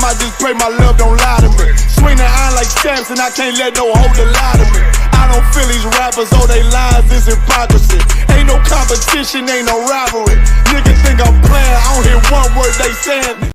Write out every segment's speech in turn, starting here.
I just pray my love don't lie to me. Swing the iron like Samson, I can't let no holder lie to me. I don't feel these rappers, oh they lies, this hypocrisy. Ain't no competition, ain't no rivalry. Niggas think I'm playing, I don't hear one word they saying.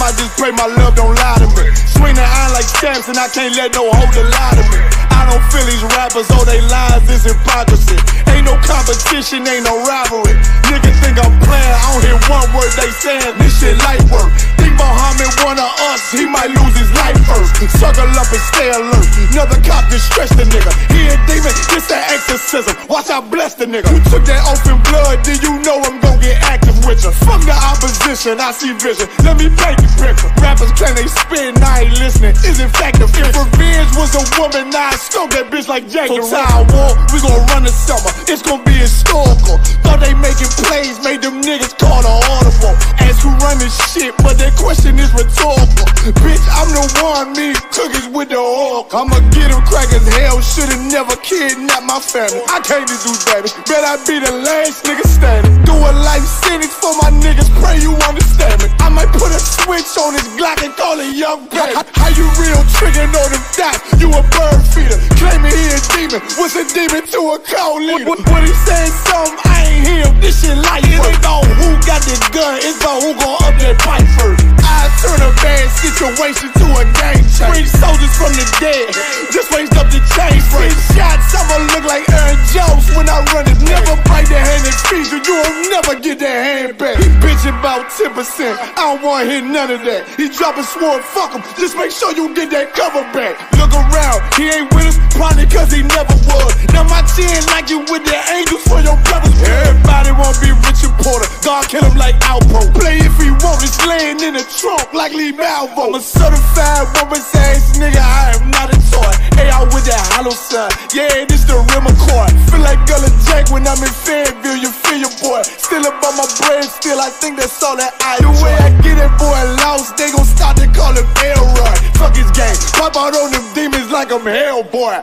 I just pray my love don't lie to me. Swing the iron like Samson, I can't let no holder lie to me. I don't feel these rappers, oh they lies, this hypocrisy. Ain't no competition, ain't no rivalry. Niggas think I'm playing, I don't hear one word they saying. This shit light work. Think Muhammad one of us, he might lose his life first. Circle up and stay alert. Another cop just stretch the nigga. He a demon, this that exorcism. Watch I bless the nigga. You took that oath in blood, then you know I'm gon' get active with you. Fuck the opposition, I see vision. Let me paint the picture. Rappers claim they spit and I ain't listening. Is in fact the If revenge was a woman, now I stroke that bitch like Jackie. So time war, we gon' run the summer. It's gon' be historical. Thought they making plays, made them niggas call the audible. Ask who run this shit, but that question is rhetorical. Bitch, I'm the one, me cookies with the oil. I'ma get them crackers, hell, should've never kidnapped my family. I can't do baby, bet I be the last nigga standing. Do a life sentence for my niggas, pray you understand me. I might put a switch on this Glock and call it young baby. How you real triggering on them dots? You a bird feeder, claiming he a demon. What's a demon to a cold leader? What he saying something, I ain't hear him. This shit light. It ain't about who got the gun, it's about who gon' up that pipe first. I turn a bad situation to a game changer. Bring soldiers from the dead, just raised up the chain frame. Shots, I'ma look like Aaron Jones when I run it. Never bite the hand and feed you, you'll never get that hand back. He bitching about 10%, I don't wanna hear none of that. He dropping sword, fuck him, just make sure you get that cover back. Look around, he ain't with us, probably cause he never was. Now my chin like you with the angels for your brothers. Everybody wanna be Richard Porter, God kill him like Alpo. Play if he want, it's laying in the trunk like Lee Malvo. I'm a certified woman's ass nigga, I am not a toy. Hey, I with that hollow side, yeah, this the real McCoy. Feel like Gullah Jack when I'm in Fayetteville, you feel your boy. Still up on my brain, still I think that's all that I do. The way I get that boy lost, they gon' start to call him Elroy. Fuck his game, pop out on them demons like I'm Hellboy.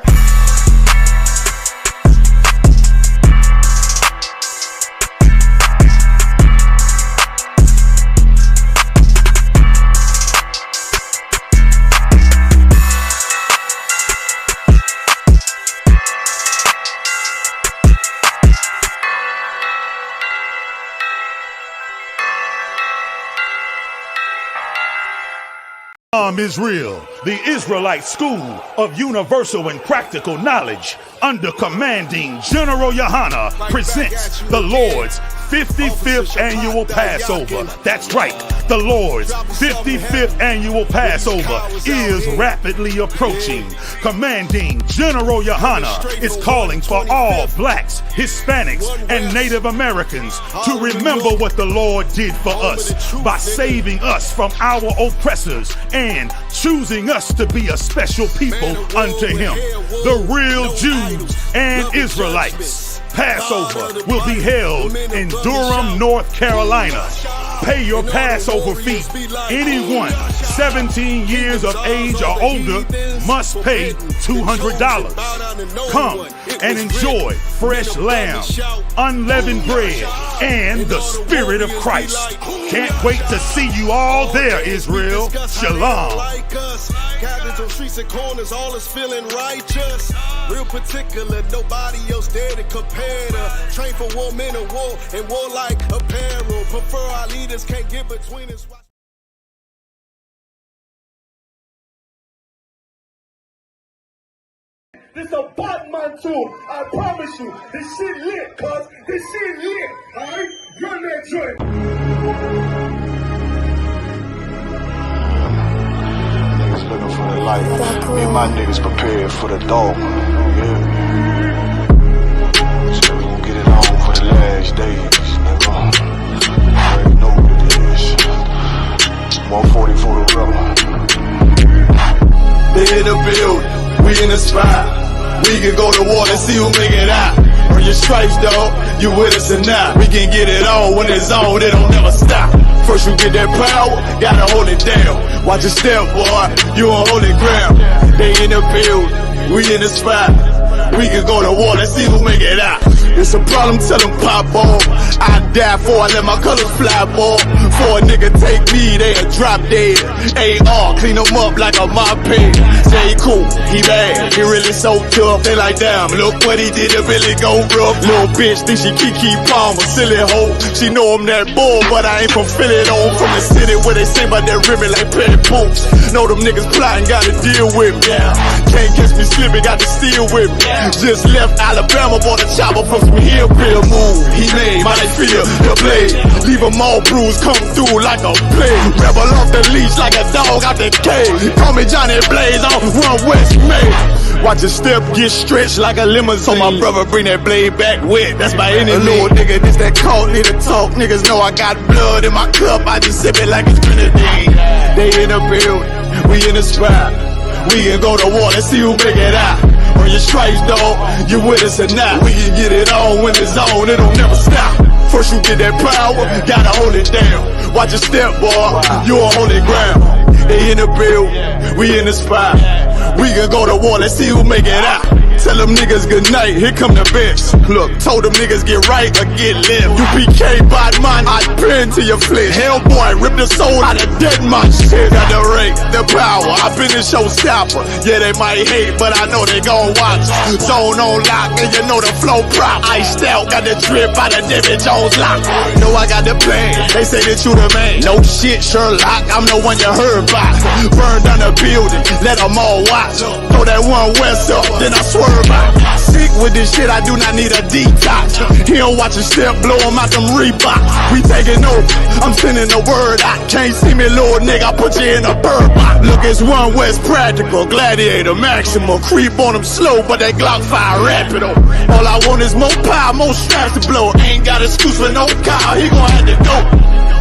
Israel, the Israelite School of Universal and Practical Knowledge, under commanding General YAHANNA, presents the Lord's 55th annual Passover. That's right, the Lord's 55th annual Passover is rapidly approaching. Commanding General YAHANNA is calling for all blacks, Hispanics, and Native Americans to remember what the Lord did for us by saving us from our oppressors and choosing us to be a special people unto Him, the real Jews and Israelites. Passover will be held in Durham, North Carolina. Pay your Passover fee. Anyone 17 years of age or older must pay $200. Come and enjoy fresh lamb, unleavened bread, and the Spirit of Christ. Can't wait to see you all there, Israel. Shalom. Cabins on streets and corners, all is feeling righteous. Real particular, nobody else there to compare to. Train for war, men of war, and warlike apparel. Prefer our leaders, can't get between us. This a Batman tool, I promise you. This shit lit, cuz. This shit lit, alright? Run that joint. Looking for the light. Me and my niggas prepared for the dog. Yeah. So we gon' get it on for the last days, nigga. You already know what it is. 140 for the rubber. They in the building, we in the spot. We can go to war and see who make it out. Earn your stripes, dog. You with us or not? We can get it on when it's on. It don't never stop. First you get that power, gotta hold it down. Watch your step, boy. You on holy ground. They in the building, we in the spot. We can go to war, let's see who make it out. It's a problem, tell them pop off. I die for I let my colors fly, boy. For a nigga take me, they a drop dead. AR, clean them up like a mop pig. Say he cool, he bad, he really so tough. They like, damn, look what he did, it really go rough. Little bitch think she Kiki Palmer, silly hoe. She know I'm that bull, but I ain't from Philly though. From the city where they sing about that ribbon like petty poops. Know them niggas plotting, gotta deal with me. Can't catch me slipping, got to steal with me. Just left Alabama, bought a chopper from some hillbilly move. He made my life feel the blade. Leave them all bruised, come through like a plague. Rebel off the leash like a dog out the cage. Call me Johnny Blaze off One West May. Watch your step get stretched like a limousine. So my brother bring that blade back wet. That's my enemy. Little nigga, this that cold, need to talk. Niggas know I got blood in my cup. I just sip it like it's grenadine. They in the building, we in the spot. We can go to war, let's see who make it out. Earn your stripes, dog, you with us or not. We can get it on when it's on, it don't never stop. First you get that power, gotta hold it down. Watch your step, boy, you on holy ground. They in the building, we in the spot. We can go to war, let's see who make it out. Tell them niggas good night, here come the best. Look, told them niggas get right or get left. UPK, bad man, I pin to your flesh. Hellboy, rip the soul out of dead man shit. Got the rate, the power, I been the showstopper. Yeah, they might hate, but I know they gon' watch. Zone on lock, and you know the flow prop. Iced out, got the drip out of David Jones lock. Know I got the plan, they say that you the man. No shit, Sherlock, I'm the one you heard by. Burn down the building, let them all watch. Throw that One West up, then I swerve. Sick with this shit, I do not need a detox. He don't watch a step, blow him out them Reeboks. We taking over, I'm sending the word out. Can't see me, little nigga, I put you in a bird box. Look, it's One West practical, gladiator, maximum. Creep on them slow, but that Glock fire rapido. All I want is more power, more straps to blow. Ain't got excuse for no car, he gon' have to go.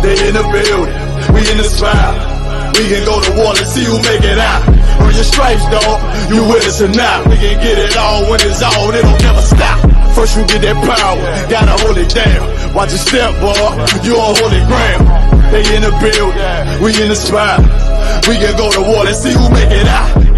They in the building, we in the spot. We can go to war and see who make it out. Earn your stripes, dog, you with us or not. We can get it on when it's on, it don't never stop. First you get that power, gotta hold it down. Watch your step, boy, you on holy ground. They in the building, we in the spot. We can go to war and see who make it out.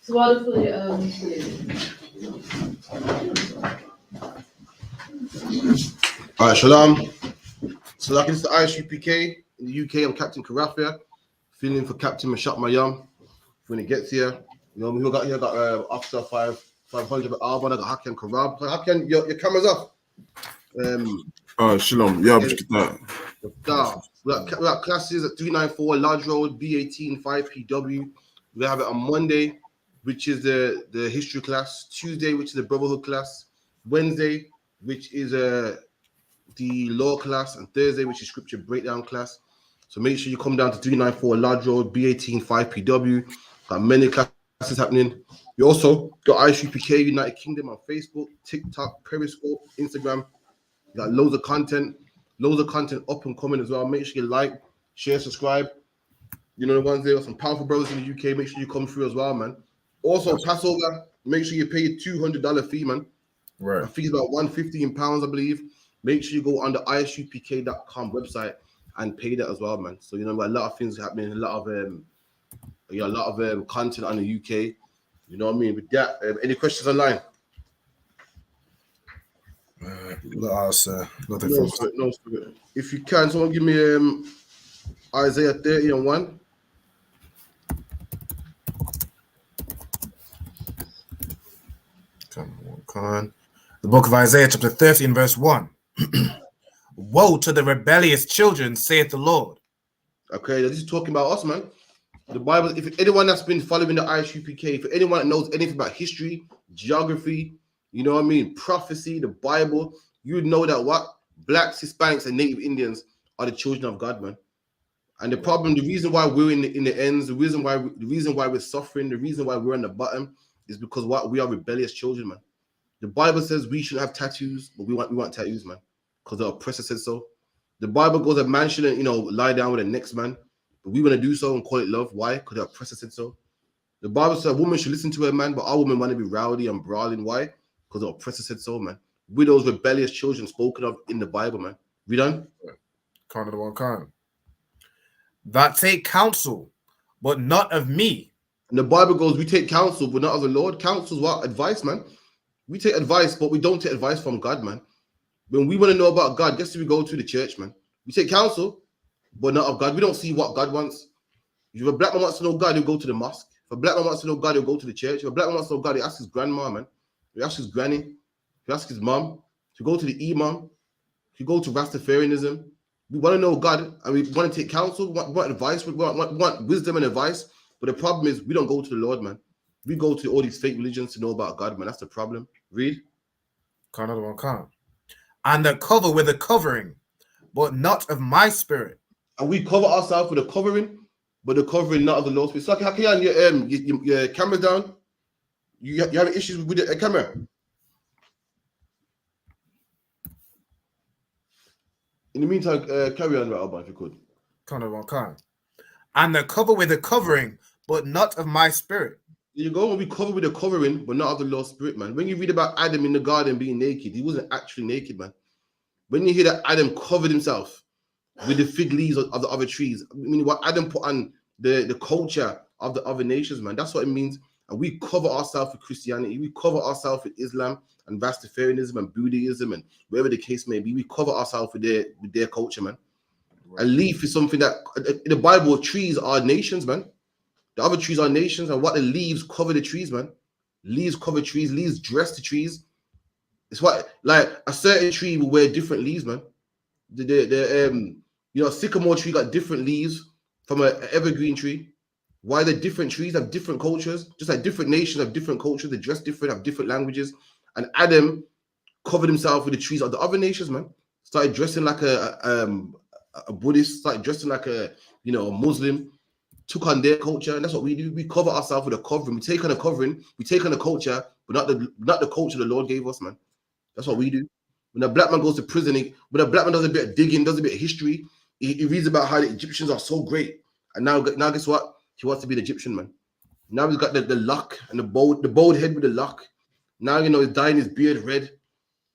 So what for the Alright, Shalom. So like it's the I.S.U.P.K. in the UK. I'm Captain Karafia, filling for Captain Mashat Mayam when he gets here. You know, we got here, got Officer 500 Alban, I got Hakan Karab. Hakan, your camera's off. Shalom. Yeah, we got classes at 394 Lodge Road, B18 5PW. We have it on Monday, which is the history class. Tuesday, which is the brotherhood class. Wednesday, which is the law class, and Thursday, which is scripture breakdown class. So make sure you come down to 394 Lodge Road, B18 5PW. Got many classes happening. We also got I.S.U.P.K. United Kingdom on Facebook, TikTok, Periscope, Instagram. We got loads of content up and coming as well. Make sure you like, share, subscribe. You know the ones there, some powerful brothers in the UK. Make sure you come through as well, man. Also, Passover, make sure you pay a $200 fee, man. Right. The fee's about £115, I believe. Make sure you go on the ISUPK.com website and pay that as well, man. So you know, a lot of things happening, a lot of content on the UK. You know what I mean? With that, any questions online? No, if you can, someone give me Isaiah 30:1. Con. The book of Isaiah, chapter 13, verse 1. Woe to the rebellious children, saith the Lord. Okay, this is talking about us, man. The Bible, if anyone that's been following the I.S.U.P.K, if anyone that knows anything about history, geography, you know what I mean, prophecy, the Bible, you would know that what? Blacks, Hispanics, and Native Indians are the children of God, man. And the problem, the reason why we're in the ends, the reason why we're suffering, the reason why we're on the bottom is because what? We are rebellious children, man. The Bible says we shouldn't have tattoos, but we want tattoos, man, because the oppressor said so. The Bible goes, a man shouldn't, lie down with the next man, but we want to do so and call it love. Why? Because the oppressor said so. The Bible says a woman should listen to her man, but our women want to be rowdy and brawling. Why? Because the oppressor said so, man. We're those rebellious children spoken of in the Bible, man. We done? Con of the one kind. That take counsel, but not of me. And the Bible goes, we take counsel, but not of the Lord. Counsel is what? Advice, man. We take advice, but we don't take advice from God, man. When we want to know about God, guess who we go to? The church, man. We take counsel, but not of God. We don't see what God wants. If a black man wants to know God, he'll go to the mosque. If a black man wants to know God, he'll go to the church. If a black man wants to know God, he'll ask his grandma, man. He'll ask his granny. He'll ask his mom. He'll go to the imam. He'll go to Rastafarianism. We want to know God, and we want to take counsel. We want advice. We want wisdom and advice. But the problem is, we don't go to the Lord, man. We go to all these fake religions to know about God, man. That's the problem. Read. Another one can't. And the cover with a covering, but not of my spirit. And we cover ourselves with a covering, but the covering not of the Lord's spirit. So, how can your camera's down? You having issues with the camera? In the meantime, carry on, Alban, if you could. Another one can't. And the cover with a covering, but not of my spirit. There you go. When we cover with a covering, but not of the Lord's spirit, man. When you read about Adam in the garden being naked, he wasn't actually naked, man. When you hear that Adam covered himself with the fig leaves of the other trees, I mean, what Adam put on the culture of the other nations, man. That's what it means. And we cover ourselves with Christianity. We cover ourselves with Islam and Rastafarianism and Buddhism and whatever the case may be. We cover ourselves with their culture, man. Right. A leaf is something that in the Bible, trees are nations, man. The other trees are nations, and what the leaves cover the trees, man. Leaves cover trees. Leaves dress the trees. It's what, like, a certain tree will wear different leaves, man. A sycamore tree got different leaves from an evergreen tree. Why the different trees have different cultures, just like different nations have different cultures. They dress different, have different languages. And Adam covered himself with the trees of the other nations, man. Started dressing like a Buddhist, started dressing like a Muslim. Took on their culture, and that's what we do. We cover ourselves with a covering. We take on a covering. We take on a culture, but not the culture the Lord gave us, man. That's what we do. When a black man goes to prison, when a black man does a bit of digging, does a bit of history, he reads about how the Egyptians are so great. And now guess what? He wants to be an Egyptian, man. Now he's got the lock and the bold head with the lock. Now he's dyeing his beard red.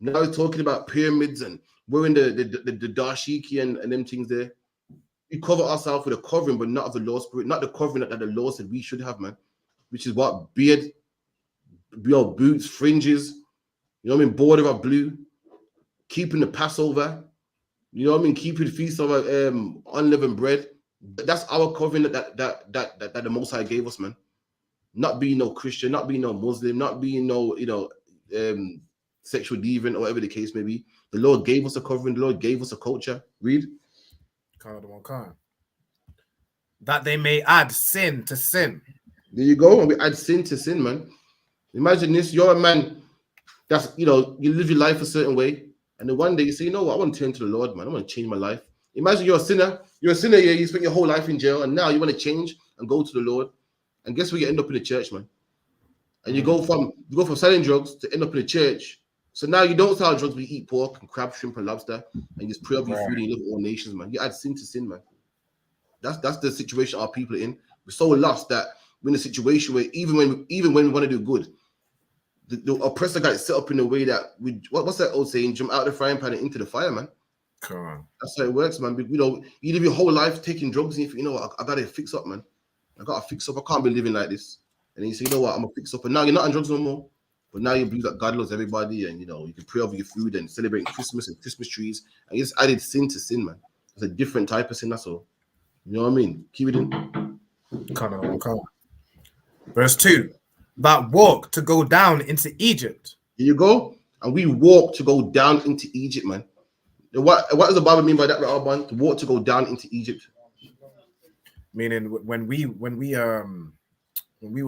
Now he's talking about pyramids and wearing the dashiki and them things there. We cover ourselves with a covering, but not of the Lord's spirit, not the covering that the Lord said we should have, man. Which is what? Beard, boots, fringes, border of blue, keeping the Passover, keeping the feast of unleavened bread. That's our covering that the Most High gave us, man. Not being no Christian, not being no Muslim, not being no sexual deviant or whatever the case may be. The Lord gave us a covering. The Lord gave us a culture. Read. That they may add sin to sin. There you go. And we add sin to sin, man. Imagine this. You're a man that's, you live your life a certain way. And then one day you say, I want to turn to the Lord, man. I want to change my life. Imagine you're a sinner. You're a sinner, yeah. You spent your whole life in jail. And now you want to change and go to the Lord. And guess where you end up in the church, man? And you go from selling drugs to end up in the church. So now you don't sell drugs, but you eat pork and crab, shrimp, and lobster, and you just pray up your food and you live in all nations, man. You add sin to sin, man. That's the situation our people are in. We're so lost that we're in a situation where even when we want to do good, the oppressor got it set up in a way that what's that old saying? Jump out the frying pan and into the fire, man. Come on. That's how it works, man. You live your whole life taking drugs, and you think, I gotta fix up, man. I gotta fix up. I can't be living like this. And then you say, I'm gonna fix up. And now you're not on drugs no more. But now you believe that God loves everybody, and you can pray over your food and celebrate Christmas and Christmas trees. And you just added sin to sin, man. It's a different type of sin, that's all. You know what I mean? Keep it in. Come on. Verse 2. That walk to go down into Egypt. Here you go. And we walk to go down into Egypt, man. What does the Bible mean by that, Rabban? To walk to go down into Egypt. Meaning when we were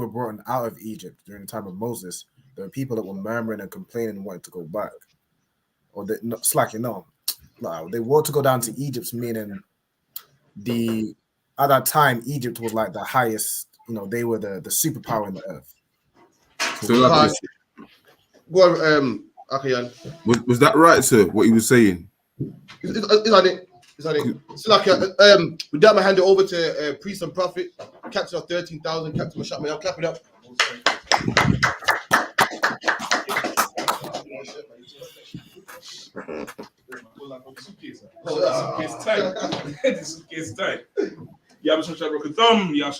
brought out of Egypt during the time of Moses, there were people that were murmuring and complaining and wanted to go back. Or they slacking, no. They wanted to go down to Egypt, meaning at that time Egypt was like the highest, they were the superpower in the earth. So like go on, okay, was that right, sir? What he was saying? It's on it. So like with that, I hand it over to priest and prophet, captain of 13,000, Captain Mashak. May I clap it up? Suitcase tight. Yeah, I'm broke a thumb. Yeah, I'm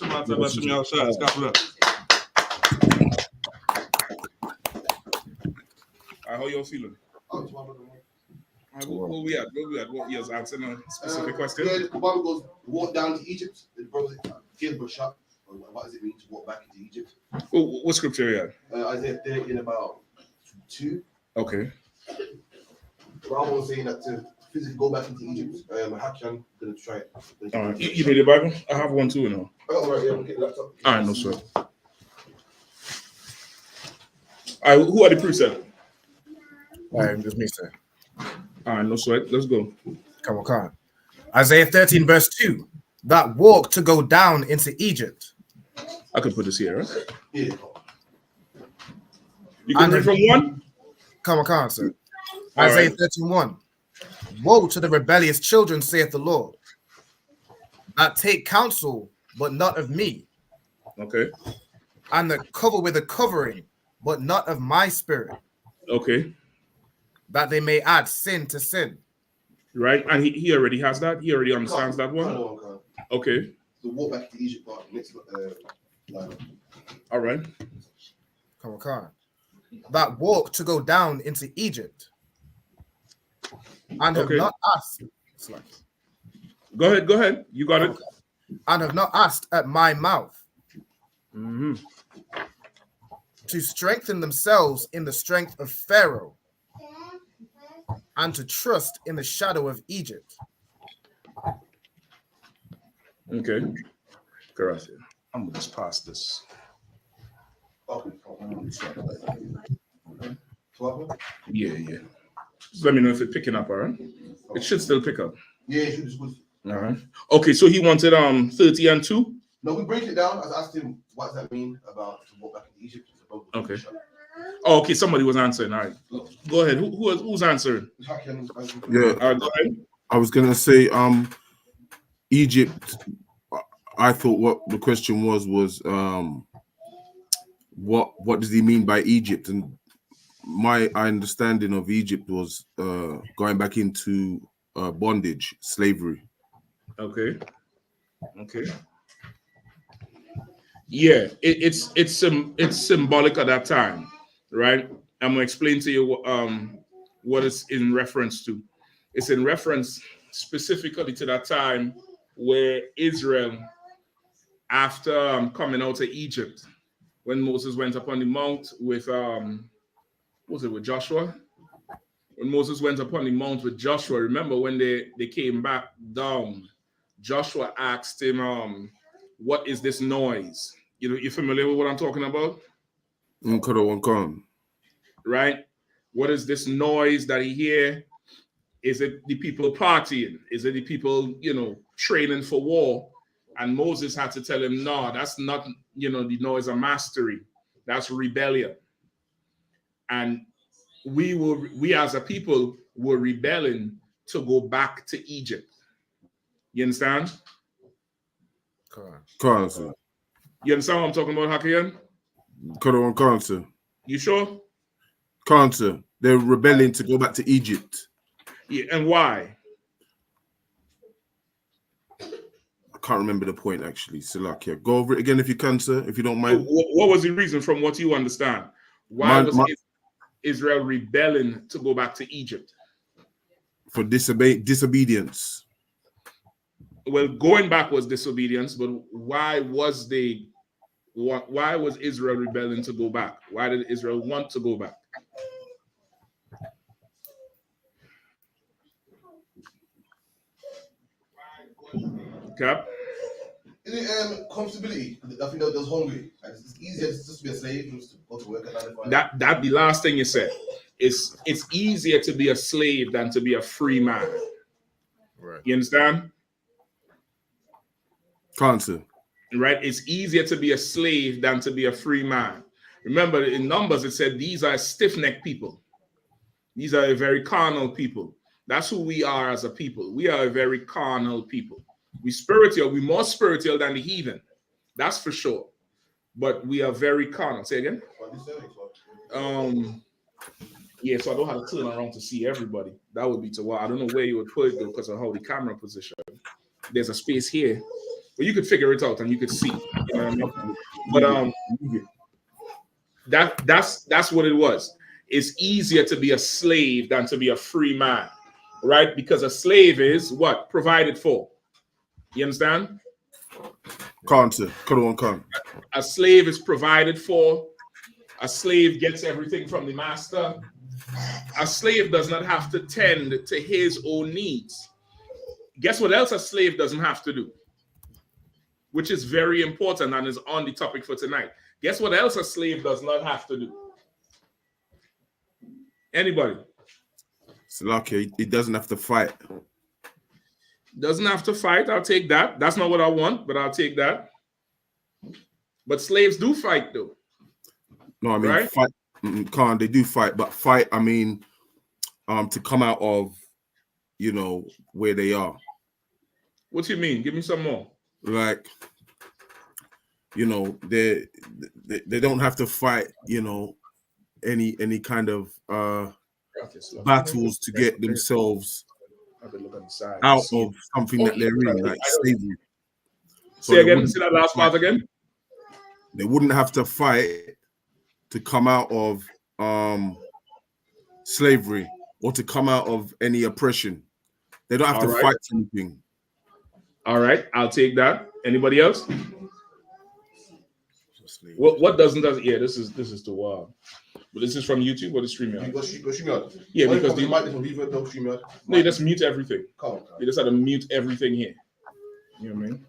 how you feeling? Where we at? What years answering a specific question? Yeah, the Bible goes walk down to Egypt. The brother gave a shot. What does it mean to walk back into Egypt? What scripture are you at? Isaiah 30 in about 2. Okay. The Bible was saying that to physically go back into Egypt. Hakan gonna try it. All right. You need the Bible? I have one too, All right, yeah, we'll get the laptop. All right, no sweat. All right, who are the precepts? Just me, sir. All right, no sweat. Let's go. Come on. Isaiah 13, verse 2. That walk to go down into Egypt. I can put this here, right? Yeah. You can read from 1? Come on, sir. All Isaiah right. 13:1. Woe to the rebellious children, saith the Lord, that take counsel, but not of me. Okay. And that cover with a covering, but not of my spirit. Okay. That they may add sin to sin. Right, and he already has that. He already understands that one. Okay. So walk back to Egypt part next line. All right. Come on. That walk to go down into Egypt. And have not asked. Go ahead. You got it. And have not asked at my mouth. Mm-hmm. To strengthen themselves in the strength of Pharaoh. And to trust in the shadow of Egypt. Okay. Correct. I'm gonna just pass this. Yeah. Just let me know if it's picking up, all right? It should still pick up. Yeah, it should be good. All right. Okay, so he wanted 30 and 2? No, we break it down. I asked him what does that mean about to walk back into Egypt. Okay. Oh, okay, somebody was answering. All right. Go ahead. Who's answering? Yeah. Go ahead. I was gonna say Egypt. I thought what the question was what does he mean by Egypt? And my understanding of Egypt was going back into bondage, slavery. Okay. Yeah, it's symbolic at that time, right? I'm gonna explain to you what it's in reference to. It's in reference specifically to that time where Israel, after coming out of Egypt, when Moses went up on the mount with with Joshua? When Moses went up on the mount with Joshua, remember when they came back down, Joshua asked him, what is this noise? You familiar with what I'm talking about? Right? What is this noise that he hear? Is it the people partying? Is it the people, training for war? And Moses had to tell him, no, that's not, the noise of mastery. That's rebellion. And we as a people were rebelling to go back to Egypt. You understand? Correct. You understand what I'm talking about, Hakayan? Correct. You sure? Correct. They're rebelling to go back to Egypt. Yeah, and why? I can't remember the point actually. Salakia. Go over it again if you can, sir, if you don't mind. What was the reason from what you understand? Why was Israel rebelling to go back to Egypt? For disobedience. Well, going back was disobedience, but why was Israel rebelling to go back? Why did Israel want to go back? Cap. Is it comfortability? I think that was hungry. It's easier just to be a slave just to go to work at 9 to 5. That the last thing you said. It's easier to be a slave than to be a free man. Right. You understand? Cancer. Right? It's easier to be a slave than to be a free man. Remember, in Numbers, it said these are stiff-necked people. These are a very carnal people. That's who we are as a people. We are a very carnal people. We spiritual. We're more spiritual than the heathen. That's for sure. But we are very carnal. Say again? Yeah, so I don't have to turn around to see everybody. That would be too wild. I don't know where you would put it, though, because of how the camera position. There's a space here. But you could figure it out and you could see. You know what I mean? But that's what it was. It's easier to be a slave than to be a free man, right? Because a slave is what? Provided for. You understand? Cancer. Come. A slave is provided for. A slave gets everything from the master. A slave does not have to tend to his own needs. Guess what else a slave doesn't have to do? Which is very important and is on the topic for tonight. Guess what else a slave does not have to do? Anybody? It's lucky. He doesn't have to fight. Doesn't have to fight. I'll take that. That's not what I want, but I'll take that. But slaves do fight, though. No, I mean, right? Fight. They do fight, but fight, I mean, to come out of, where they are. What do you mean? Give me some more. Like, they don't have to fight, any kind of battles to get themselves out of something that they're in, like slavery. So say again, say that last part again. They wouldn't have to fight to come out of slavery or to come out of any oppression. They don't have to fight anything. All right, I'll take that. Anybody else? What doesn't? Yeah, this is too wild. But this is from YouTube or the StreamYard? Yeah, because you might StreamYard. No, you just mute everything. You just have to mute everything here. You know what I mean?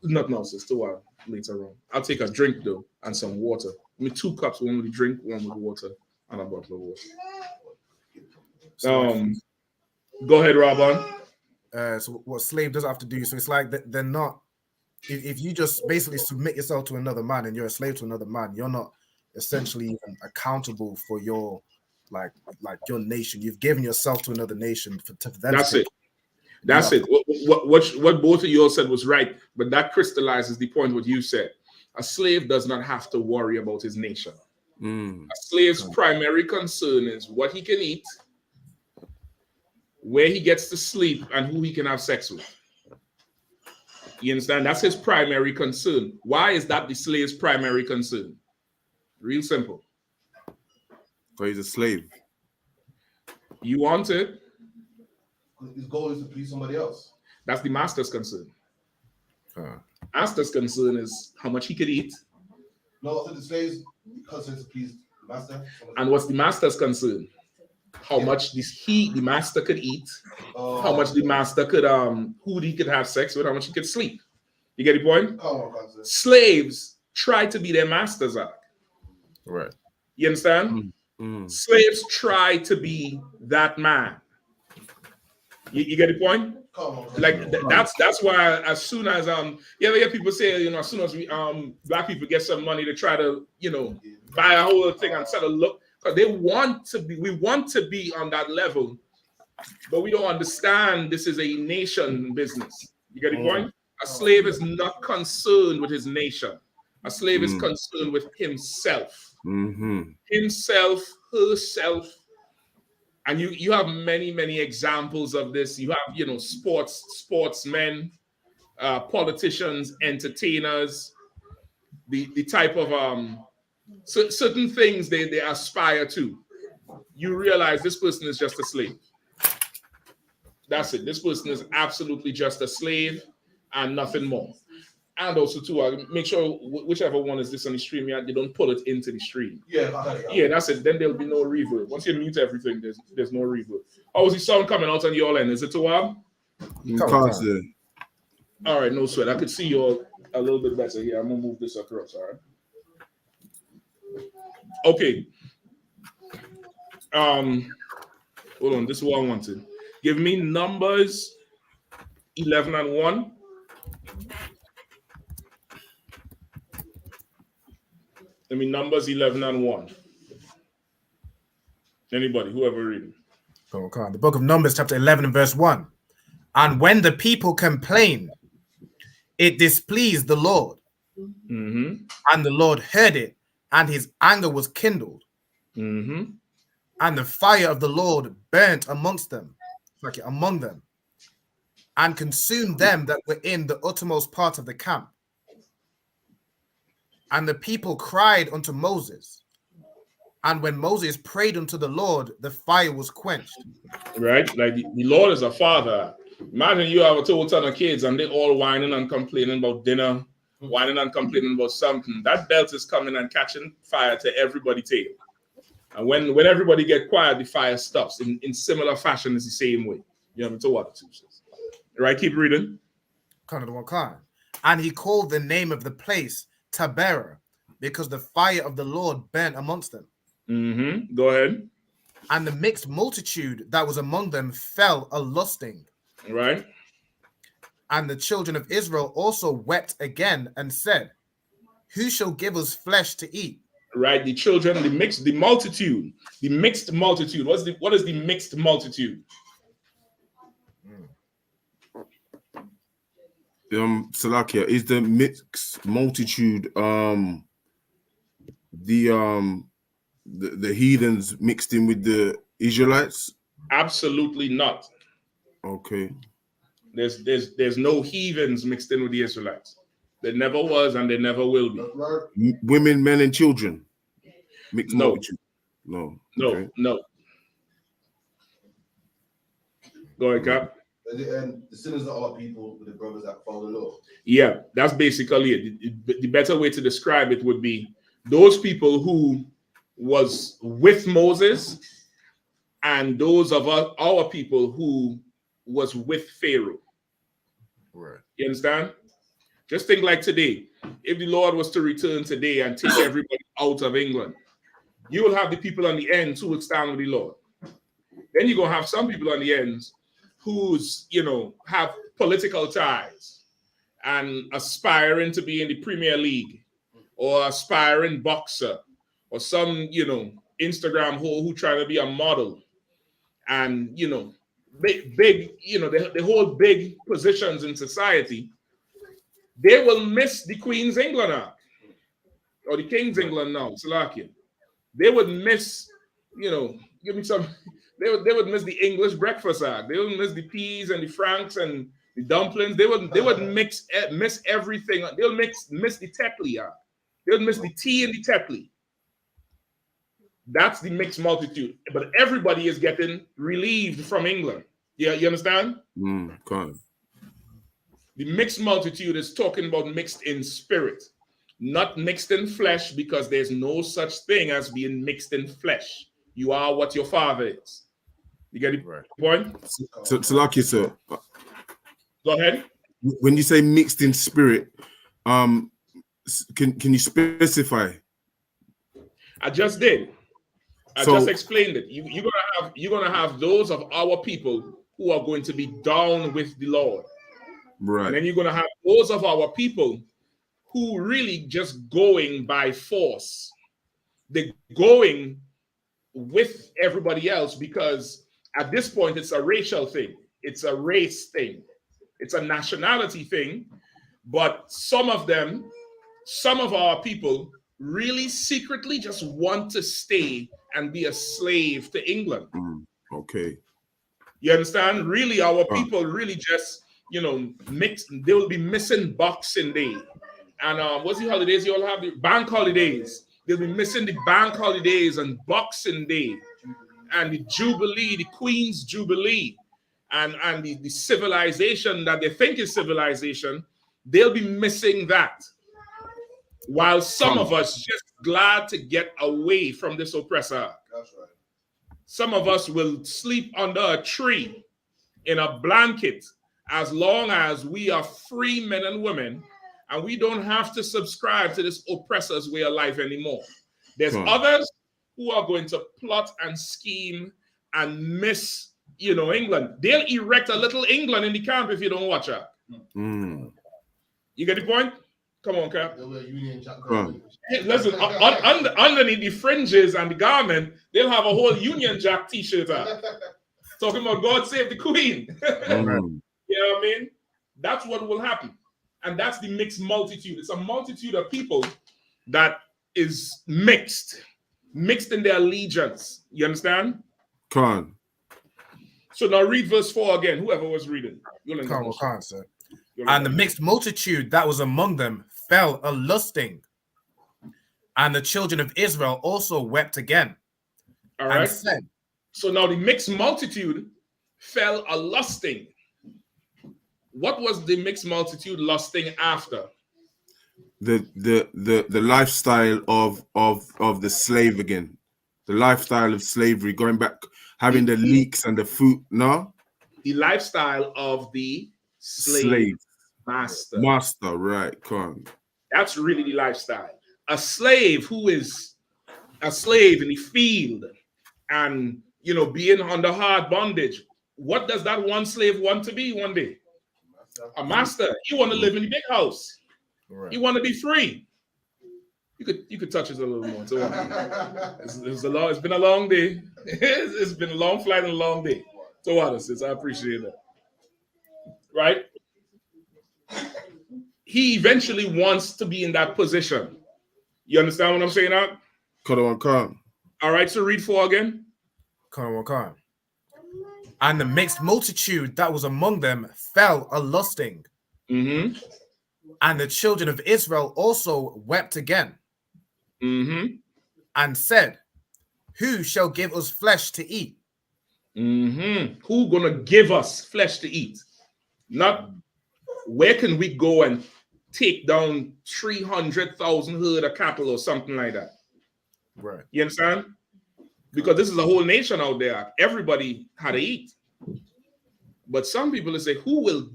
Nothing else. It's too wild. Later on, I'll take a drink though and some water. I mean, 2 cups, one with the drink, one with water, and a bottle of water. Go ahead, Robin. So what slave does have to do? So it's like they're not. If you just basically submit yourself to another man and you're a slave to another man, you're not essentially even accountable for your like your nation. You've given yourself to another nation for them. That's it. That's it. What both of you all said was right, but that crystallizes the point what you said. A slave does not have to worry about his nation. A slave's primary concern is what he can eat, where he gets to sleep, and who he can have sex with. You understand? That's his primary concern. Why is that the slave's primary concern? Real simple. Because he's a slave. You want it? His goal is to please somebody else. That's the master's concern. Master's concern is how much he could eat. No, so the slave's concern is to please the master. And what's the master's concern? How much the master could eat, how much the master could who he could have sex with, how much he could sleep. You get the point? Slaves try to be their masters out. Right. You understand? Slaves try to be that man. You get the point? Like that's why as soon as you ever hear people say, as soon as we black people get some money to try to buy a whole thing and sort of look, because we want to be on that level, but we don't understand this is a nation business. You get the point? A slave is not concerned with his nation. A slave is concerned with himself. Himself, herself. And you have many examples of this. You have, sportsmen, politicians, entertainers, the type of certain things they aspire to. You realize this person is just a slave. That's it. This person is absolutely just a slave and nothing more. And also, too, make sure whichever one is this on the stream, you don't pull it into the stream. Yeah, that's it. Then there'll be no reverb. Once you mute everything, there's no reverb. How is the sound coming out on your end? Is it too loud? All right, no sweat. I could see you all a little bit better here. I'm gonna move this across. All right. Okay. Hold on. This is what I wanted. Give me Numbers 11 and 1. Give me Numbers 11 and 1. Anybody, whoever reading. Okay. The book of Numbers, chapter 11 and verse 1. And when the people complained, it displeased the Lord. Mm-hmm. And the Lord heard it, and his anger was kindled. Mm-hmm. And the fire of the Lord burnt amongst them, among them, and consumed them that were in the uttermost part of the camp. And the people cried unto Moses. And when Moses prayed unto the Lord, the fire was quenched. Right? Like the Lord is a father. Imagine you have a total ton of kids and they all whining and complaining about dinner, whining and complaining about something. That belt is coming and catching fire to everybody's tail. And when everybody get quiet, the fire stops. In similar fashion, it's the same way. You know what I mean? What the two says. Right? Keep reading. And he called the name of the place Taberah, because the fire of the Lord burnt amongst them. Mm-hmm. Go ahead. And the mixed multitude that was among them fell a lusting. Right. And the children of Israel also wept again and said, who shall give us flesh to eat? Right. The children, the mixed multitude. What is the mixed multitude? Salakia, is the mixed multitude the heathens mixed in with the Israelites? Absolutely not. Okay. There's no heathens mixed in with the Israelites. There never was and there never will be. Women, men, and children mixed no. multitude. No. Okay. No. Go ahead, Cap. And the sinners are our people with the brothers that follow the law. Yeah, that's basically it. The better way to describe it would be those people who was with Moses and those of our people who was with Pharaoh. Right. You understand? Just think like today. If the Lord was to return today and take everybody out of England, you will have the people on the ends who would stand with the Lord. Then you're going to have some people on the ends who's, have political ties and aspiring to be in the Premier League or aspiring boxer or some, Instagram who trying to be a model and, big, they hold big positions in society. They will miss the Queen's England arc or the King's England now, Slovakia. They would miss, give me some. They would miss the English breakfast act. They would miss the peas and the franks and the dumplings. They would miss everything. They'll miss the tetli act. They would miss the tea and the tetli. That's the mixed multitude. But everybody is getting relieved from England. Yeah, you understand? Okay. The mixed multitude is talking about mixed in spirit, not mixed in flesh, because there's no such thing as being mixed in flesh. You are what your father is. You get the point? So Salakia, sir. Go ahead. When you say mixed in spirit, can you specify? I just did. I just explained it. You're gonna have those of our people who are going to be down with the Lord. Right. And then you're gonna have those of our people who really just going by force. They're going with everybody else because at this point it's a racial thing, it's a race thing, it's a nationality thing. But some of our people really secretly just want to stay and be a slave to England. Okay. You understand? Really, our people really just, mix. They will be missing Boxing Day. And what's the holidays you all have? The bank holidays. They'll be missing the bank holidays and Boxing Day and the Jubilee, the Queen's Jubilee, and the civilization that they think is civilization. They'll be missing that. While some of us just glad to get away from this oppressor. That's right. Some of us will sleep under a tree in a blanket as long as we are free men and women and we don't have to subscribe to this oppressor's way of life anymore. There's others who are going to plot and scheme and miss, England. They'll erect a little England in the camp if you don't watch out. You get the point? Come on, Cap. Hey, listen, underneath the fringes and the garment, they'll have a whole Union Jack t-shirt on. Talking about God save the Queen. You know what I mean? That's what will happen. And that's the mixed multitude. It's a multitude of people that is mixed in their allegiance. You understand? Khan. So now read verse 4 again. Whoever was reading. Khan, sir. And the mixed multitude that was among them fell a lusting. And the children of Israel also wept again. All right. And said, so now the mixed multitude fell a lusting. What was the mixed multitude lusting after? The lifestyle of the slave again. The lifestyle of slavery, going back, having the leeks and the fruit, no? The lifestyle of the slave. Master, right, come on. That's really the lifestyle. A slave who is a slave in the field and, being under hard bondage. What does that one slave want to be one day? A master. He want to live in the big house. Right. He want to be free. You could touch it a little more. So it's been a long day. It's been a long flight and a long day. So what sis? I appreciate that. Right? He eventually wants to be in that position. You understand what I'm saying now? Come. All right, so read 4 again. Come. And the mixed multitude that was among them fell a lusting. Mm-hmm. And the children of Israel also wept again. Mm-hmm. And said, who shall give us flesh to eat? Mm-hmm. Who gonna give us flesh to eat? Not where can we go and take down 300,000 herd of cattle or something like that. Right. You understand? Because this is a whole nation out there. Everybody had to eat. But some people will say, who will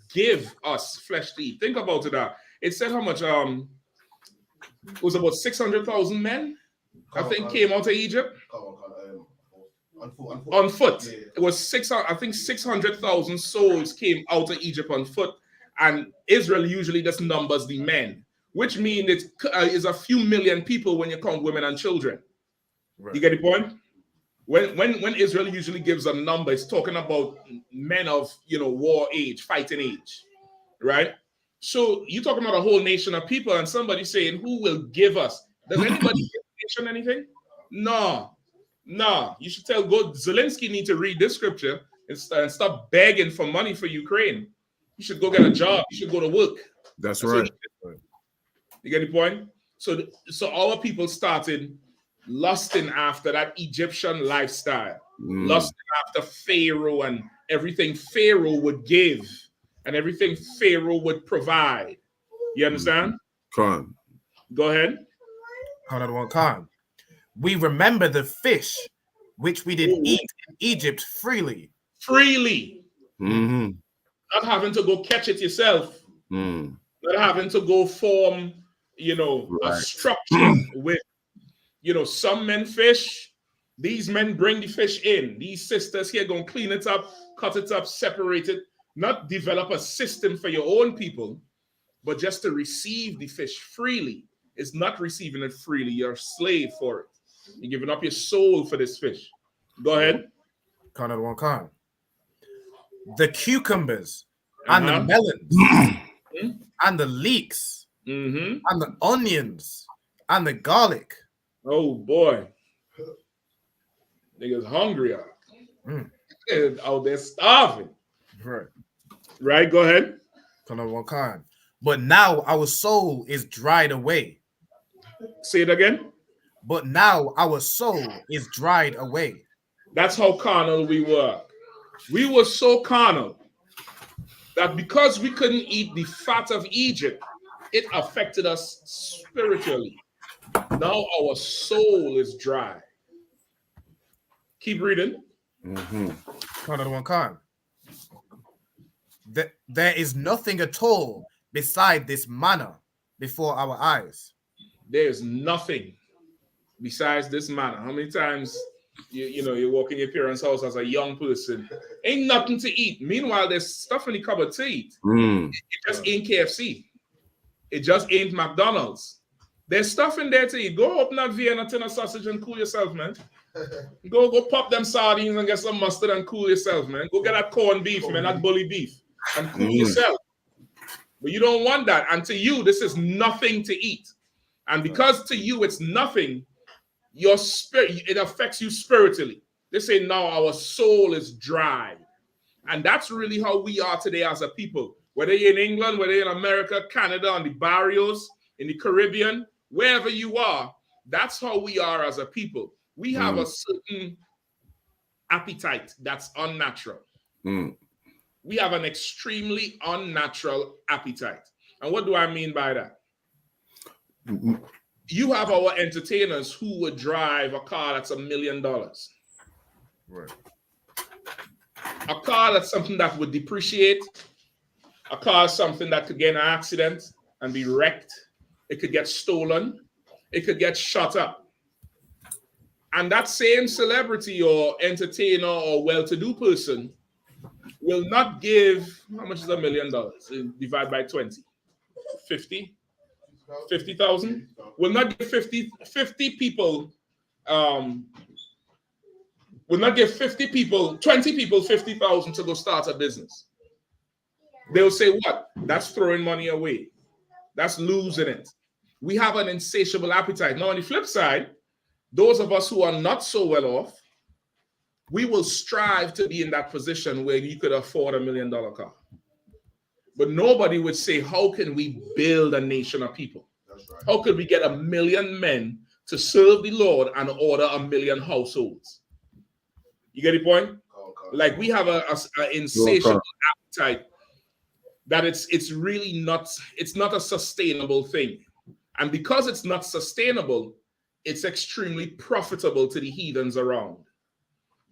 give us flesh to eat? Think about it. It said how much it was about 600,000 men, I think, came out of Egypt. On foot. Yeah. It was 600,000 souls came out of Egypt on foot. And Israel usually just numbers the men, which means it is a few million people when you count women and children. Right. You get the point? When Israel usually gives a number, it's talking about men of war age, fighting age, right? So you're talking about a whole nation of people, and somebody saying, "Who will give us?" Does anybody give the nation anything? No. You should tell God Zelensky need to read this scripture and stop begging for money for Ukraine. You should go get a job. You should go to work. That's right. You get the point? So our people started lusting after that Egyptian lifestyle, lusting after Pharaoh and everything Pharaoh would give and everything Pharaoh would provide. You understand? Khan. Go ahead. Khan. We remember the fish which we did eat in Egypt freely. Mm-hmm. Not having to go catch it yourself. Not having to go form, a structure with, some men fish. These men bring the fish in. These sisters here going to clean it up, cut it up, separate it. Not develop a system for your own people, but just to receive the fish freely. It's not receiving it freely. You're a slave for it. You're giving up your soul for this fish. Go ahead. Khan. The cucumbers and the melons and the leeks and the onions and the garlic. Oh boy. Niggas hungry out there starving. Right, go ahead. Khan. But now our soul is dried away. Say it again. But now our soul is dried away. That's how carnal we were. We were so carnal that because we couldn't eat the fat of Egypt, it affected us spiritually. Now our soul is dry. Keep reading. Khan. there is nothing at all beside this manna before our eyes. There's nothing besides this manna. How many times you walk in your parents' house as a young person, ain't nothing to eat. Meanwhile, there's stuff in the cupboard to eat. It just ain't KFC. It just ain't McDonald's. There's stuff in there to eat. Go open that Vienna tin of sausage and cool yourself, man. Go pop them sardines and get some mustard and cool yourself, man. Go get that corned beef, man, that bully beef, and cool yourself. But you don't want that. And to you, this is nothing to eat. And because to you it's nothing, your spirit, it affects you spiritually. They say now our soul is dry. And that's really how we are today as a people. Whether you're in England, whether you're in America, Canada, on the barrios, in the Caribbean, wherever you are, that's how we are as a people. We have a certain appetite that's unnatural. We have an extremely unnatural appetite. And what do I mean by that? You have our entertainers who would drive a car that's $1 million. Right. A car that's something that would depreciate. A car is something that could get in an accident and be wrecked. It could get stolen. It could get shot up. And that same celebrity or entertainer or well-to-do person will not give, how much is $1 million? Divide by 20. 50,000? Will not give 50 people, will not give 20 people 50,000 to go start a business. They'll say, what? That's throwing money away. That's losing it. We have an insatiable appetite. Now, on the flip side, those of us who are not so well off, we will strive to be in that position where you could afford $1 million car. But nobody would say, how can we build a nation of people? Right. How could we get 1 million men to serve the Lord and order 1 million households? You get the point? Like we have an insatiable appetite that it's really not, it's not a sustainable thing. And because it's not sustainable, it's extremely profitable to the heathens around.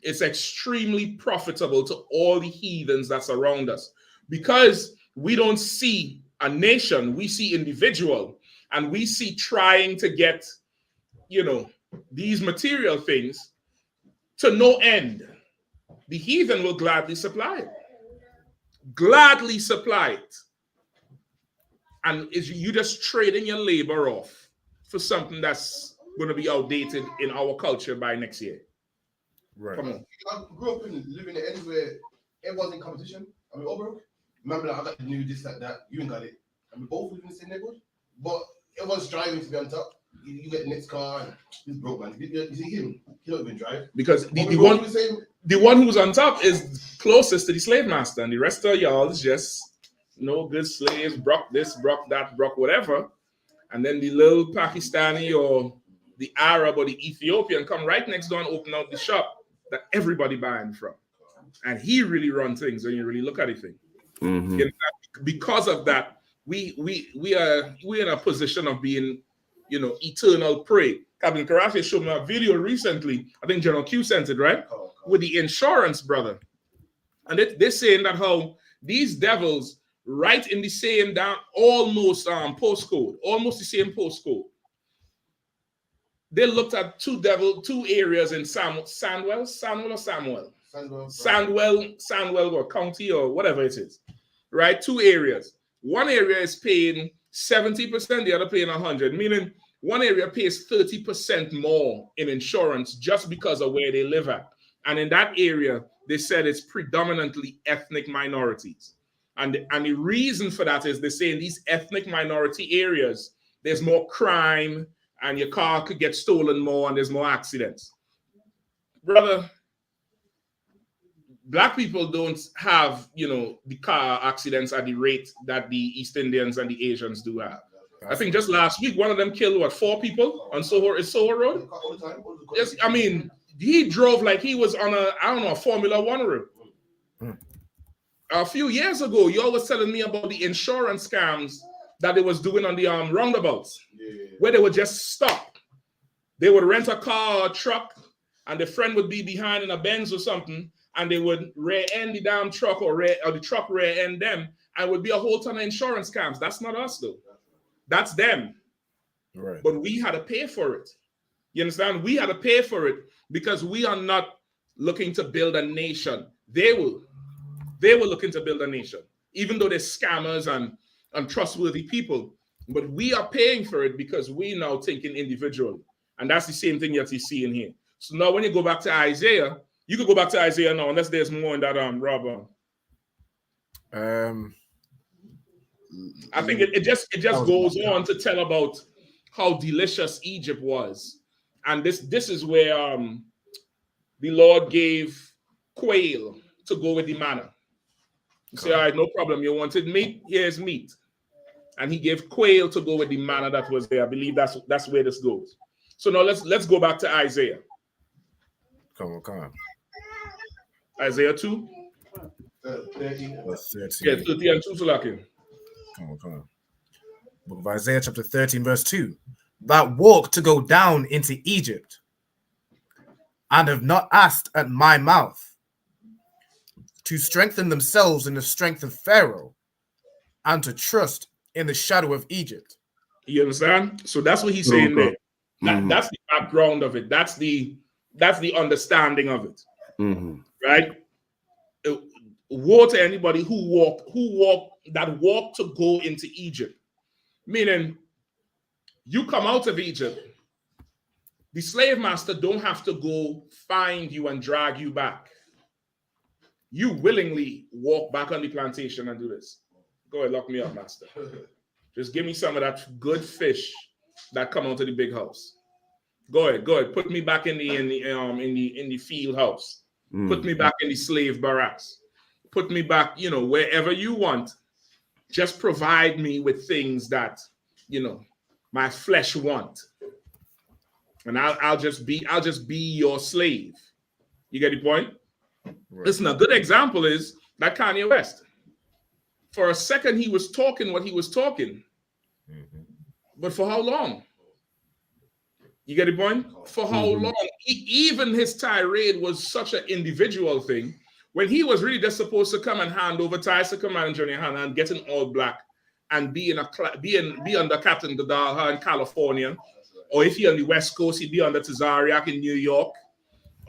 It's extremely profitable to all the heathens that's around us. Because we don't see a nation, we see individual, and we see trying to get, these material things to no end. The heathen will gladly supply it. Gladly supply it. And you just trading your labor off for something that's going to be outdated in our culture by next year. Right. Come on. I grew up living in ends where everyone's in competition. I mean, over. Remember, I got the new this, like that. You ain't got it. And we both live in the same neighborhood. But everyone's striving to be on top. You get the next car and he's broke, man. You see him, he don't even drive. Because the one who's on top is closest to the slave master, and the rest of y'all is just no good slaves, broke this, broke that, broke whatever. And then the little Pakistani or the Arab or the Ethiopian come right next door and open out the shop that everybody buying from. And he really runs things when you really look at it. Mm-hmm. Because of that, we are in a position of being, eternal prey. Captain Karafi showed me a video recently. I think General Q sent it, right? With the insurance, brother. And they're saying that how these devils right in the same almost the same postcode. They looked at two areas in Sandwell or county or whatever it is, right? 2 areas. One area is paying 70%, the other paying 100, meaning one area pays 30% more in insurance just because of where they live at. And in that area, they said it's predominantly ethnic minorities. And the reason for that is they say in these ethnic minority areas, there's more crime and your car could get stolen more and there's more accidents. Brother, Black people don't have, the car accidents at the rate that the East Indians and the Asians do have. I think just last week, one of them killed, 4 people on Soho Road? Yes, I mean, he drove like he was on a Formula One route. A few years ago, y'all was telling me about the insurance scams that they was doing on the roundabouts, where they would just stop. They would rent a car or a truck, and the friend would be behind in a Benz or something, and they would rear end the damn truck or the truck rear end them, and it would be a whole ton of insurance scams. That's not us though. That's them. Right. But we had to pay for it. You understand? We had to pay for it because we are not looking to build a nation. They were looking to build a nation, even though they're scammers and untrustworthy people. But we are paying for it because we now thinking individually. And that's the same thing that you see in here. So now when you go back to Isaiah, you could go back to Isaiah now, unless there's more in that, Rob. I think it just goes on to tell about how delicious Egypt was. And this is where the Lord gave quail to go with the manna. You say, all right, no problem. You wanted meat? Here's meat. And he gave quail to go with the manna that was there. I believe that's where this goes. So now let's go back to Isaiah. Come on. Isaiah 2. 30. Yeah, 30 and 2 to lock in. Come on. Book of Isaiah chapter 13 verse 2. That walk to go down into Egypt and have not asked at my mouth to strengthen themselves in the strength of Pharaoh and to trust in the shadow of Egypt. You understand? So that's what he's saying there. That's the background of it. That's the understanding of it. Right? Woe to anybody who walk to go into Egypt. Meaning, you come out of Egypt, the slave master don't have to go find you and drag you back. You willingly walk back on the plantation and do this. Go ahead, lock me up, master. Just give me some of that good fish that come out of the big house. Go ahead. Put me back in the field house. Put me back in the slave barracks. Put me back, wherever you want. Just provide me with things that, my flesh want. And I'll just be your slave. You get the point? Right. Listen, a good example is that Kanye West. For a second, he was talking what he was talking. But for how long? You get the point? For how long? Even his tirade was such an individual thing. When he was really just supposed to come and hand over ties to Commander YAHANNA and get an all black and be under Captain Gaddafi in California, or if he on the West Coast, he'd be under Tazariak in New York,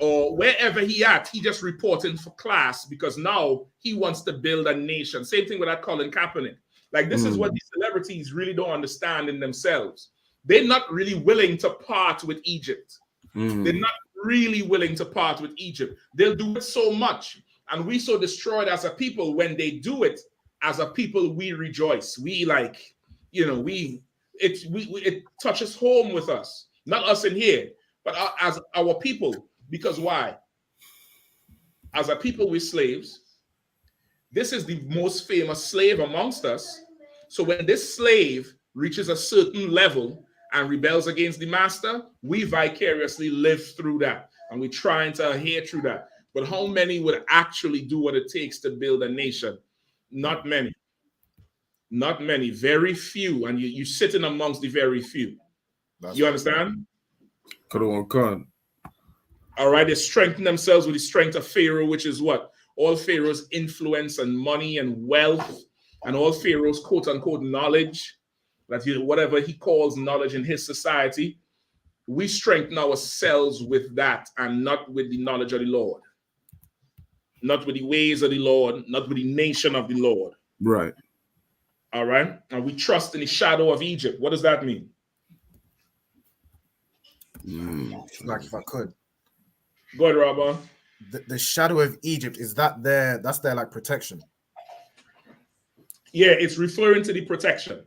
or wherever he at, he just reporting for class because now he wants to build a nation. Same thing with that Colin Kaepernick. Like this is what these celebrities really don't understand in themselves. They're not really willing to part with Egypt. They're not really willing to part with Egypt. They'll do it so much. And we so destroyed as a people. When they do it as a people, we rejoice. We it touches home with us. Not us in here, but as our people. Because why? As a people, we're slaves. This is the most famous slave amongst us. So when this slave reaches a certain level and rebels against the master, we vicariously live through that. And we're trying to adhere through that. But how many would actually do what it takes to build a nation? Not many. Not many. Very few. And you sitting amongst the very few. You understand? Come. All right, they strengthen themselves with the strength of Pharaoh, which is what? All Pharaoh's influence and money and wealth and all Pharaoh's quote-unquote knowledge, whatever he calls knowledge in his society. We strengthen ourselves with that and not with the knowledge of the Lord. Not with the ways of the Lord, not with the nation of the Lord. Right. All right? And we trust in the shadow of Egypt. What does that mean? Like if I could. Go ahead, Robert. The shadow of Egypt, that's their like protection. Yeah, it's referring to the protection.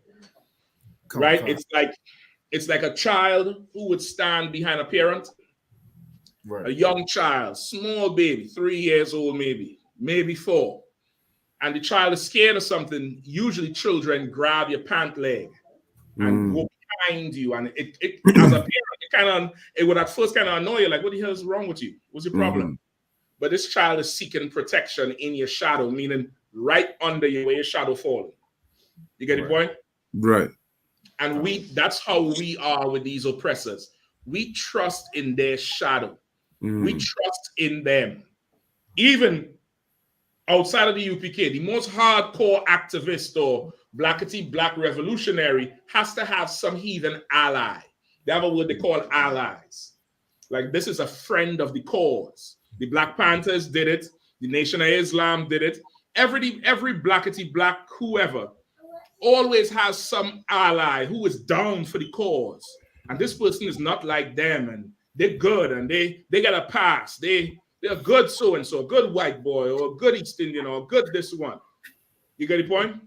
Right? It's like a child who would stand behind a parent. Right. A young child, small baby, 3 years old, maybe 4. And the child is scared of something. Usually children grab your pant leg and go behind you. And it as a parent, it would at first kind of annoy you, like, what the hell is wrong with you? What's your problem? But this child is seeking protection in your shadow, meaning right under you where your shadow falling. You get the point? Right. And that's how we are with these oppressors. We trust in their shadow. We trust in them. even outside of the UPK, the most hardcore activist or blackety black revolutionary has to have some heathen ally. They have a word they call allies. Like, this is a friend of the cause. The Black Panthers did it. The Nation of Islam did it. Every blackety black whoever always has some ally who is down for the cause. And this person is not like them, and they're good, and they get a pass. They're good so-and-so, a good white boy, or a good East Indian, or a good this one. You get the point?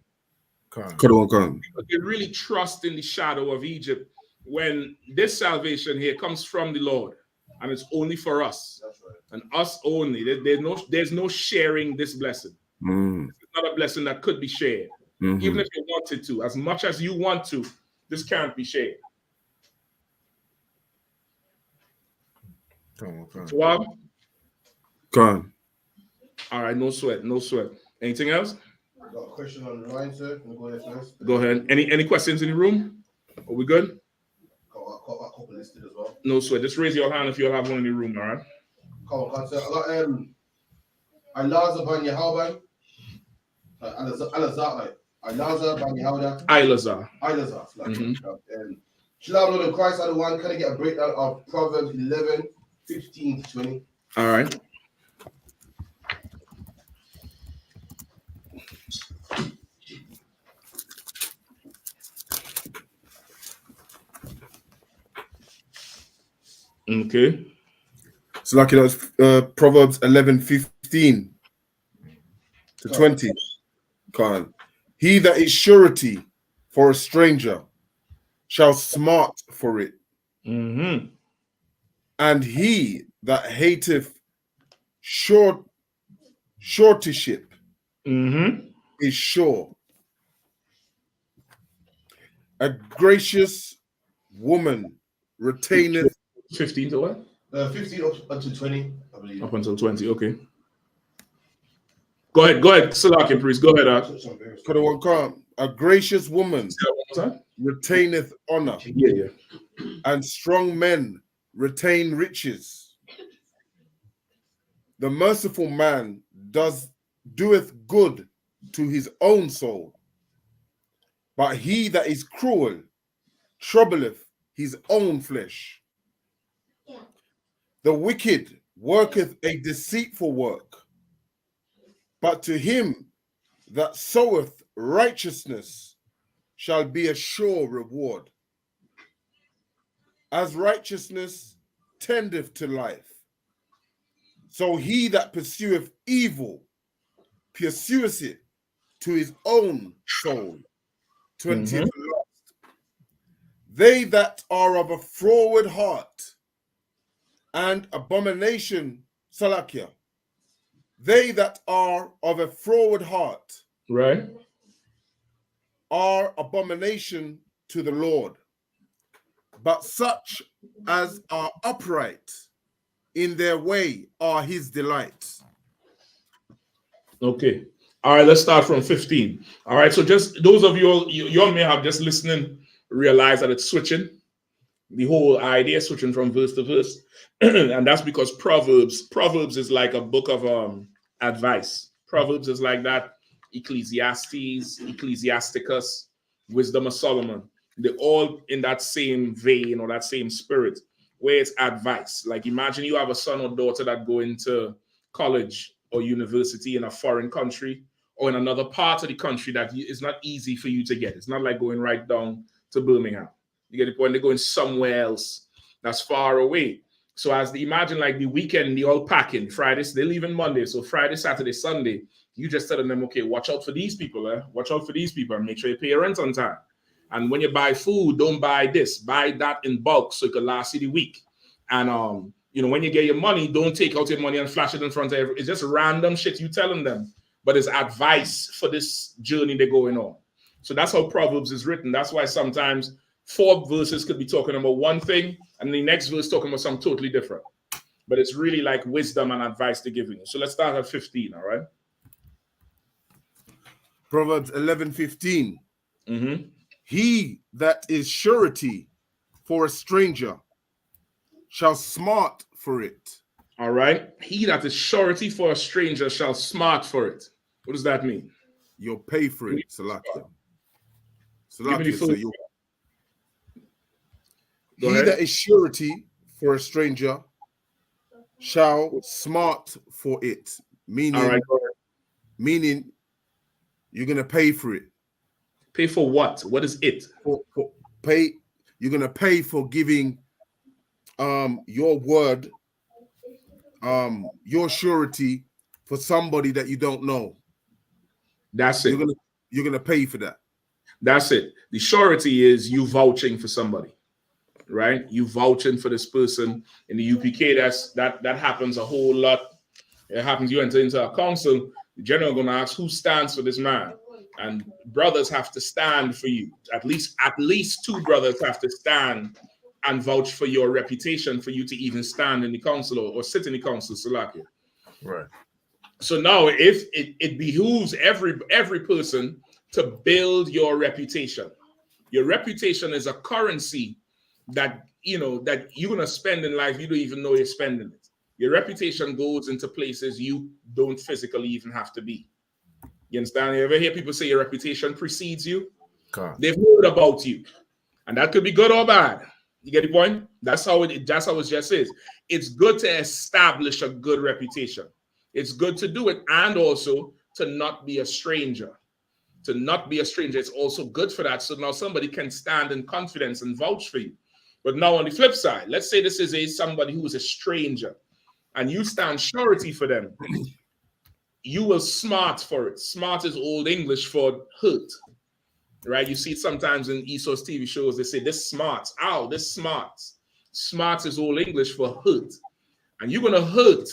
They really trust in the shadow of Egypt when this salvation here comes from the Lord, and it's only for us. That's right. And us only. There's no sharing this blessing. It's not a blessing that could be shared. Even if you wanted to, as much as you want to, this can't be shared. Swab? Come. All right, no sweat. Anything else? I got a question on the line, sir. Can I go there first? Go ahead. Any questions in the room? Are we good? Got a couple listed as well. No sweat. Just raise your hand if you have one in the room, all right? Come on, sir. I got Elazar ban Yehovan. Elazar ban Yehovan. Elazar. Shalom, Lord of Christ, other one. Can I get a breakdown of Proverbs 11, 15 to 20? All right. Okay. So lucky that's Proverbs 11:15 to 20. Can't. He that is surety for a stranger shall smart for it. And he that hateth shortyship is sure. A gracious woman retaineth 15 to what? 15 up until 20, I believe. Up until 20, okay. Go ahead, Salakia, priest. Go ahead, A gracious woman retaineth honor. Yeah. And strong men retain riches. The merciful man doeth good to his own soul, but he that is cruel troubleth his own flesh. The wicked worketh a deceitful work, but to him that soweth righteousness shall be a sure reward. As righteousness tendeth to life, so he that pursueth evil pursueth it to his own soul. 20th last. They that are of a froward heart and abomination, Salakia. They that are of a froward heart, right, are abomination to the Lord. But such as are upright in their way are his delights. Okay. All right, let's start from 15. All right, so just those of you all may have just listening realize that it's switching. The whole idea is switching from verse to verse. And that's because Proverbs is like a book of advice. Proverbs is like that. Ecclesiastes, Ecclesiasticus, Wisdom of Solomon. They're all in that same vein or that same spirit where it's advice. Like, imagine you have a son or daughter that go into college or university in a foreign country or in another part of the country that is not easy for you to get. It's not like going right down to Birmingham. You get the point? They're going somewhere else that's far away. So imagine like the weekend, they all packing. Fridays, they're leaving Monday. So Friday, Saturday, Sunday, you just telling them, okay, watch out for these people. Watch out for these people and make sure you pay your rent on time. And when you buy food, don't buy this. Buy that in bulk so it can last you the week. And, when you get your money, don't take out your money and flash it in front of everyone. It's just random shit you telling them. But it's advice for this journey they're going on. So that's how Proverbs is written. That's why sometimes 4 verses could be talking about one thing and the next verse talking about something totally different. But it's really like wisdom and advice they're giving you. So let's start at 15, all right? Proverbs 11:15. He that is surety for a stranger shall smart for it. All right. He that is surety for a stranger shall smart for it. What does that mean? You'll pay for it, Salakia. Give me the Salakia, full. so you. Go He ahead. that is surety for a stranger shall smart for it. Meaning, All right. Go ahead. meaning you're gonna pay for it. Pay for what? What is it? Pay. You're gonna pay for giving your word, your surety for somebody that you don't know. That's it. You're gonna pay for that. That's it. The surety is you vouching for somebody, right? You vouching for this person. In the UPK, that happens a whole lot. It happens. You enter into a council. The general gonna ask who stands for this man, and brothers have to stand for you. At least 2 brothers have to stand and vouch for your reputation for you to even stand in the council or sit in the council. Salakia. Right. So now, if it behooves every person to build your reputation. Your reputation is a currency that that you're gonna spend in life. You don't even know you're spending it. Your reputation goes into places you don't physically even have to be. You understand? You ever hear people say your reputation precedes you? God. They've heard about you, and that could be good or bad. You get the point? That's how it just is. It's good to establish a good reputation. It's good to do it, and also to not be a stranger. To not be a stranger, it's also good for that. So now somebody can stand in confidence and vouch for you. But now on the flip side, let's say this is somebody who is a stranger, and you stand surety for them. You will smart for it. Smart is Old English for hurt, right? You see it sometimes in ESO's TV shows. They say this smarts. Ow, this smarts. Smart is Old English for hurt, and you're gonna hurt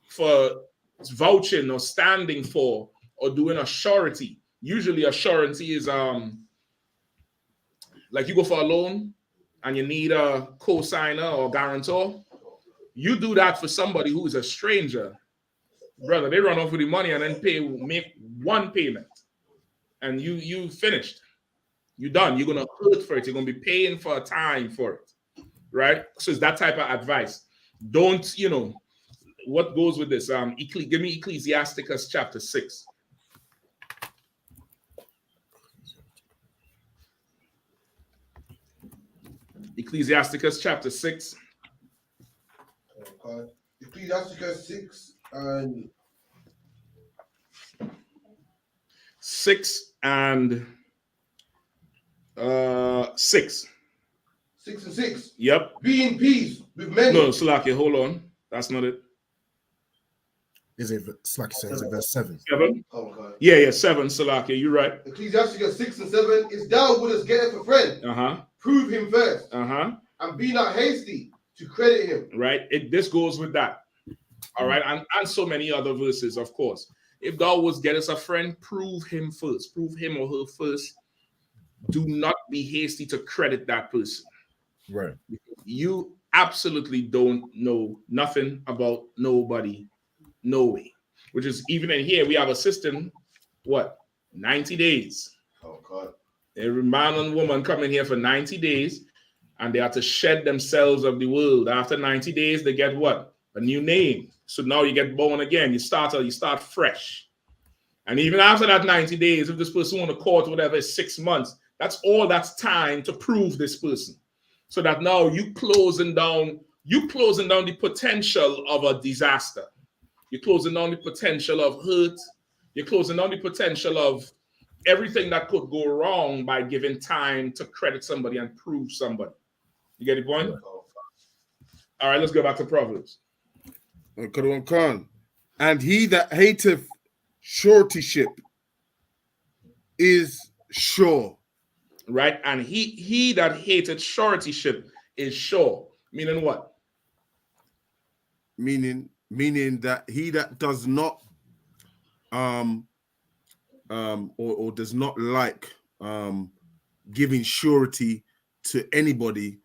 for vouching or standing for or doing a surety. Usually a surety is like you go for a loan and you need a co-signer or guarantor. You do that for somebody who is a stranger, brother. They run off with the money and then make one payment, and you finished. You done. You're gonna hurt for it. You're gonna be paying for a time for it, right? So it's that type of advice. Don't what goes with this? Give me Ecclesiasticus chapter 6. Ecclesiasticus chapter 6. Ecclesiasticus 6 and 6 and 6. 6 and 6. Yep. Be in peace with many. No, Salaki, hold on. That's not it. Is it, like you said, is it verse 7? 7? Oh, God. Yeah, 7, Salaki, you're right. Ecclesiasticus 6 and 7 is thou wouldest get a friend. Prove him first. And be not hasty to credit him. Right? This goes with that. All right. And so many other verses, of course. If thou wouldst get us a friend, prove him first. Prove him or her first. Do not be hasty to credit that person. Right. You absolutely don't know nothing about nobody. No way. Which is even in here, we have a system, 90 days. Oh, God. Every man and woman come in here for 90 days, and they have to shed themselves of the world. After 90 days, they get what? A new name. So now you get born again. You start fresh. And even after that 90 days, if this person won a court or whatever, is 6 months, that's time to prove this person. So that now you closing down the potential of a disaster. You're closing down the potential of hurt. You're closing down the potential of everything that could go wrong by giving time to credit somebody and prove somebody. You get the point? All right, let's go back to Proverbs. And he that hateth suretyship is sure. Right? And he that hated suretyship is sure. Meaning what? Meaning that he that does not or does not like giving surety to anybody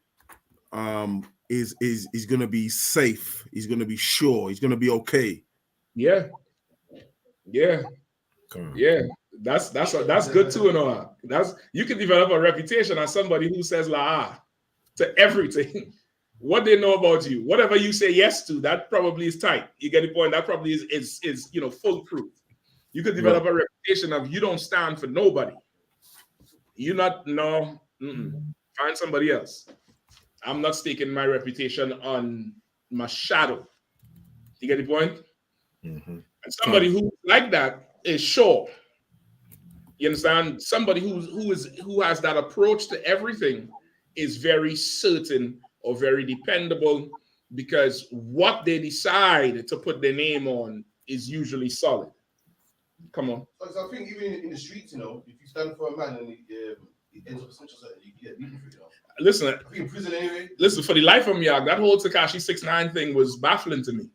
is going to be safe. He's going to be sure. He's going to be okay. Yeah. That's good too, you can develop a reputation as somebody who says la to everything. what they know about you. Whatever you say yes to, that probably is tight. You get the point? That probably is you know, foolproof. You could develop a reputation of you don't stand for nobody. You not no. Find somebody else. I'm not staking my reputation on my shadow. You get the point? And somebody who's like that is sure. You understand? Somebody who has that approach to everything is very certain or very dependable, because what they decide to put their name on is usually solid. Come on. So I think even in the streets, you know, if you stand for a man and he ends up snitching something, you get beaten for it, you know. Listen, in prison anyway. Listen, for the life of me, that whole Tekashi 6ix9ine thing was baffling to me,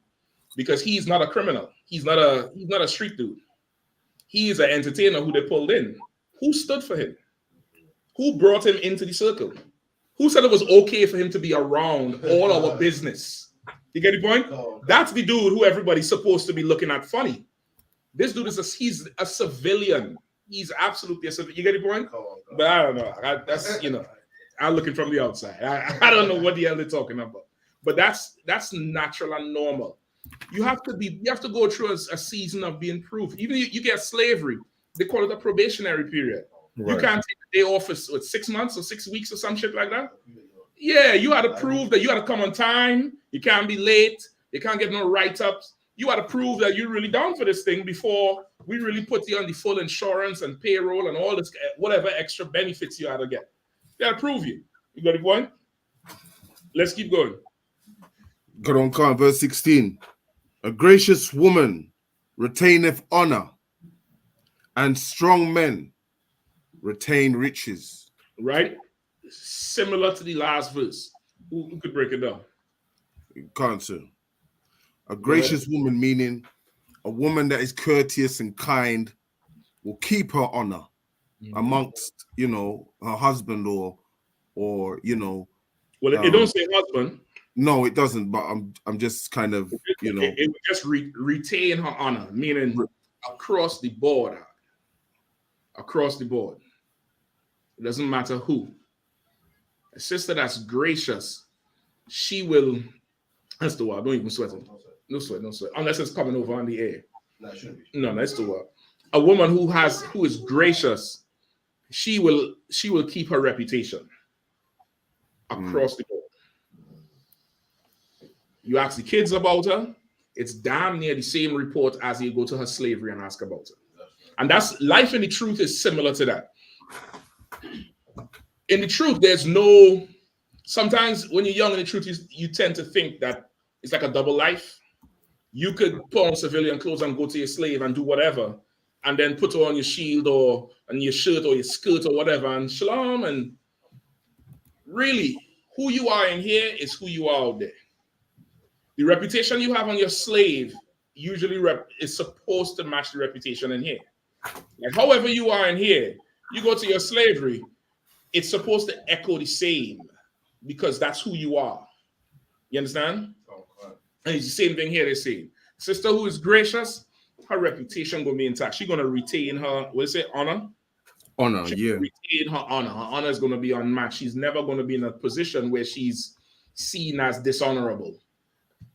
because he's not a criminal. He's not a street dude. He is an entertainer who they pulled in. Who stood for him? Who brought him into the circle? Who said it was okay for him to be around all our business? You get the point? That's the dude who everybody's supposed to be looking at funny. This dude he's a civilian. He's absolutely a civilian. You get the point? But I don't know. That's, you know, I'm looking from the outside. I don't know what the hell they're talking about. But that's natural and normal. You have to go through a season of being proof. Even you get slavery, they call it a probationary period. Right. You can't take a day off for 6 months or 6 weeks or some shit like that. Yeah, you had to prove that you had to come on time. You can't be late. You can't get no write-ups. You had to prove that you're really down for this thing before we really put you on the full insurance and payroll and all this, whatever extra benefits you had to get. They had to prove you. You got the point? Let's keep going. Good on, Khan, verse 16. A gracious woman retaineth honor, and strong men retain riches. Right? Similar to the last verse. Who could break it down? Can't, sir. A gracious woman, meaning a woman that is courteous and kind, will keep her honor amongst, you know, her husband or you know. Well, it don't say husband. No, it doesn't. But I'm just kind of, you know, it would just retain her honor, meaning across the board. Across the board. It doesn't matter who. A sister that's gracious, she will. That's the word. Don't even sweat it. No sweat. Unless it's coming over on the air. No, it shouldn't be. No, that's the word. A woman who is gracious, she will keep her reputation across the board. You ask the kids about her, it's damn near the same report as you go to her slavery and ask about her. And that's life in the truth is similar to that. In the truth, there's no. Sometimes when you're young in the truth, you tend to think that it's like a double life. You could put on civilian clothes and go to your slave and do whatever, and then put on your shield or and your shirt or your skirt or whatever, and shalom. And really, who you are in here is who you are out there. The reputation you have on your slave usually is supposed to match the reputation in here. Like however you are in here, you go to your slavery, it's supposed to echo the same because that's who you are. You understand? And it's the same thing here. They say, sister who is gracious, her reputation gonna be intact. She's gonna retain her, what is it, honor? Honor, yeah. Retain her honor. Her honor is gonna be unmatched. She's never gonna be in a position where she's seen as dishonorable.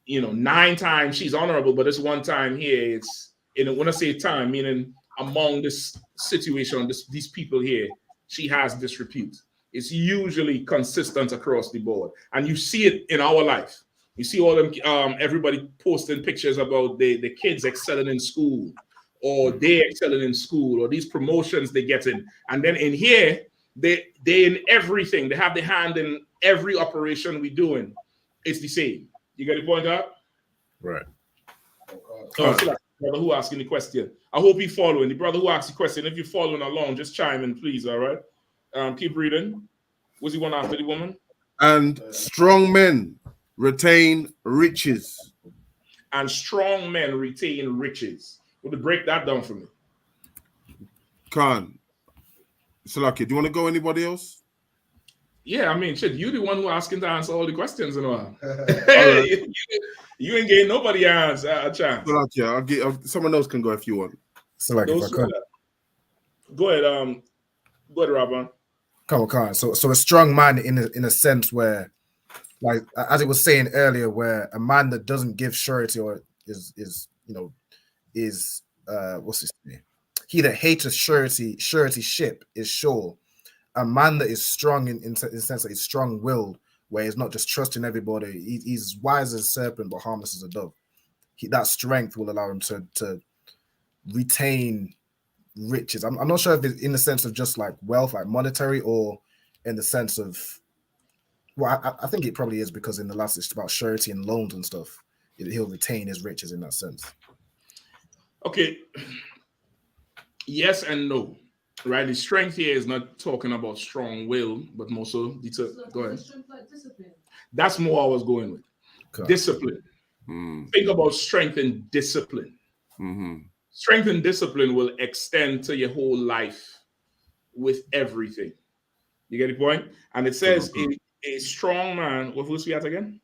You know, 9 times she's honorable, but this one time here, it's when I say time, meaning among this situation, these people here, she has disrepute. It's usually consistent across the board, and you see it in our life. You see all them, everybody posting pictures about the kids excelling in school, or they excelling in school, or these promotions they get in. And then in here, they in everything. They have their hand in every operation we're doing. It's the same. You get the point out? Right. So that's the brother who asking the question. I hope you're following. The brother who asked the question, if you're following along, just chime in, please, all right? Keep reading. What's he one after the woman? And strong men retain riches. And strong men retain riches. Would you break that down for me? Khan. Salaki, do you want to go? Anybody else? Yeah, I mean, shit, you the one who asking to answer all the questions and all. Right. you ain't getting nobody a chance. Salaki, someone else can go if you want. Salaki, if I could. Go ahead, Rabban. Come on. So a strong man in a sense where like as it was saying earlier, where a man that doesn't give surety or is what's his name? He that hateth suretyship is sure. A man that is strong in the sense that he's strong-willed, where he's not just trusting everybody. He's wise as a serpent, but harmless as a dove. That strength will allow him to retain riches. I'm not sure if it's in the sense of just like wealth, like monetary, or in the sense of, well, I think it probably is, because in the last it's about surety and loans and stuff. He'll retain his riches in that sense. Okay. Yes and no. Right? The strength here is not talking about strong will, but more so go ahead. That's more I was going with. Okay. Discipline. Think about strength and discipline. Strength and discipline will extend to your whole life with everything. You get the point? And it says a strong man, what verse we at again?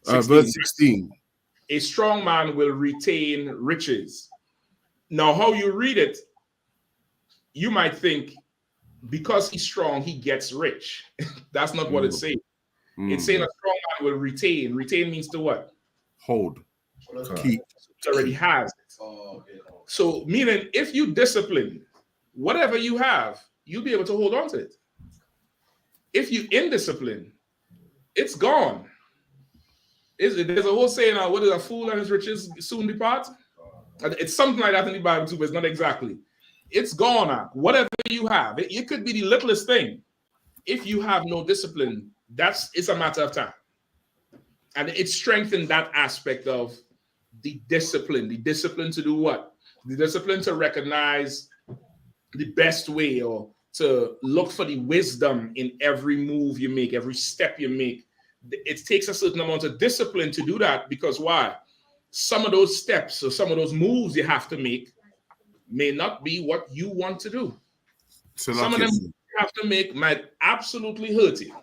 16. Verse 16. A strong man will retain riches. Now, how you read it, you might think because he's strong, he gets rich. That's not what it's saying. It's saying a strong man will retain. Retain means to what? Hold. Keep. It already has it. So, meaning if you discipline, whatever you have, you'll be able to hold on to it. If you indiscipline, it's gone. There's a whole saying, what is a fool and his riches soon depart? It's something like that in the Bible too, but it's not exactly. It's gone now. Whatever you have, it could be the littlest thing. If you have no discipline, it's a matter of time. And it strengthened that aspect of the discipline to do what? The discipline to recognize the best way, or to look for the wisdom in every move you make, every step you make. It takes a certain amount of discipline to do that, because why? Some of those steps or some of those moves you have to make may not be what you want to do. Some of them you have to make might absolutely hurt you.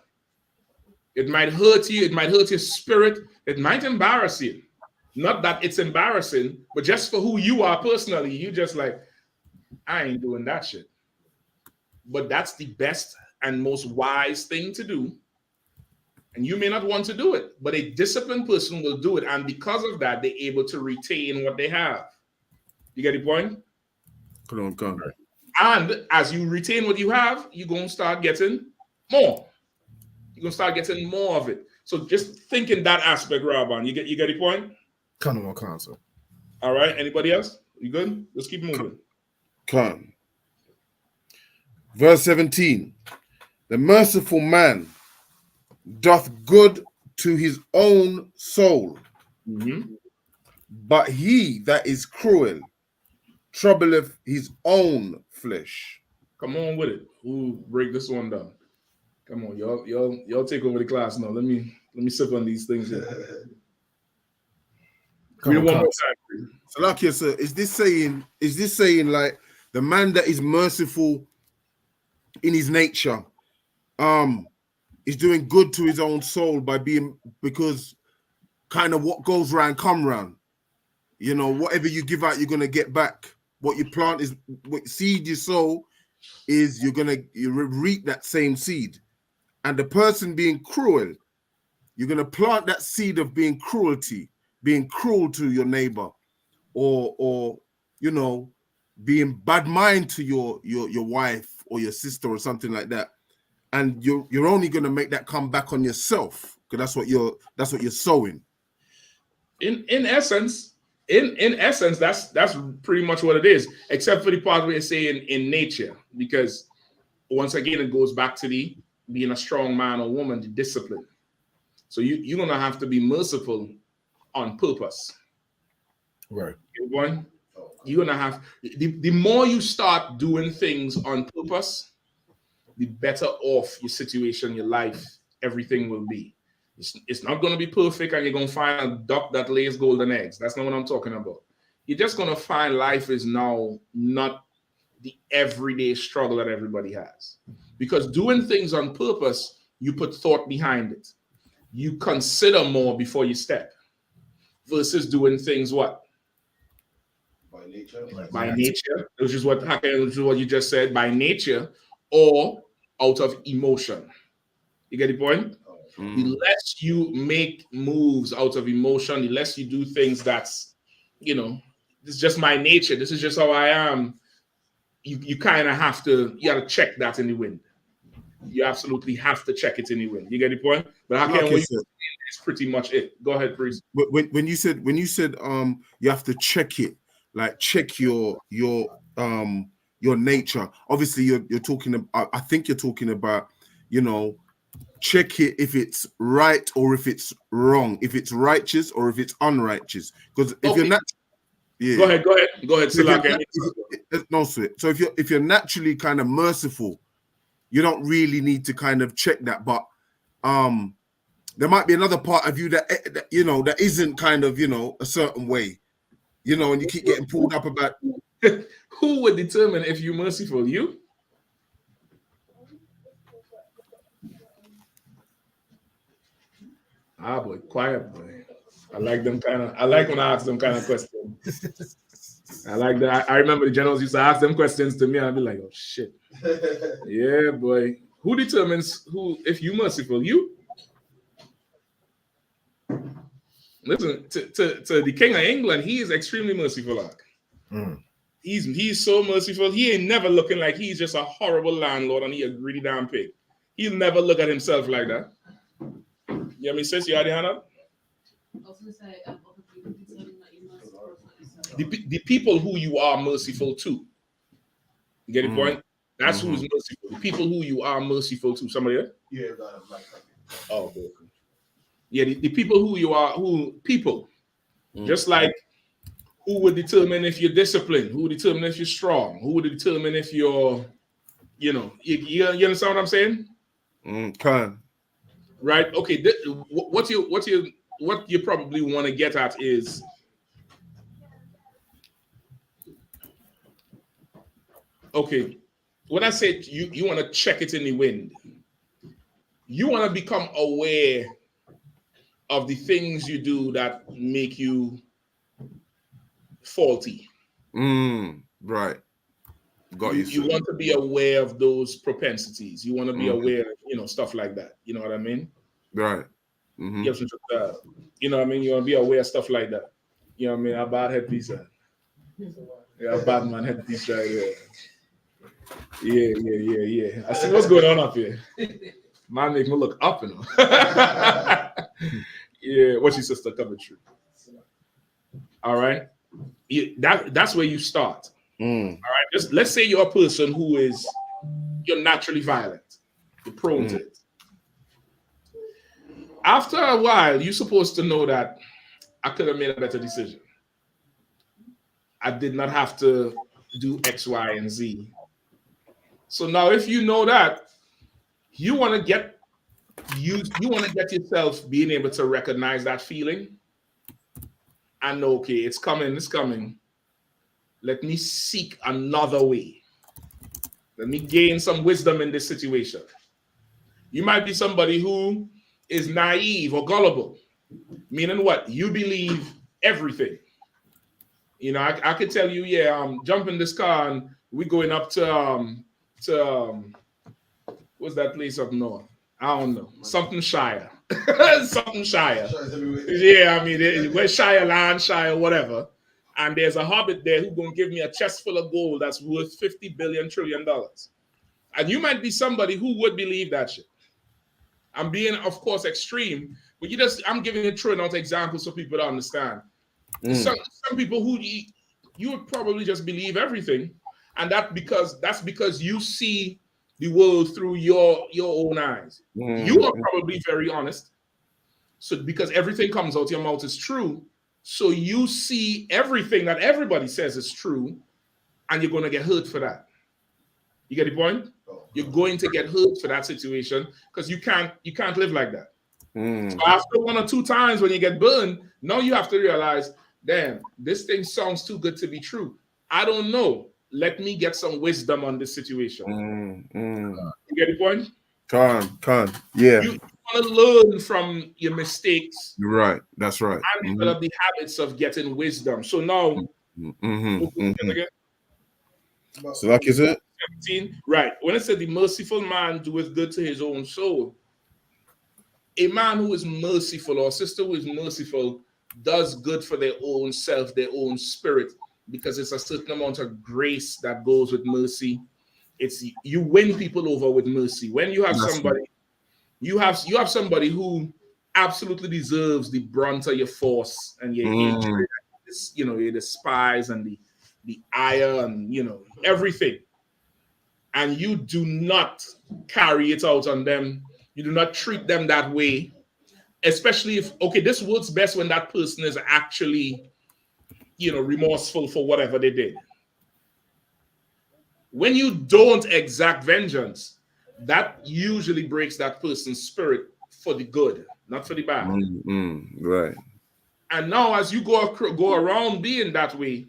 It might hurt you. It might hurt your spirit. It might embarrass you. Not that it's embarrassing, but just for who you are personally, you just like, I ain't doing that shit. But that's the best and most wise thing to do. And you may not want to do it, but a disciplined person will do it. And because of that, they're able to retain what they have. You get the point? Come on. And as you retain what you have, you're going to start getting more. You're going to start getting more of it. So just think in that aspect, Rabban. You get the point? Come on, sir. All right. Anybody else? You good? Let's keep moving. Come. Verse 17. The merciful man doth good to his own soul, but he that is cruel troubleth his own flesh. Come on with it. We'll break this one down. Come on, y'all take over the class now. Let me sip on these things here. Read it one more time. So, like you sir, is this saying like the man that is merciful in his nature, is doing good to his own soul because kind of what goes round come round. You know, whatever you give out, you're gonna get back. What you plant is what seed you sow is you reap that same seed. And the person being cruel, you're gonna plant that seed of being cruel to your neighbor, or being bad mind to your wife or your sister or something like that. And you're only going to make that come back on yourself, because that's what you're sowing. In essence, that's pretty much what it is, except for the part where it's saying in nature, because once again it goes back to the being a strong man or woman, the discipline. So you're gonna have to be merciful on purpose. Right. You're gonna have the more you start doing things on purpose, the better off your situation, your life, everything will be. It's not going to be perfect and you're going to find a duck that lays golden eggs. That's not what I'm talking about. You're just going to find life is now not the everyday struggle that everybody has. Because doing things on purpose, you put thought behind it. You consider more before you step. Versus doing things what? By nature, which is what you just said, by nature, or out of emotion. You get the point? The less you make moves out of emotion, the less you do things that's, you know, this is just my nature. This is just how I am. You kind of have to, you got to check that in the wind. You absolutely have to check it in the wind. You get the point? But how can we? It's pretty much it. Go ahead, please. But when you said you have to check it, like check your nature. Obviously, you're talking about. I think you're talking about, you know, check it if it's right or if it's wrong, if it's righteous or if it's unrighteous. Because if you're not, yeah. Go ahead. No, sweet. So if you're naturally kind of merciful, you don't really need to kind of check that. But there might be another part of you that you know that isn't kind of, you know, a certain way, you know, and you keep getting pulled up about. Who would determine if you're merciful? You? Ah, boy, quiet boy. I like them kind of. I like when I ask them kind of questions. I like that. I remember the generals used to ask them questions to me, and I'd be like, "Oh shit, yeah, boy." Who determines who if you merciful? You? Listen to the King of England. He is extremely merciful. He's so merciful. He ain't never looking like he's just a horrible landlord and he a greedy damn pig. He'll never look at himself like that. You know me, sis? You had your hand up? The people who you are merciful to. You get the point? That's who's merciful. The people who you are merciful to. Somebody else? Yeah, got it. Oh, okay. Yeah, the people who you are, just like who would determine if you're disciplined, who would determine if you're strong, who would determine if you're, you know, you understand what I'm saying? Right? Okay. What you probably want to get at is, okay, when I say you want to check it in the wind, you want to become aware of the things you do that make you faulty. Right. Got you. You want to be aware of those propensities. You want to be aware of, you know, stuff like that. You know what I mean? Right. You have to, you know what I mean? You want to be aware of stuff like that. You know what I mean? A bad headpiece. Yeah, a bad man headpiece right there. Yeah. I see what's going on up here. Man, make me look up, you know. Yeah, what's your sister coming through? All right. That's where you start. All right. Just let's say you're a person you're naturally violent. You're prone to it. After a while, you're supposed to know that I could have made a better decision. I did not have to do X, Y, and Z. So now, if you know that, you want to get yourself being able to recognize that feeling and know, okay, it's coming. Let me seek another way. Let me gain some wisdom in this situation. You might be somebody who is naive or gullible, meaning what? You believe everything. You know, I could tell you, jump in this car and we're going up to what's that place up north? I don't know. Something Shire. Something Shire. Yeah, I mean, where's Shire land, Shire, whatever. And there's a hobbit there who's going to give me a chest full of gold that's worth $50 billion trillion. And you might be somebody who would believe that shit. I'm being, of course, extreme, but I'm giving you throwing out examples so people to understand. Some people who you would probably just believe everything. And that's because you see the world through your own eyes. You are probably very honest. So because everything comes out your mouth is true, so you see everything that everybody says is true, and you're going to get hurt for that. You get the point? You're going to get hurt for that situation because you can't live like that. So after 1 or 2 times when you get burned, now you have to realize, damn, this thing sounds too good to be true. I don't know. Let me get some wisdom on this situation. You get the point? Yeah. You want to learn from your mistakes. You're right. That's right. And develop the habits of getting wisdom. So now, so like is it? 17, right. When it said the merciful man doeth good to his own soul, a man who is merciful or a sister who is merciful does good for their own self, their own spirit, because it's a certain amount of grace that goes with mercy. It's you win people over with mercy. When you have somebody, you have somebody who absolutely deserves the brunt of your force and your hatred, you know, your despise and the ire and you know everything, and you do not carry it out on them. You do not treat them that way, especially if this works best when that person is actually, you know, remorseful for whatever they did. When you don't exact vengeance, that usually breaks that person's spirit for the good, not for the bad. Right. And now, as you go around being that way,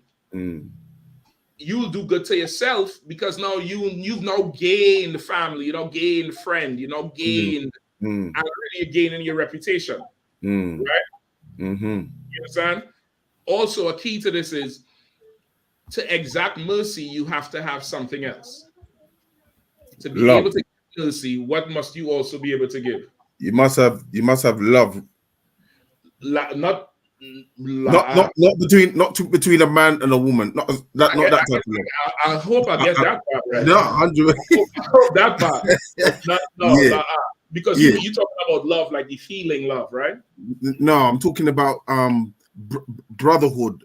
you'll do good to yourself because now you've now gained the family, you now gained the friend, you now gained, and really you're gaining your reputation, right? You understand? Also, a key to this is to exact mercy, you have to have something else. To be able to give mercy, what must you also be able to give? You must have love. Not between a man and a woman. Not that type of love. I hope I get that part right. No, 100. I hope that part. Because you're talking about love, like the feeling love, right? No, I'm talking about brotherhood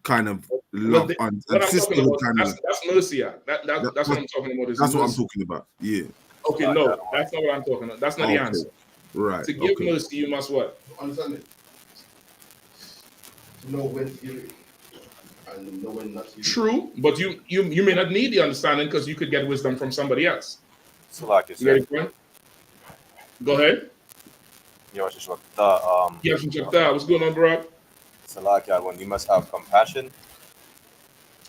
kind of love and sisterhood kind of. That's mercy. That's what I'm talking about. That's what I'm talking about. Yeah. Okay, no, that's not what I'm talking about. That's not the answer. Right. To give mercy, you must what? Understand it. To know when to give it and know when not to give it. True, but you may not need the understanding because you could get wisdom from somebody else. So like you said. Go ahead. YAHANNA. What's going on, bro? So like when you must have compassion.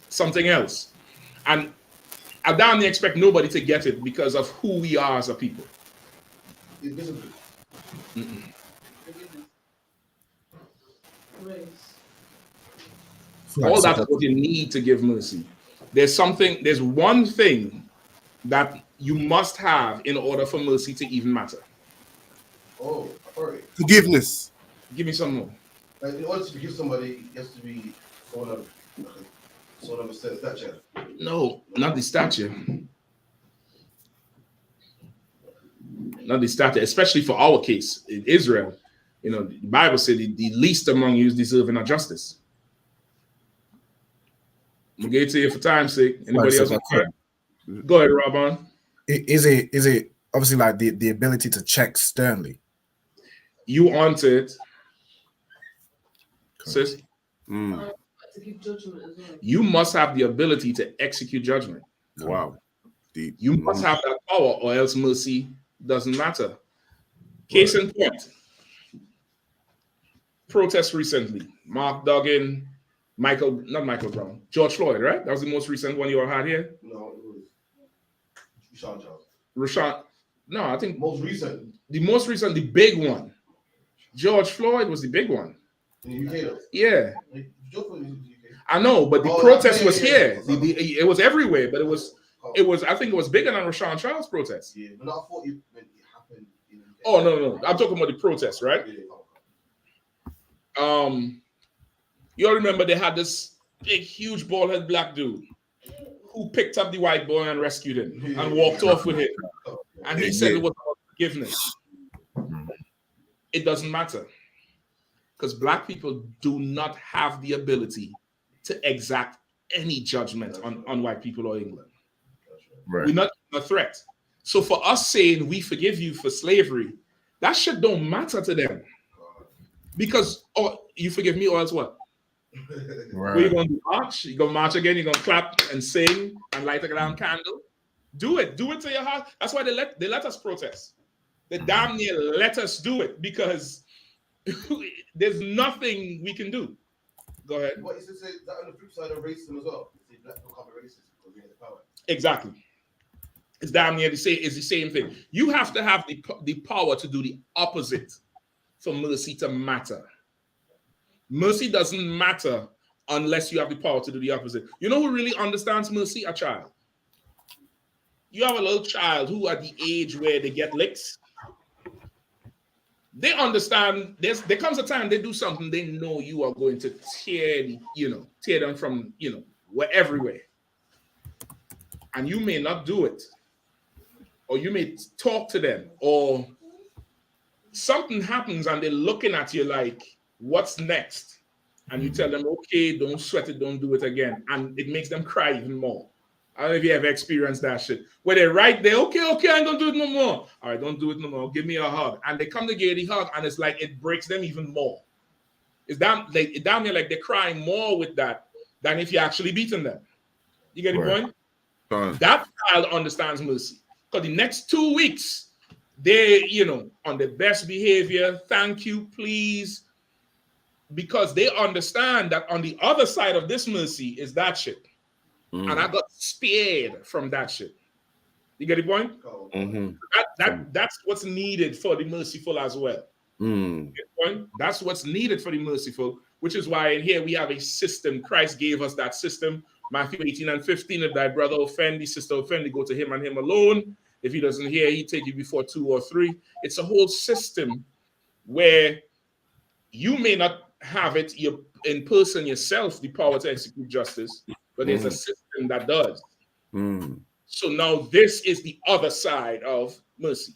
Something else. And I don't expect nobody to get it because of who we are as a people. All that's what you need to give mercy. There's one thing that you must have in order for mercy to even matter. Oh, all right. Forgiveness. Give me some more. Like in order to forgive somebody, it has to be someone of a certain stature. No, not the stature. Not the stature, especially for our case in Israel. You know, the Bible said the least among you is deserving of justice. I'm gonna get to you for time's sake. Anybody else? Go ahead, Robin. Is it obviously like the ability to check sternly? You want it, sis? To give judgment as well. You must have the ability to execute judgment. Wow. You must have that power, or else mercy doesn't matter. Case in point. Protest recently. Mark Duggan, George Floyd, right? That was the most recent one you all had here? No, it was Rashawn. No, I think most recent. The most recent, the big one. George Floyd was the big one. In the UK, yeah. I know, but the Oh, protest was yeah. here. It was everywhere, but it was. I think it was bigger than Rashawn Charles' protest. Yeah, but I thought it happened in the UK. Oh no! I'm talking about the protest, right? You all remember they had this big, huge, bald-headed black dude who picked up the white boy and rescued him and walked off with him, and he said it was about forgiveness. It doesn't matter because black people do not have the ability to exact any judgment on white people or England. Right. We're not a threat. So for us saying we forgive you for slavery, that shit don't matter to them. Because you forgive me or else what? Right. What you gonna do? March? You gonna march again? You gonna clap and sing and light a damn candle? Do it to your heart. That's why they let us protest. They damn near let us do it because there's nothing we can do. Go ahead. What is that on the flip side of racism as well? Black people can't be racist because we have the power. Exactly. It's damn near the same thing. You have to have the power to do the opposite for mercy to matter. Mercy doesn't matter unless you have the power to do the opposite. You know who really understands mercy? A child. You have a little child who at the age where they get licks, They understand there comes a time they do something they know you are going to tear them from, everywhere. And you may not do it. Or you may talk to them, or something happens and they're looking at you like, what's next? And you tell them, okay, don't sweat it, don't do it again. And it makes them cry even more. I don't know if you ever experienced that shit. Where they're right there, okay, I ain't gonna do it no more. All right, don't do it no more. Give me a hug. And they come to get the hug, and it's like it breaks them even more. It's down there like they're crying more with that than if you're actually beating them. You get the point? That child understands mercy. Because the next 2 weeks, they, on the best behavior, thank you, please. Because they understand that on the other side of this mercy is that shit. And I got spared from that shit. You get the point? That's what's needed for the merciful as well. That's what's needed for the merciful, which is why in here we have a system. Christ gave us that system. Matthew 18:15, if thy brother offend, the sister offend, go to him and him alone. If he doesn't hear, he take you before 2 or 3. It's a whole system where you may not have it in person yourself, the power to execute justice, but there's a system that does. So now this is the other side of mercy.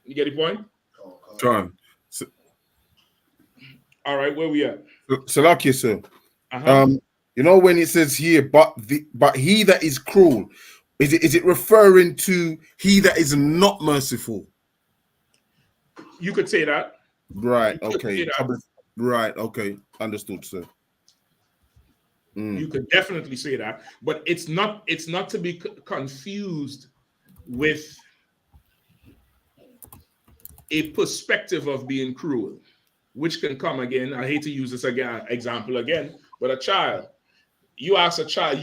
You get the point? John. All right, where we at? So like you, sir. When it says here, but he that is cruel, is it referring to he that is not merciful? You could say that. Right. Okay. Right. Okay. Understood, sir. You could definitely say that, but it's not to be confused with a perspective of being cruel, which can come again. I hate to use this example again, but a child. You ask a child,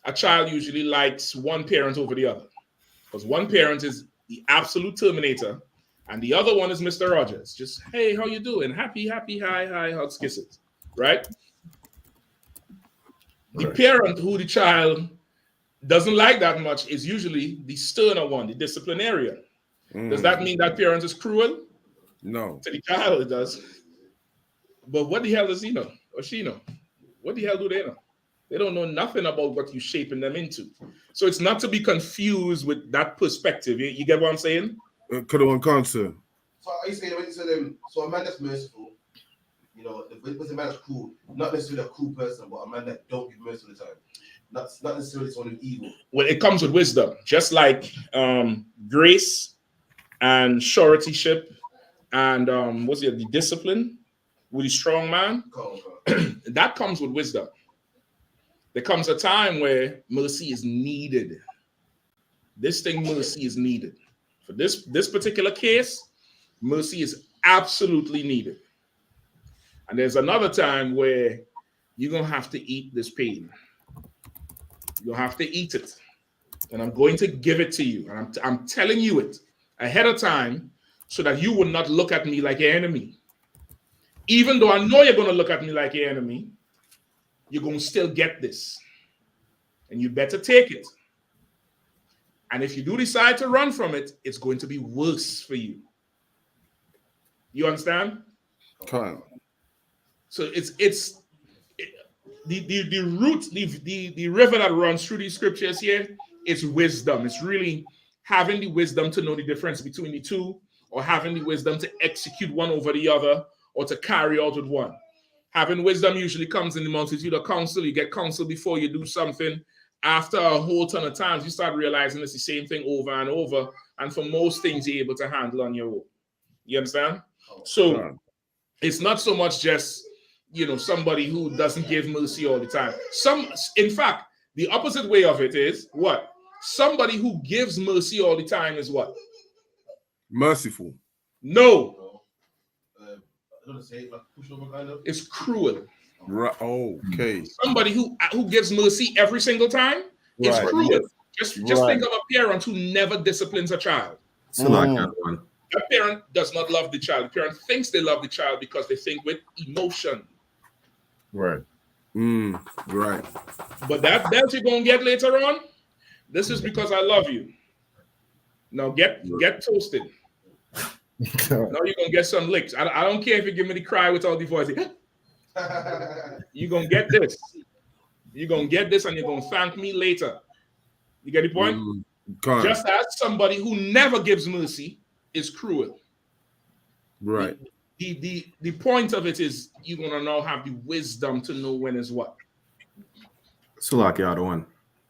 a child usually likes one parent over the other, because one parent is the absolute terminator, and the other one is Mr. Rogers. Just, hey, how you doing? Happy, hi, hugs, kisses, right? The parent who the child doesn't like that much is usually the sterner one, the disciplinarian. Does that mean that parent is cruel? No. To the child, it does. But what the hell does he know or she know? What the hell do they know? They don't know nothing about what you're shaping them into. So it's not to be confused with that perspective. You get what I'm saying? Could have one sir. So are you saying when you said so a man that's merciful, with a man that's cruel, not necessarily a cruel person, but a man that don't give mercy all the time. Not necessarily someone who's evil. Well, it comes with wisdom, just like grace and suretyship and the discipline with a strong man. That comes with wisdom. There comes a time where mercy is needed. Mercy is needed. For this particular case, mercy is absolutely needed. And there's another time where you're going to have to eat this pain. You'll have to eat it. And I'm going to give it to you. And I'm telling you it ahead of time so that you will not look at me like your enemy. Even though I know you're going to look at me like your enemy, you're going to still get this. And you better take it. And if you do decide to run from it, it's going to be worse for you. You understand? Okay. So it's the root, the river that runs through these scriptures here, it's wisdom. It's really having the wisdom to know the difference between the two, or having the wisdom to execute one over the other, or to carry out with one. Having wisdom usually comes in the multitude of counsel. You get counsel before you do something. After a whole ton of times, you start realizing it's the same thing over and over. And for most things, you're able to handle on your own. You understand? So it's not so much just, somebody who doesn't give mercy all the time. In fact, the opposite way of it is what? Somebody who gives mercy all the time is what? Merciful. No. I don't know, say like pushover kind of. It's cruel. Right. Okay. Somebody who gives mercy every single time is cruel. Just think of a parent who never disciplines a child. That parent does not love the child. The parent thinks they love the child because they think with emotion. Right. Right. But that belt you're gonna get later on, this is because I love you. Now get toasted. Now you're gonna get some licks. I don't care if you give me the cry without the voice. You're gonna get this. You're gonna get this, and you're gonna thank me later. You get the point? Just as somebody who never gives mercy is cruel. Right. The point of it is you're gonna now have the wisdom to know when is what. So like the other one.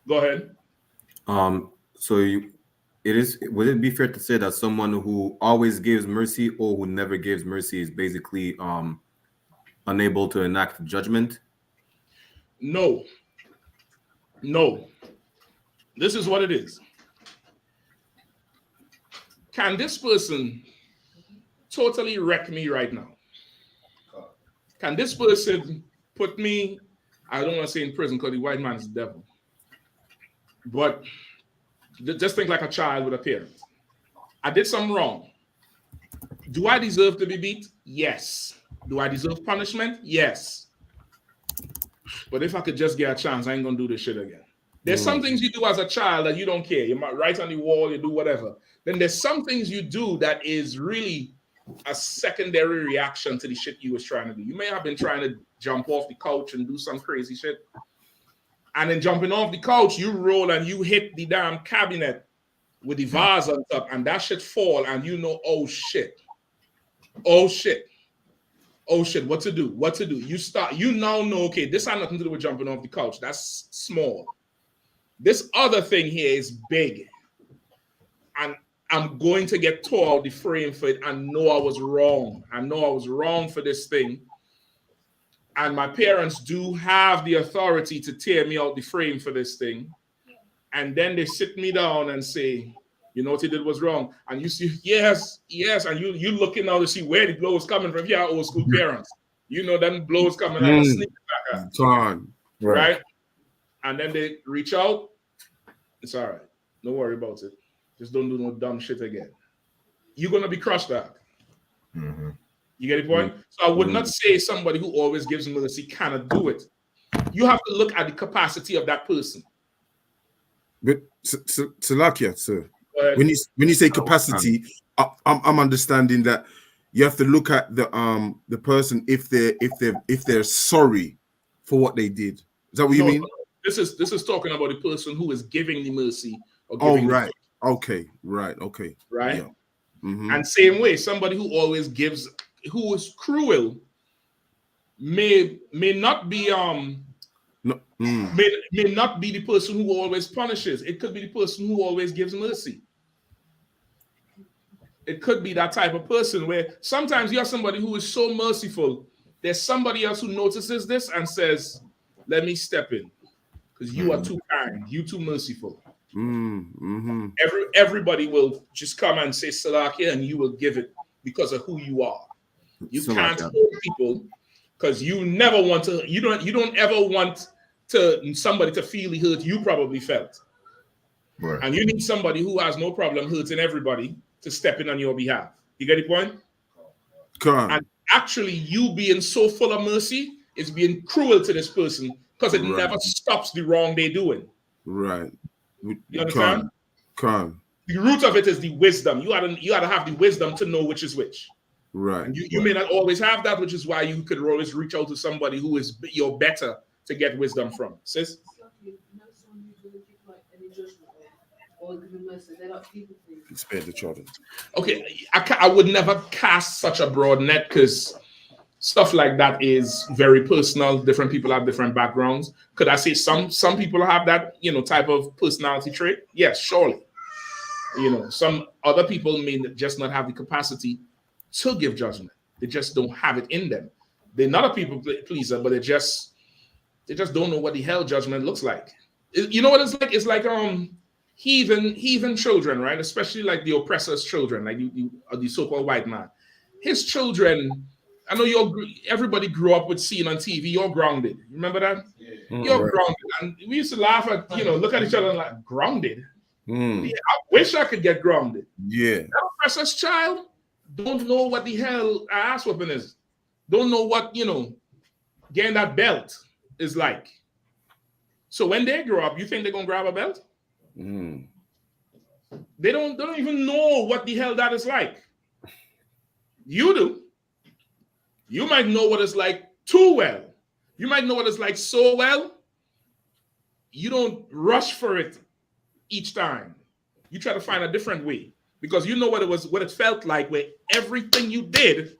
Go ahead. Would it be fair to say that someone who always gives mercy or who never gives mercy is basically unable to enact judgment? No. This is what it is. Can this person totally wreck me right now? Can this person put me, I don't want to say in prison because the white man is the devil, but just think like a child with a parent. I did something wrong. Do I deserve to be beat? Yes. Do I deserve punishment? Yes. But if I could just get a chance, I ain't gonna do this shit again. There's some things you do as a child that you don't care. You might write on the wall, you do whatever. Then there's some things you do that is really a secondary reaction to the shit you was trying to do. You may have been trying to jump off the couch and do some crazy shit. And then jumping off the couch, you roll and you hit the damn cabinet with the vase on top, and that shit fall, and you know, oh shit, what to do? You now know, okay, this had nothing to do with jumping off the couch. That's small. This other thing here is big. And I'm going to get tore out the frame for it and know I was wrong. I know I was wrong for this thing. And my parents do have the authority to tear me out the frame for this thing. And then they sit me down and say, you know what you did was wrong. And you see, yes. And you looking now to see where the blow is coming from. Yeah, old school parents. You know them blows coming out and sneak back out. Right? And then they reach out. It's all right. Don't worry about it. Just don't do no dumb shit again. You're going to be crushed out. You get the point? So I would not say somebody who always gives mercy cannot do it. You have to look at the capacity of that person. But Salakia, sir, when you say capacity, I'm understanding that you have to look at the person if they're sorry for what they did. Is that what you mean? This is talking about the person who is giving the mercy. Or giving right. Okay. Right. Yeah. And same way, somebody who always gives, who is cruel, may not be may not be the person who always punishes. It could be the person who always gives mercy. It could be that type of person where sometimes you have somebody who is so merciful. There's somebody else who notices this and says, let me step in because you are too kind. You too merciful. Everybody will just come and say Salakia and you will give it because of who you are. You can't hold people because you never want to, you don't ever want to somebody to feel the hurt you probably felt. Right. And you need somebody who has no problem hurting everybody to step in on your behalf. You get the point? And actually, you being so full of mercy is being cruel to this person because it never stops the wrong they're doing. Right. You understand? The root of it is the wisdom. You gotta have the wisdom to know which is which. Right. And you may not always have that, which is why you could always reach out to somebody who is your better to get wisdom from. Sis? Spare the children. Okay, I would never cast such a broad net because stuff like that is very personal. Different people have different backgrounds. Could I say some people have that, type of personality trait? Yes, surely. Some other people may just not have the capacity to give judgment. They just don't have it in them. They're not a people pleaser, but they just don't know what the hell judgment looks like. You know what it's like? It's like heathen children, right? Especially like the oppressor's children, like the so-called white man. His children, I know everybody grew up with seeing on TV, you're grounded. Remember that? Yeah. You're grounded. And we used to laugh at, look at each other and like, grounded? Yeah, I wish I could get grounded. Yeah. That oppressor's child don't know what the hell ass whooping is. Don't know what, getting that belt is like. So when they grow up, you think they're going to grab a belt? They don't even know what the hell that is like. You do. You might know what it's like too well. You might know what it's like so well. You don't rush for it each time. You try to find a different way because you know what it felt like where everything you did,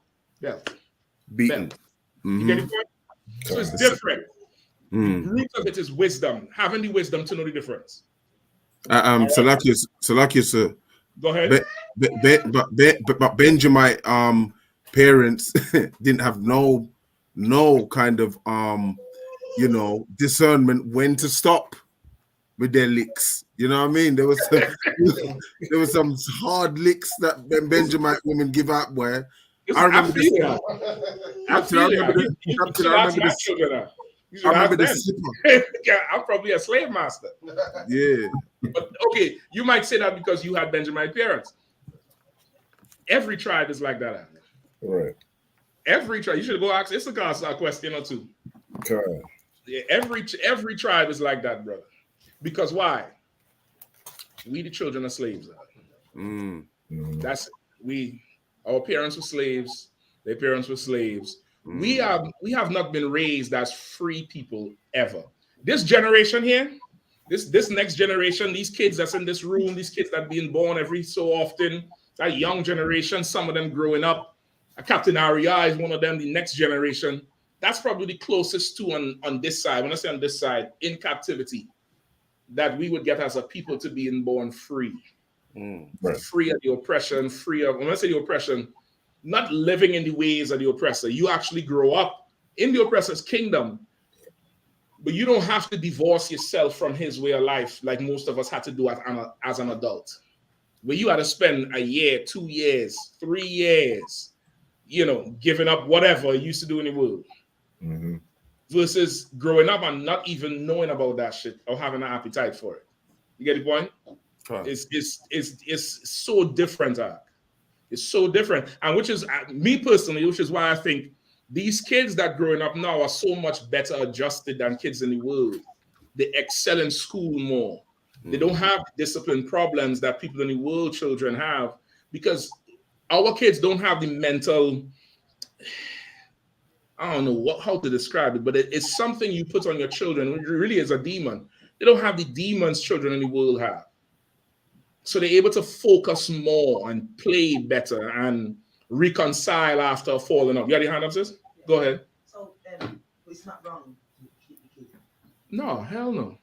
beaten. You get it? So it's different. The root of it is wisdom, having the wisdom to know the difference. Salakius, go ahead. But Benjamite parents didn't have no kind of discernment when to stop with their licks. You know what I mean? There was some hard licks that Benjamite women give up where I remember this. I remember the slipper. I'm probably a slave master. Yeah. But okay, you might say that because you had Benjamite parents. Every tribe is like that. Right. Every tribe. You should go ask Issachar a question or two. Okay. Yeah, every tribe is like that, brother. Because why? We the children of slaves. That's our parents were slaves, their parents were slaves. We have not been raised as free people ever. This generation here, this next generation, these kids that's in this room, these kids that being born every so often, that young generation, some of them growing up, Captain Aria is one of them, the next generation. That's probably the closest to on this side. When I say on this side, in captivity, that we would get as a people to being born free. Right. Free of the oppression, when I say the oppression, not living in the ways of the oppressor. You actually grow up in the oppressor's kingdom, but you don't have to divorce yourself from his way of life like most of us had to do as an adult. Where you had to spend a year, 2 years, 3 years, giving up whatever you used to do in the world. Versus growing up and not even knowing about that shit or having an appetite for it. You get the point? It's so different. It's so different. And which is, me personally, which is why I think these kids that growing up now are so much better adjusted than kids in the world. They excel in school more. They don't have discipline problems that people in the world children have because our kids don't have the mental, I don't know how to describe it, but it's something you put on your children. It really is a demon. They don't have the demons children in the world have. So they're able to focus more and play better and reconcile after falling off. You got your hand up, sis? Go ahead. So it's not wrong to keep the kid. No, hell no.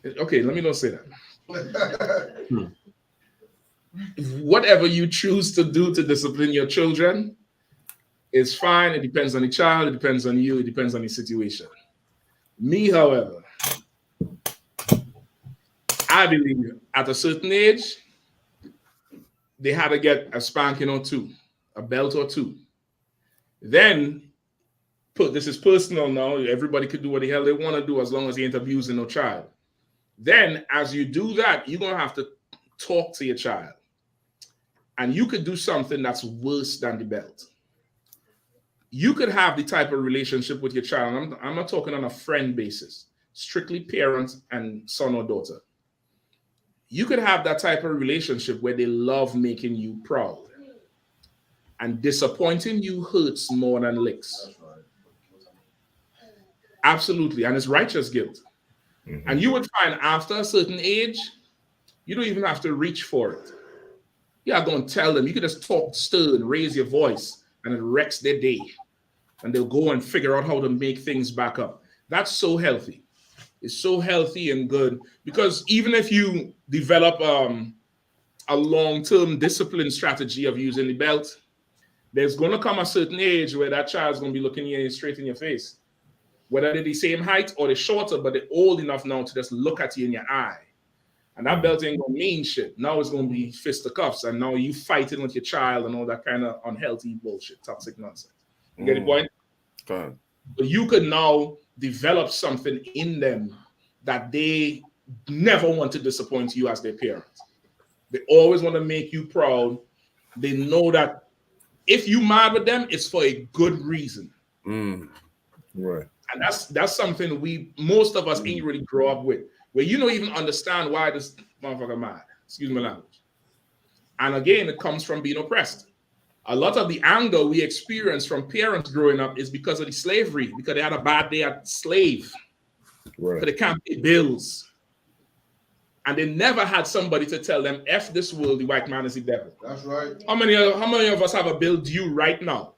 Okay, let me not say that. Whatever you choose to do to discipline your children is fine. It depends on the child. It depends on you. It depends on the situation. Me, however, I believe at a certain age, they had to get a spanking or two, a belt or two. Then, this is personal now. Everybody could do what the hell they want to do as long as they ain't abusing no child. Then, as you do that, you're going to have to talk to your child. And you could do something that's worse than the belt. You could have the type of relationship with your child. I'm not talking on a friend basis, strictly parent and son or daughter. You could have that type of relationship where they love making you proud. And disappointing you hurts more than licks. Absolutely. And it's righteous guilt. And you would find after a certain age, you don't even have to reach for it. You are going to tell them. You can just talk stern, raise your voice, and it wrecks their day. And they'll go and figure out how to make things back up. That's so healthy. It's so healthy and good. Because even if you develop a long-term discipline strategy of using the belt, there's going to come a certain age where that child's going to be looking you straight in your face. Whether they're the same height or they're shorter, but they're old enough now to just look at you in your eye. And that belt ain't going to mean shit. Now it's going to be fisticuffs. And now you fighting with your child and all that kind of unhealthy bullshit, toxic nonsense. You get the point? Okay. But you could now develop something in them that they never want to disappoint you as their parents. They always want to make you proud. They know that if you mad with them, it's for a good reason. Right. And that's something most of us ain't really grow up with, where you don't even understand why this motherfucker mad. Excuse my language. And again, it comes from being oppressed. A lot of the anger we experience from parents growing up is because of the slavery, because they had a bad day at slave, because they can't pay bills. And they never had somebody to tell them, F this world, the white man is the devil. That's right. How many of us have a bill due right now?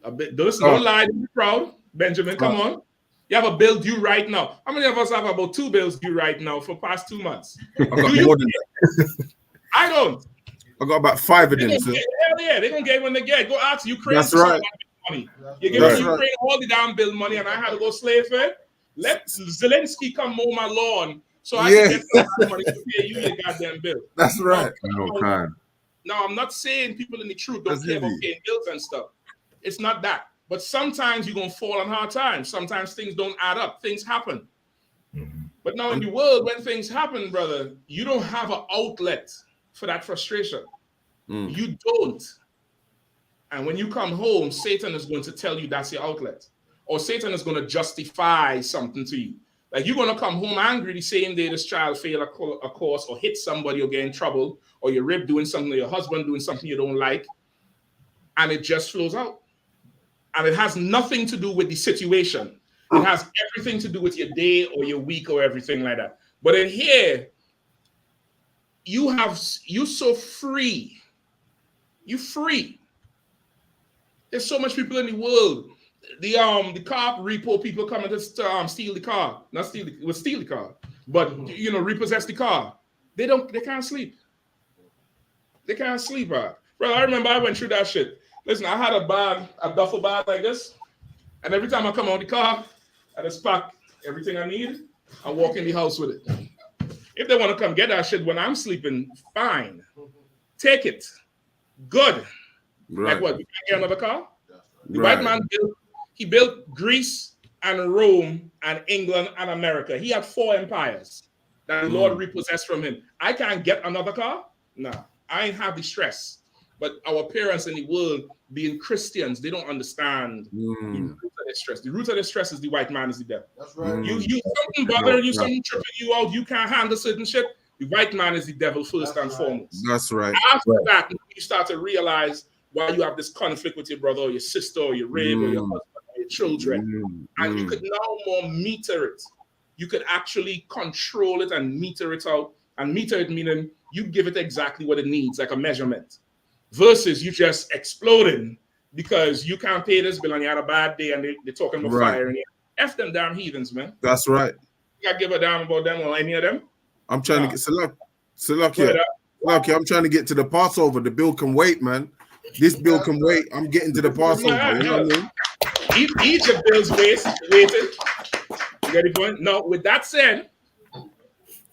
Don't lie, don't be proud. Benjamin, come on. You have a bill due right now. How many of us have about 2 bills due right now for past 2 months? I got more than that. I don't. I got about 5 of them, sir. Hell yeah, they're gonna get when they get. Go ask Ukraine. That's for right. Money. You give Ukraine all the damn bill money, and I had to go slave it. Let Zelensky come mow my lawn so I can get some money to pay you your goddamn bill. That's right. No, I'm not saying people in the truth don't care about paying bills and stuff. It's not that. But sometimes you're gonna fall on hard times. Sometimes things don't add up. Things happen. But now in the world, when things happen, brother, you don't have an outlet for that frustration. You don't. And when you come home, Satan is going to tell you that's your outlet. Or Satan is going to justify something to you. Like you're going to come home angry the same day this child failed a course or hit somebody or get in trouble, or your rib doing something, or your husband doing something you don't like. And it just flows out. And it has nothing to do with the situation. It has everything to do with your day or your week or everything like that. But in here, you're so free. You're free. There's so much people in the world. The car repo people coming to steal the car. Not steal the car. But repossess the car. They can't sleep. They can't sleep, bro. Bro, I remember I went through that shit. Listen, I had a duffel bag like this, and every time I come out the car, I just pack everything I need. I walk in the house with it. If they want to come get that shit when I'm sleeping, fine. Take it. Good. Right. Like what? We can't get another car? The white man built Greece and Rome and England and America. He had 4 empires that the Lord repossessed from him. I can't get another car? No. I ain't have the stress. But our parents in the world, being Christians, they don't understand the root of their stress. The root of their stress is the white man is the devil. That's right. You something bothering you, something tripping you out, you can't handle certain shit. The white man is the devil first and foremost. That's right. After that, you start to realize why you have this conflict with your brother or your sister or your rib or your husband or your children. And you could now more meter it. You could actually control it and meter it out. And meter it meaning you give it exactly what it needs, like a measurement. Versus you just exploding because you can't pay this bill and you had a bad day and they're talking about fire. And F them damn heathens, man. That's right. You gotta give a damn about them or any of them. I'm trying to get Salaki, I'm trying to get to the Passover. The bill can wait, man. This bill can wait. I'm getting to the Passover. You know what I mean? Egypt bills waited. You get the point? No, with that said,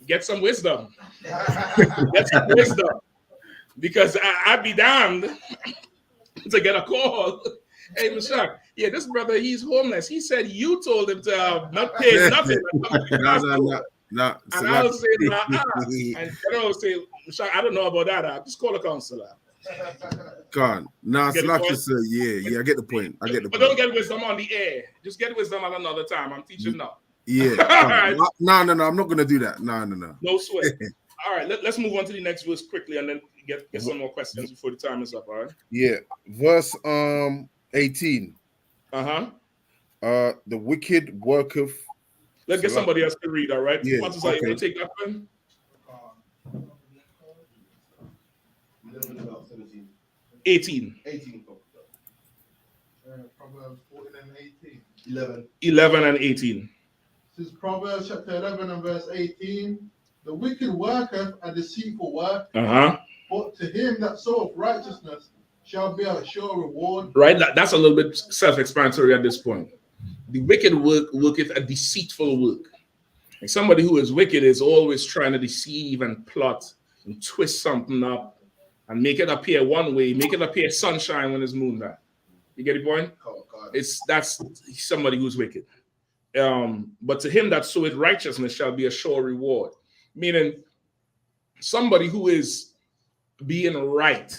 get some wisdom. Get some wisdom. Because I'd be damned to get a call. Hey, Mashak, this brother, he's homeless. He said you told him to not pay nothing. No. And I'll say, and I'll say, Mashak, I don't know about that. Just call a counselor. God, Salaki said, yeah, I get the point. But don't get wisdom on the air. Just get wisdom at another time. I'm teaching now. Yeah. No, I'm not going to do that. No. No sweat. All right, let's move on to the next verse quickly and then get some more questions before the time is up, all right? Yeah. Verse 18. Uh-huh. The wicked worketh. Let's get somebody else to read, all right? Yeah, What is that? You want to take that one? 18. Proverbs 14 and 18. 11 and 18. This is Proverbs chapter 11 and verse 18. The wicked worketh a deceitful work, but to him that soweth righteousness shall be a sure reward. Right? That's a little bit self-explanatory at this point. The wicked worketh a deceitful work. And somebody who is wicked is always trying to deceive and plot and twist something up and make it appear one way, make it appear sunshine when it's moonlight. You get the point? That's somebody who's wicked. But to him that soweth righteousness shall be a sure reward. Meaning somebody who is being right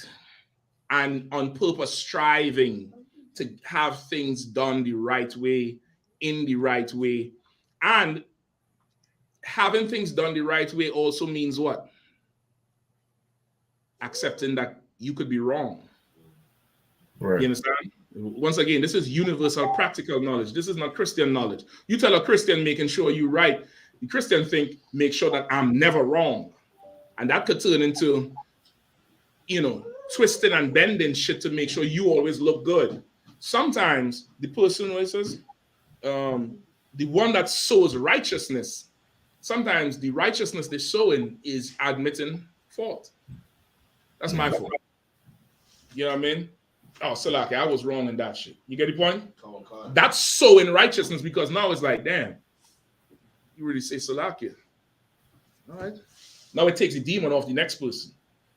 and on purpose striving to have things done the right way, in the right way. And having things done the right way also means what? Accepting that you could be wrong. Right. You understand? Once again, this is universal practical knowledge. This is not Christian knowledge. You tell a Christian making sure you're right. The Christian think, make sure that I'm never wrong. And that could turn into, twisting and bending shit to make sure you always look good. Sometimes the person who says, the one that sows righteousness, sometimes the righteousness they're sowing is admitting fault. That's my fault. You know what I mean? Oh, Salaki, I was wrong in that shit. You get the point? That's sowing righteousness, because now it's like, damn, you really say Salaki. All right. Now it takes the demon off the next person,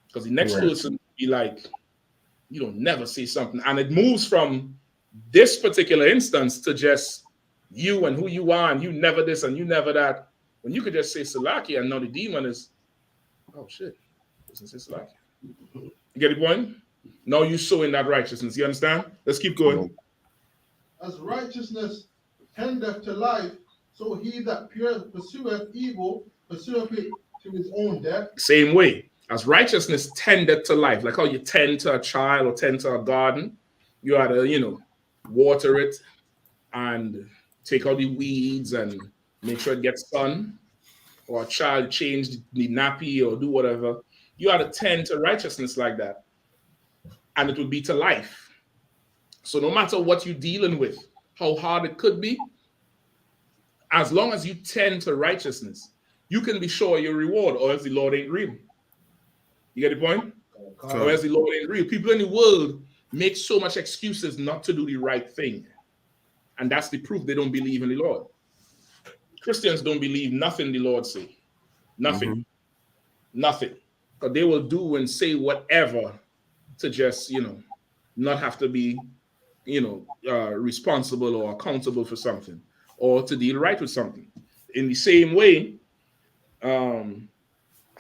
because the next person be like, you don't never say something. And it moves from this particular instance to just you and who you are, and you never this and you never that. When you could just say Salaki, and now the demon is, oh shit, doesn't say Salaki. You get the point? Now you sow in that righteousness. You understand? Let's keep going. As righteousness tendeth to life, so he that pursueth evil pursueth it to his own death. Same way. As righteousness tendeth to life, like how you tend to a child or tend to a garden, you ought to, water it and take out the weeds and make sure it gets sun, or a child change the nappy or do whatever. You ought to tend to righteousness like that, and it would be to life. So no matter what you're dealing with, how hard it could be, as long as you tend to righteousness, you can be sure your reward, or else the Lord ain't real. You get the point? Or else the Lord ain't real. People in the world make so much excuses not to do the right thing. And that's the proof they don't believe in the Lord. Christians don't believe nothing the Lord say. Nothing. Mm-hmm. Nothing. Because they will do and say whatever to just, not have to be, responsible or accountable for something, or to deal right with something. In the same way,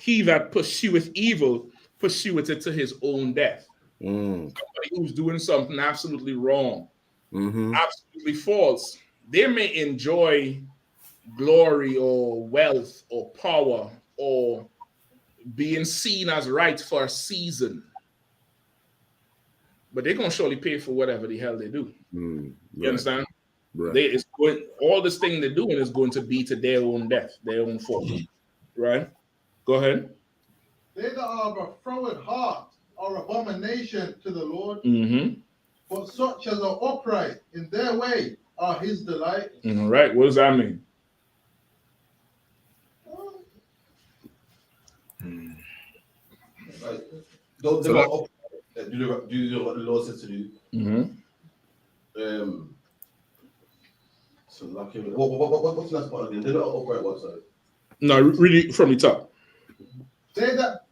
he that pursueth evil pursueth it to his own death. Somebody who's doing something absolutely wrong, absolutely false, they may enjoy glory or wealth or power or being seen as right for a season, but they're going to surely pay for whatever the hell they do. You understand? Right. All this thing they're doing is going to be to their own death, their own fault. Right? Go ahead. They that are of a froward heart are abomination to the Lord, but such as are upright in their way are his delight. All right. What does that mean? Like, don't do what the Lord says to do. So like, what's the last part again? They're not upright. What side? No, really from the top. They that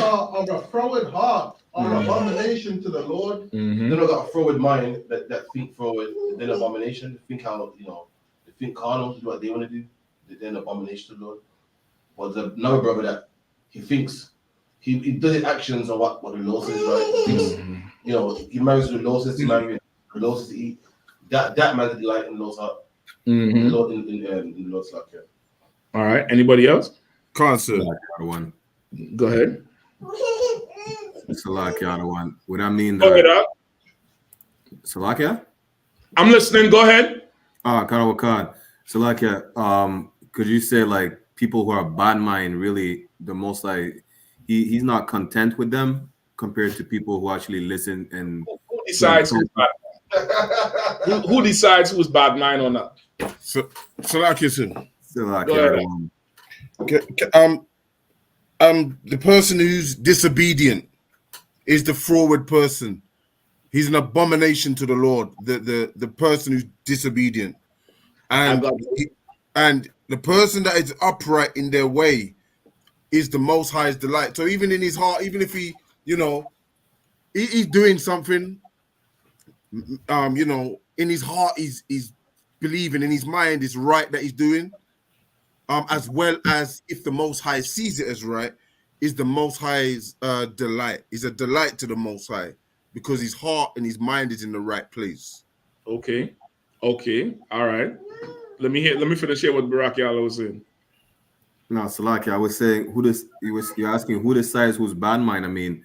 are of a froward heart are abomination to the Lord. They not got a froward mind that think froward, then abomination. Think how they think carnal, do what they want to do, then abomination to the Lord. But there's another brother that he thinks he does his actions on what the law says, right? He thinks, he marries the law says to marry, the law says to eat. That man's delight in the Lord's heart. In the Lord's heart. Yeah. All right. Anybody else? Concert. One. Go ahead. Salakia, one. Would I mean that? Go ahead, up. Salakia? I'm listening. Go ahead. Karawakan. Salakia, could you say like people who are bad mind really the most like he's not content with them compared to people who actually listen and who decides who's bad? Who decides who's bad mind or not? Salakia. Okay. The person who's disobedient is the froward person. He's an abomination to the Lord. The person who's disobedient, and the person that is upright in their way is the Most High's delight. So even in his heart, even if he, he's doing something, in his heart he's believing, in his mind is right that he's doing. As well as if the Most High sees it as right, is the Most High's delight. Is a delight to the Most High because his heart and his mind is in the right place. Okay. All right. Let me finish here what Barak Yalla was saying. No, Salaki, I was saying you're asking who decides who's bad mind. I mean,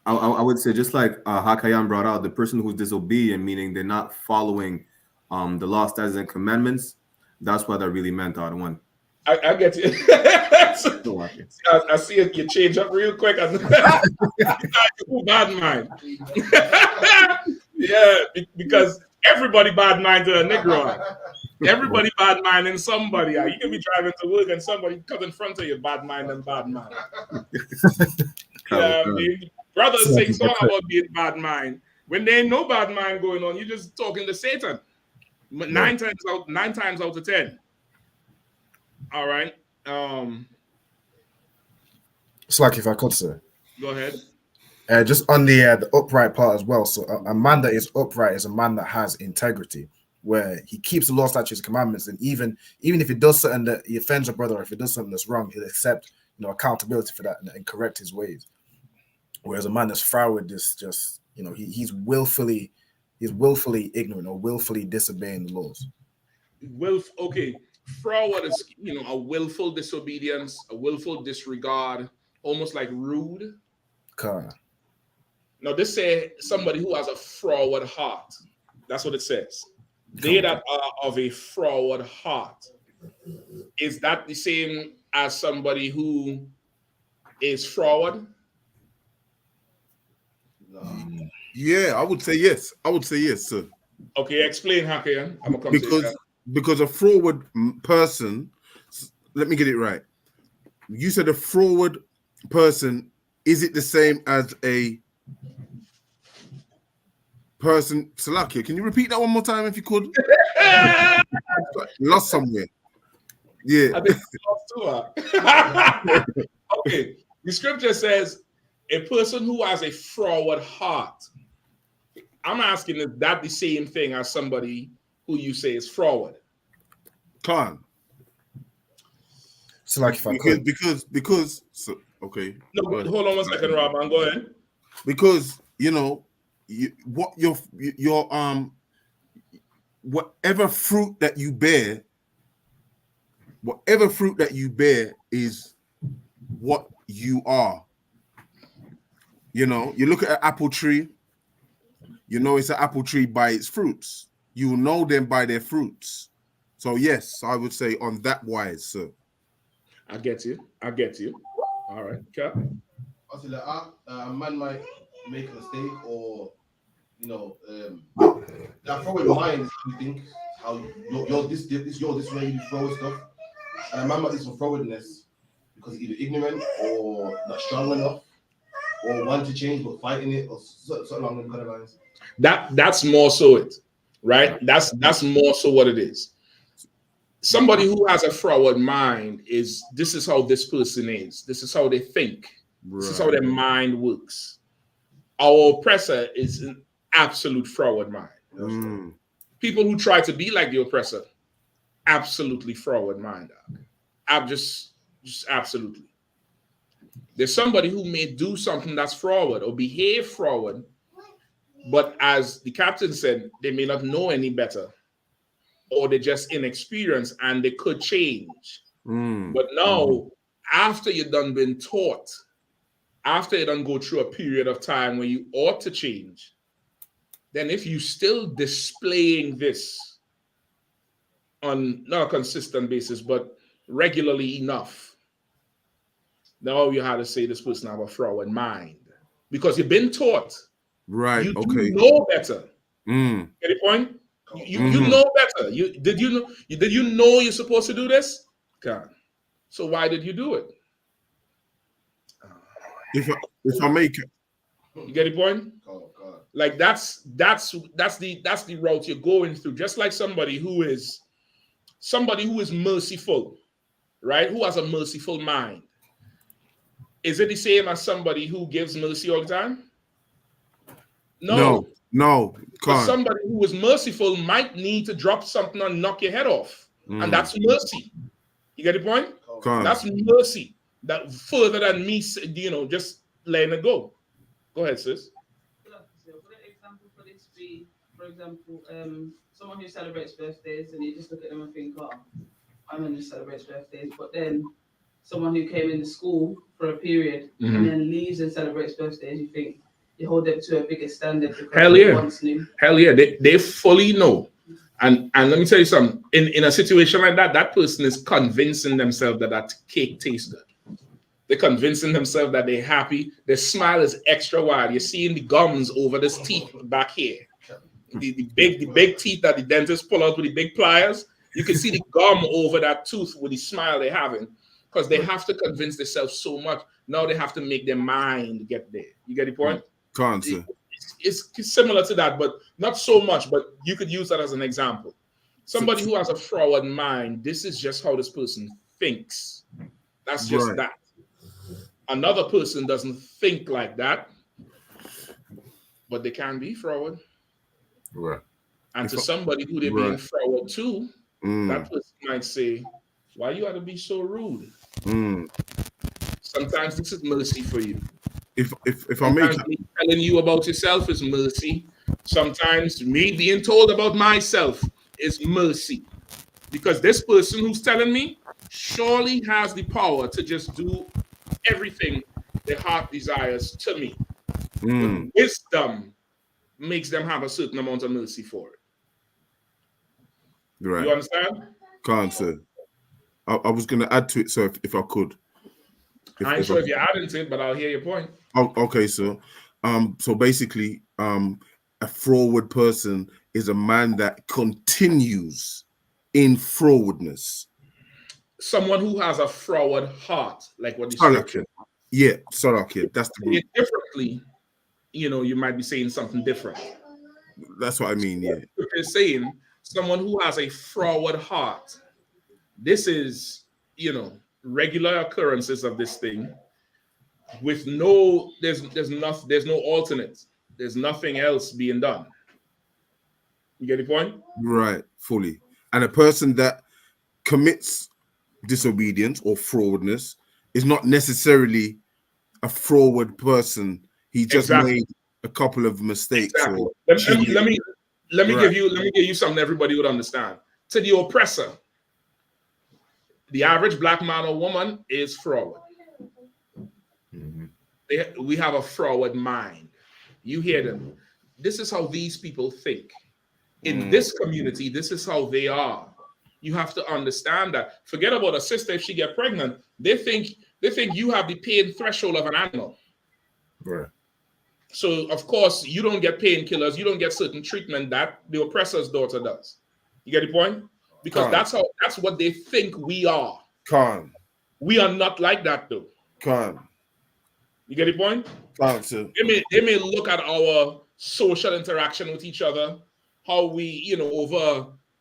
I would say, just like Hakayan brought out, the person who's disobedient, meaning they're not following the law, statutes, and commandments. That's what I really meant out of one. I get you. I see it. You change up real quick. Bad mind. Yeah, because everybody bad mind to a Negro. Everybody bad mind in somebody. You can be driving to work and somebody comes in front of you, bad mind and bad mind. Yeah, I mean, brothers sing song about being bad mind. When there ain't no bad mind going on, you're just talking to Satan. Nine times out of 10. All right. It's like, if I could say. Go ahead. Just on the upright part as well. So a man that is upright is a man that has integrity, where he keeps the law, statutes, and commandments, and even if he does something that he offends a brother, or if he does something that's wrong, he'll accept accountability for that and correct his ways. Whereas a man that's froward is just he's willfully ignorant or willfully disobeying the laws. Froward is a willful disobedience, a willful disregard, almost like rude. Now this say somebody who has a froward heart. That's what it says. They that are of a froward heart. Is that the same as somebody who is froward? Yeah, I would say yes. I would say yes, sir. Okay, explain, Hakayan. I'm gonna come to you. Because a froward person, let me get it right. You said a froward person, is it the same as a person? Salakia, can you repeat that one more time if you could? Lost somewhere. Yeah. I think lost too. Okay. The scripture says a person who has a froward heart. I'm asking, is that the same thing as somebody who you say is froward? Can't. So like, if I could, because okay. No, hold on 1 second, Rob. I'm going. Because whatever fruit that you bear is what you are. You look at an apple tree, it's an apple tree by its fruits. You know them by their fruits. So yes, I would say on that wise, sir. I get you. All right. Okay. Also, a man might make a mistake, or that forward mind is how you think, how you're this way you throw stuff, and a man might do some forwardness because he's either ignorant or not strong enough, or want to change but fighting it, or something along them kind of lines. That's more so it, right? That's more so what it is. Somebody who has a froward mind this is how this person is. This is how they think. Right. This is how their mind works. Our oppressor is an absolute froward mind. People who try to be like the oppressor, absolutely froward mind. Just absolutely. There's somebody who may do something that's froward or behave froward, but as the captain said, they may not know any better, or they're just inexperienced and they could change. But now, after you've done been taught, after you done go through a period of time where you ought to change, then if you still displaying this on not a consistent basis, but regularly enough, now you have to say this person have a froward mind, because you've been taught. Right. You okay. do know better. Get the point? You know better. Did you know you're supposed to do this? God. So why did you do it? If I make it. You get the point? Oh God. Like that's the route you're going through. Just like somebody who is merciful, right? Who has a merciful mind. Is it the same as somebody who gives mercy all the time? No. Can't. Somebody who is merciful might need to drop something and knock your head off. And that's mercy. You get the point? Can't. That's mercy. That further than me, just letting it go. Go ahead, sis. Would an example for this be, for example, someone who celebrates birthdays and you just look at them and think, oh, I'm going to celebrate birthdays. But then someone who came into school for a period and then leaves and celebrates birthdays, you think, you hold them to a bigger standard because Hell they yeah. once knew. Hell yeah. They fully know. And let me tell you something. In a situation like that, that person is convincing themselves that cake tastes good. They're convincing themselves that they're happy. Their smile is extra wide. You're seeing the gums over this teeth back here. The big teeth that the dentist pull out with the big pliers. You can see the gum over that tooth with the smile they're having, because they have to convince themselves so much. Now they have to make their mind get there. You get the point? It's similar to that, but not so much. But you could use that as an example. Somebody who has a forward mind, this is just how this person thinks. That's just that. Another person doesn't think like that, but they can be forward. Right. And to somebody who they're being forward to, that person might say, why you got to be so rude? Sometimes this is mercy for you. If I make me telling you about yourself is mercy. Sometimes me being told about myself is mercy. Because this person who's telling me surely has the power to just do everything their heart desires to me. But wisdom makes them have a certain amount of mercy for it. Right. You understand? Can't, sir. I was going to add to it, sir, if I could. I ain't sure if you're adding to it, but I'll hear your point. Oh, okay, sir. So basically, a forward person is a man that continues in forwardness. Someone who has a forward heart, like what the scripture. Yeah, Salakir. That's the word. Differently, you might be saying something different. That's what I mean, yeah. You're saying someone who has a forward heart. This is, regular occurrences of this thing with there's no alternate. There's nothing else being done. You get the point? Right, fully. And a person that commits disobedience or forwardness is not necessarily a forward person. He just made a couple of mistakes. Exactly. Let me give you something everybody would understand. To the oppressor, the average black man or woman is forward. We have a forward mind. You hear them. This is how these people think. In this community, this is how they are. You have to understand that. Forget about a sister if she get pregnant. They think you have the pain threshold of an animal. Right. So of course you don't get painkillers. You don't get certain treatment that the oppressor's daughter does. You get the point? Because that's what they think we are. We are not like that though. You get the point? They may look at our social interaction with each other, how we,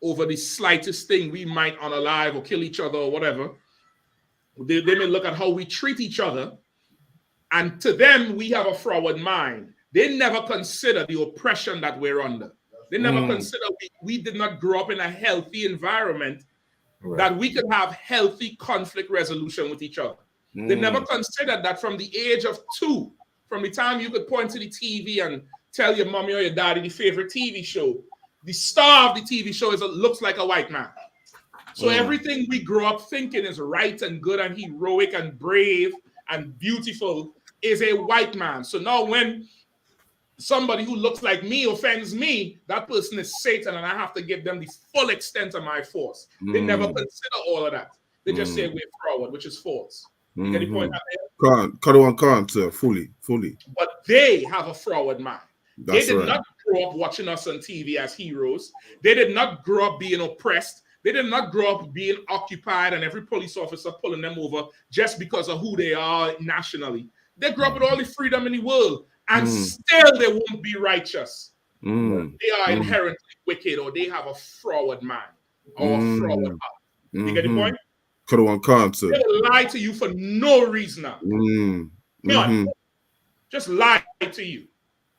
over the slightest thing we might unalive or kill each other or whatever. They may look at how we treat each other, and to them we have a forward mind. They never consider the oppression that we're under. They never consider we did not grow up in a healthy environment that we could have healthy conflict resolution with each other. They never considered that from the age of 2, from the time you could point to the TV and tell your mommy or your daddy the favorite TV show, the star of the TV show looks like a white man. So everything we grow up thinking is right and good and heroic and brave and beautiful is a white man. So now when somebody who looks like me offends me, that person is Satan and I have to give them the full extent of my force. They never consider all of that. They just say we're forward, which is false. You get the point out Can't, sir. Fully. But they have a forward mind. They did not grow up watching us on TV as heroes. They did not grow up being oppressed. They did not grow up being occupied and every police officer pulling them over just because of who they are nationally. They grew up with all the freedom in the world and still they won't be righteous. They are inherently wicked or they have a forward mind or a forward heart. You get the point? Sir. They will lie to you for no reason now. None. Just lie to you.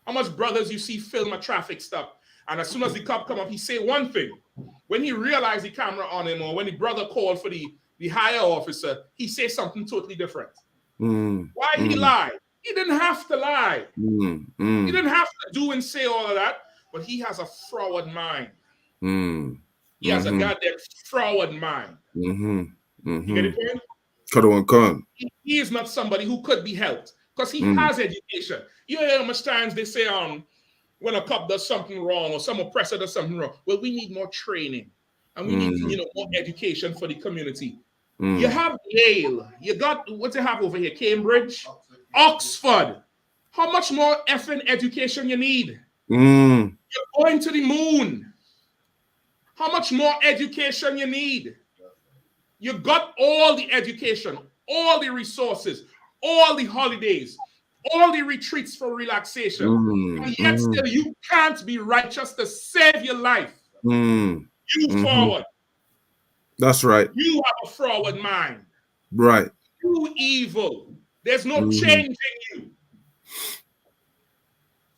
How much brothers you see film a traffic stop, and as soon as the cop come up, he say one thing. When he realized the camera on him, or when the brother called for the higher officer, he says something totally different. Why he lied? He didn't have to lie. He didn't have to do and say all of that, but he has a forward mind. He has a goddamn forward mind. You get it, point? He is not somebody who could be helped. because he has education. You hear how much times they say, when a cop does something wrong or some oppressor does something wrong, well, we need more training and we need, more education for the community. You have Yale, you got what you have over here, Cambridge, Oxford. How much more effing education you need? You're going to the moon. How much more education you need? You got all the education, all the resources, all the holidays, all the retreats for relaxation. And yet still you can't be righteous to save your life. You forward. That's right. You have a forward mind. Right. You evil. There's no changing you.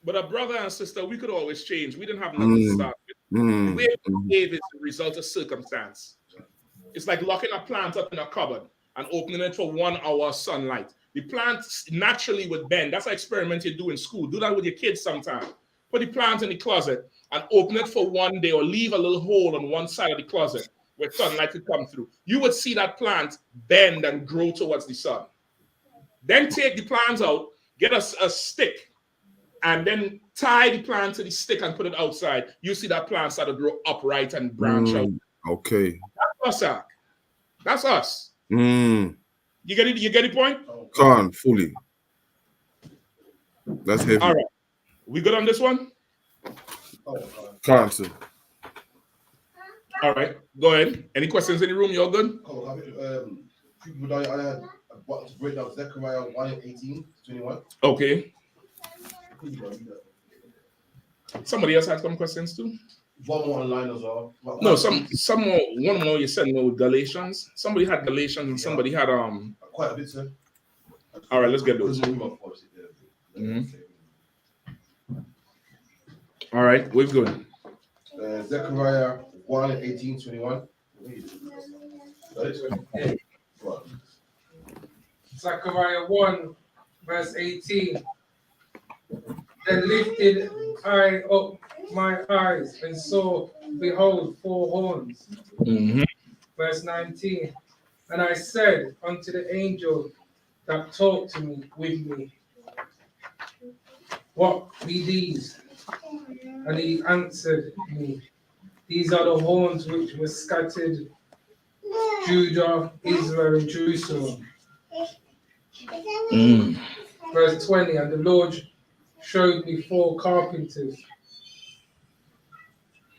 But a brother and sister, we could always change. We didn't have nothing to start with. The way we behave is the result of circumstance. It's like locking a plant up in a cupboard and opening it for 1 hour sunlight. The plant naturally would bend. That's an experiment you do in school. Do that with your kids sometime. Put the plant in the closet and open it for 1 day or leave a little hole on one side of the closet where sunlight could come through. You would see that plant bend and grow towards the sun. Then take the plants out, get a stick, and then tie the plant to the stick and put it outside. You see that plant start to grow upright and branch out. Okay. That's us. That's us. Mm. You get it? You get the point? Can't fully. That's heavy. All right. We good on this one? Can't, sir. All right. Go ahead. Any questions in the room? You're good? I had a button to break down Zechariah 1:18-21. Okay. Somebody else had some questions too? One more online as well. No, some more. One more you said no Galatians. Somebody had Galatians and somebody had quite a bit, sir. All right, let's get those. All right, we're good. Zechariah 1:18-21. Zechariah 1, verse 18. Then lifted I up my eyes and saw, behold, 4 horns. Verse 19. And I said unto the angel that talked to me with me, what be these? And he answered me, these are the horns which were scattered Judah, Israel, and Jerusalem. Verse 20. And the Lord showed me 4 carpenters.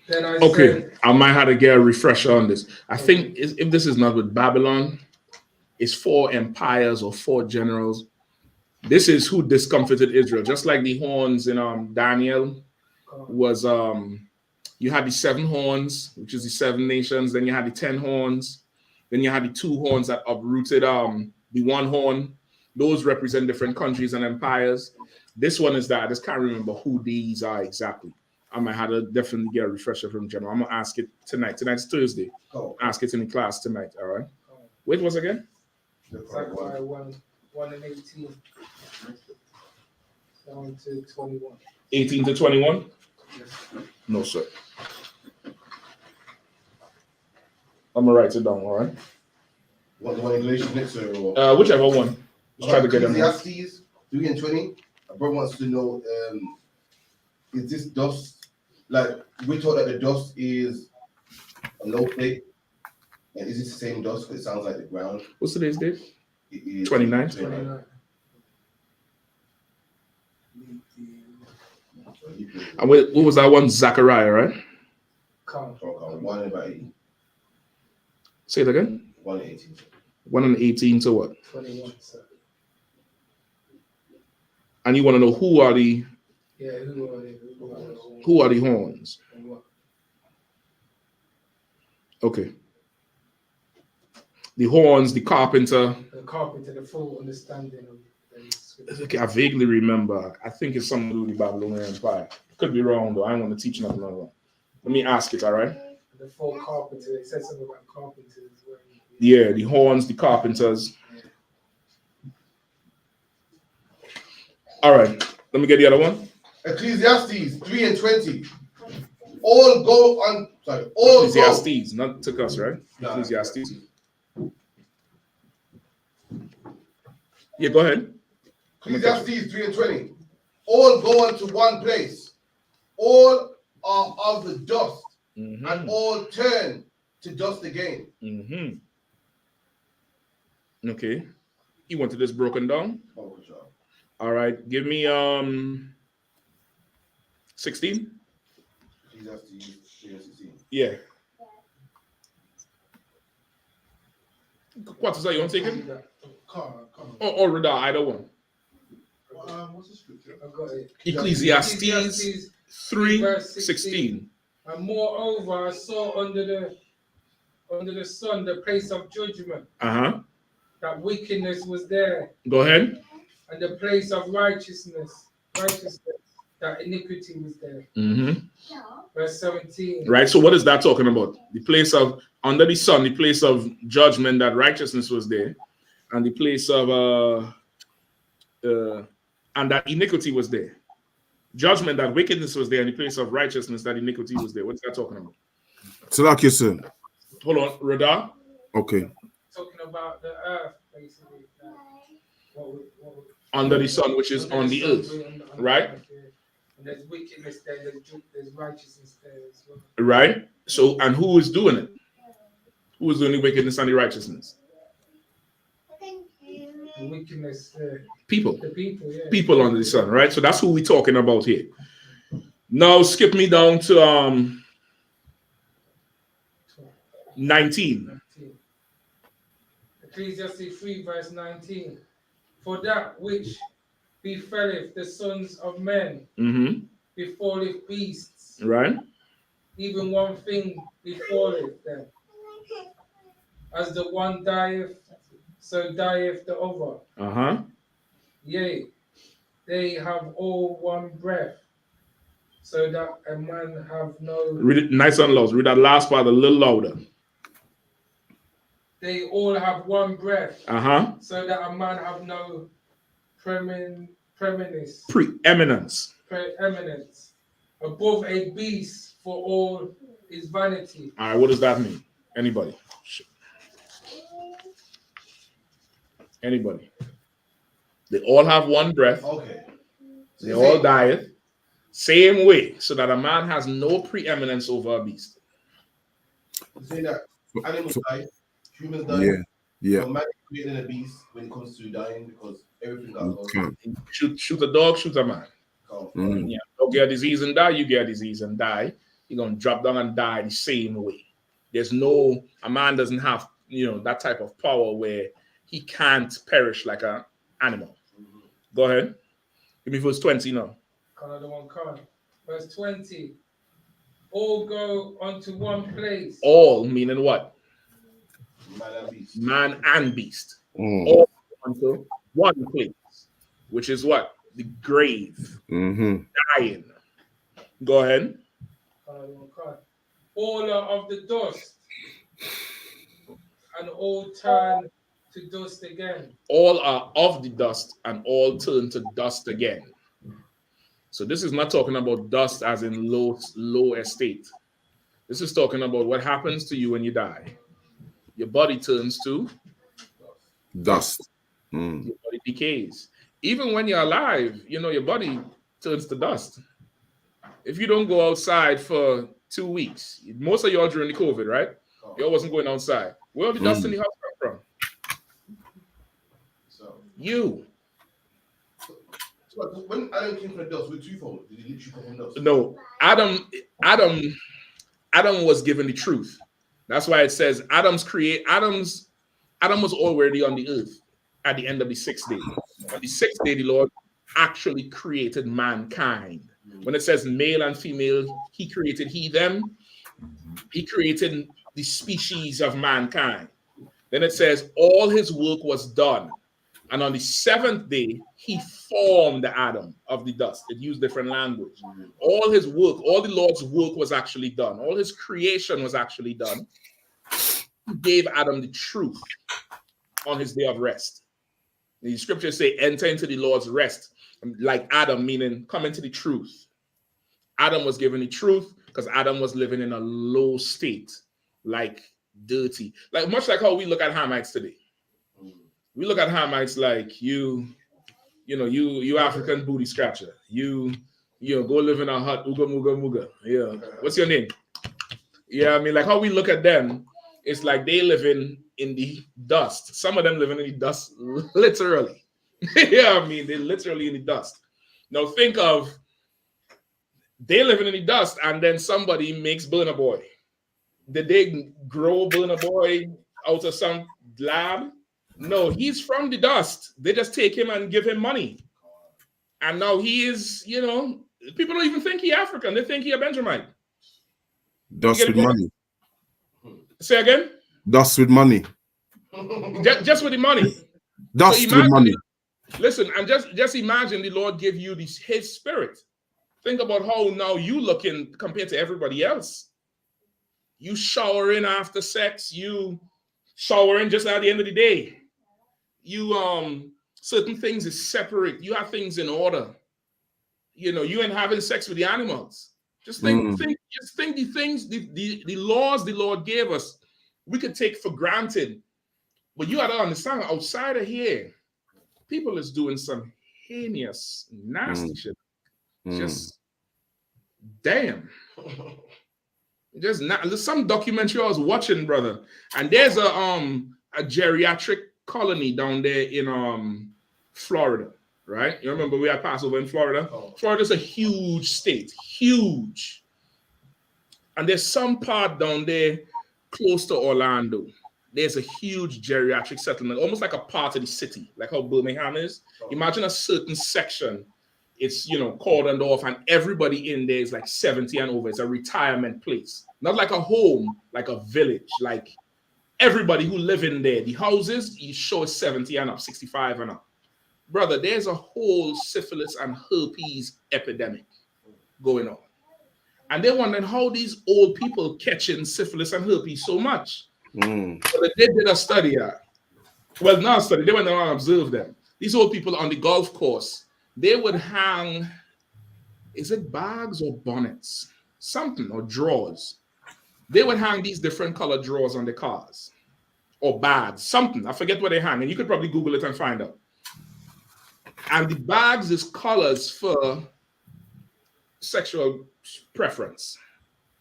Then I said, I might have to get a refresher on this. I think if this is not with Babylon, it's 4 empires or 4 generals. This is who discomfited Israel. Just like the horns in Daniel was, you had the 7 horns, which is the 7 nations. Then you had the 10 horns. Then you had the 2 horns that uprooted the 1 horn. Those represent different countries and empires. This one is that I just can't remember who these are exactly. I might have to definitely get a refresher from General. I'm gonna ask it tonight. Tonight's Thursday. Ask it in the class tonight. All right. Wait, was again? Zechariah 1 and 18. Down to 21. 18 to 21? Yes. No, sir. I'm gonna write it down. All right. What the one in Galatians next, sir? Or? Whichever one. Let's try to get them. Ecclesiastes 3:20. A brother wants to know, is this dust, like, we thought that the dust is a low plate, and is it the same dust? Because it sounds like the ground. What's today's date? It is 29. 29. And what was that one? Zechariah, right? Come. 1 and about 18. Say it again. 1 and 18. 1 and 18 to what? 21. Sir. And you want to know who are the? Yeah, who are they? Who are the horns? And what? Okay. The horns, the carpenter. The carpenter, the full understanding of the Okay, I vaguely remember. I think it's something to do with the Babylonian Empire. Could be wrong though. I don't want to teach nothing wrong. Let me ask it. All right. The full carpenter. It says something about carpenters. Yeah, the horns, the carpenters. All right. Let me get the other one. Ecclesiastes 3:20. All go on. Sorry. All Ecclesiastes, go. not to us, right? No. Ecclesiastes. Yeah, go ahead. Ecclesiastes 3:20. All go unto one place. All are of the dust, and all turn to dust again. Okay. You wanted this broken down? Oh, good job. All right. Give me 16. Ecclesiastes 3:16. Yeah. What is that you want to take it? Or Rada, either one. What's the scripture? I got it. Ecclesiastes 3:16. And moreover, I saw under the sun the place of judgment. That wickedness was there. Go ahead. And the place of righteousness, that iniquity was there. Verse 17. Right. So what is that talking about? The place of under the sun, the place of judgment, that righteousness was there, and the place of and that iniquity was there. Judgment, that wickedness was there, and the place of righteousness, that iniquity was there. What's that talking about? Salakia, sir. Hold on, Rada. Okay. Talking about the earth, basically. Under the sun, which is on the earth, right? And there's wickedness there, there's righteousness there as well. Right. So, and who is doing it? Who is doing the wickedness and the righteousness? The wickedness. People. The people, yeah. People under the sun, right? So that's who we're talking about here. Now skip me down to 19. Ecclesiastes 3 verse 19. For that which befalleth the sons of men befalleth beasts. Right. Even one thing befalleth them. As the one dieth, so dieth the other. Yea, they have all one breath, so that a man have no. Read it nice and loud. Read that last part a little louder. They all have one breath, so that a man have no preeminence above a beast, for all is vanity. All right, what does that mean? Anybody? Anybody? They all have one breath. Okay. They all dieth. Same way, so that a man has no preeminence over a beast. Say that animals die, humans die. Yeah. So man is created a beast when it comes to dying, because everything got lost. Shoot a dog, shoot a man. Yeah, dog get a disease and die, you get a disease and die. You're gonna drop down and die the same way. There's no, a man doesn't have, that type of power where he can't perish like an animal. Go ahead. Give me verse 20 now. Verse 20. All go unto one place. All meaning what? Man and beast. Man and beast. All unto one place, which is what? The grave. Dying. Go ahead. All are of the dust, and all turn to dust again. All are of the dust, and all turn to dust again. So this is not talking about dust as in low estate. This is talking about what happens to you when you die. Your body turns to dust. Your body decays. Even when you're alive, your body turns to dust. If you don't go outside for 2 weeks, most of y'all during the COVID, right? Y'all wasn't going outside. Where all the dust in the house come from? You. So when Adam came from the dust, with twofold, did he literally come from dust? No, Adam was given the truth. That's why it says Adam was already on the earth at the end of the 6th day. On the 6th day, the Lord actually created mankind. When it says male and female, he created them. He created the species of mankind. Then it says all his work was done. And on the 7th day, he formed Adam of the dust. It used different language. All his work, all the Lord's work was actually done. All his creation was actually done. He gave Adam the truth on his day of rest. The scriptures say, enter into the Lord's rest. Like Adam, meaning come into the truth. Adam was given the truth because Adam was living in a low state, like dirty. Like much like how we look at Hamites today. We look at Hamites like you You know, you African booty scratcher. You go live in a hut, ooga mooga mooga. Yeah. What's your name? Yeah, I mean, like how we look at them, it's like they living in the dust. Some of them living in the dust, literally. Yeah, I mean, they're literally in the dust. Now think of they living in the dust, and then somebody makes Burna Boy. Did they grow Burna Boy out of some lab? No, he's from the dust. They just take him and give him money. And now he is, you know, people don't even think he African. They think he a Benjamite. Dust with money. Say again? Dust with money. Just with the money. Dust with money. Listen, and just imagine the Lord give you his spirit. Think about how now you looking compared to everybody else. You showering after sex, you showering just at the end of the day. You certain things is separate. You have things in order. You know, you ain't having sex with the animals. Just think the things, the laws the Lord gave us, we could take for granted. But you gotta understand, outside of here, people is doing some heinous, nasty shit. Just damn. Just not some documentary I was watching, brother. And there's a geriatric colony down there in Florida, right? You remember we had Passover in Florida? Florida's a huge state, huge. And there's some part down there close to Orlando. There's a huge geriatric settlement, almost like a part of the city, like how Birmingham is. Imagine a certain section, it's, you know, cordoned off, and everybody in there is like 70 and over. It's a retirement place, not like a home, like a village. Like everybody who live in there, the houses, you show 70 and up, 65 and up. Brother, there's a whole syphilis and herpes epidemic going on. And they're wondering how these old people catching syphilis and herpes so much. So they did a study. Well, not a study. They went around and observed them. These old people on the golf course, they would hang, is it bags or bonnets? Something, or drawers. They would hang these different colored drawers on the cars. Or bags, something. I forget where they hang. And you could probably Google it and find out. And the bags is colors for sexual preference.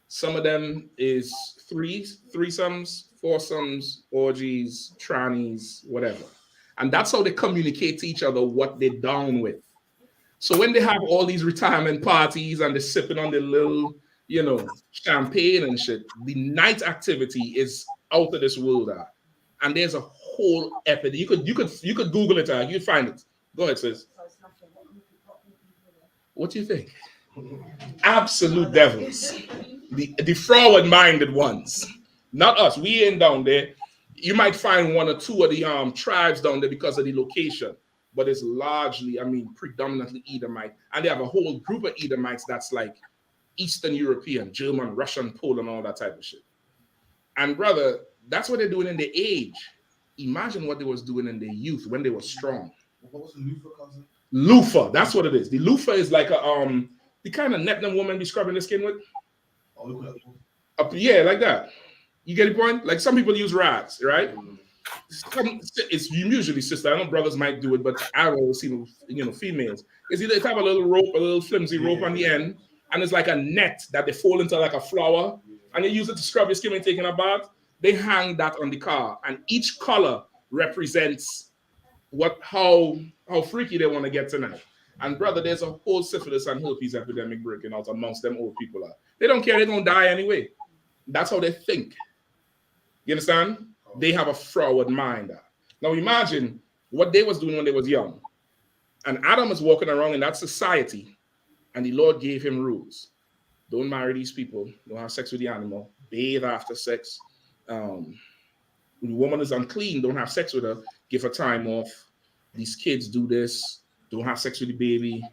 Some of them is threesomes, foursomes, orgies, trannies, whatever. And that's how they communicate to each other what they're down with. So when they have all these retirement parties and they're sipping on the little, you know, champagne and shit, the night activity is out of this world. And there's a whole epidemic. You could Google it. You'd find it. Go ahead, sis. What do you think? Absolute devils. The forward-minded ones. Not us. We ain't down there. You might find one or two of the tribes down there because of the location. But it's largely, I mean, predominantly Edomite. And they have a whole group of Edomites that's like Eastern European, German, Russian, Poland, all that type of shit. And brother, that's what they're doing in their age. Imagine what they was doing in their youth when they were strong. What was the loofah, cousin? Loofah, that's what it is. The loofah is like a the kind of net them woman be scrubbing the skin with. Oh, look at that. Yeah, like that. You get the point? Like some people use rags, right? It's usually sister. I know brothers might do it, but I've always seen, you know, females. It's either they have a little rope, a little flimsy rope on the end, and it's like a net that they fold into like a flower, and they use it to scrub your skin when taking a bath. They hang that on the car, and each color represents how freaky they want to get tonight. And brother, there's a whole syphilis and herpes epidemic breaking out amongst them old people. They don't care, they're gonna die anyway. That's how they think. You understand? They have a forward mind. Now imagine what they was doing when they was young. And Adam is walking around in that society, and the Lord gave him rules. Don't marry these people, don't have sex with the animal, bathe after sex. When the woman is unclean, don't have sex with her, give her time off. These kids do this, don't have sex with the baby.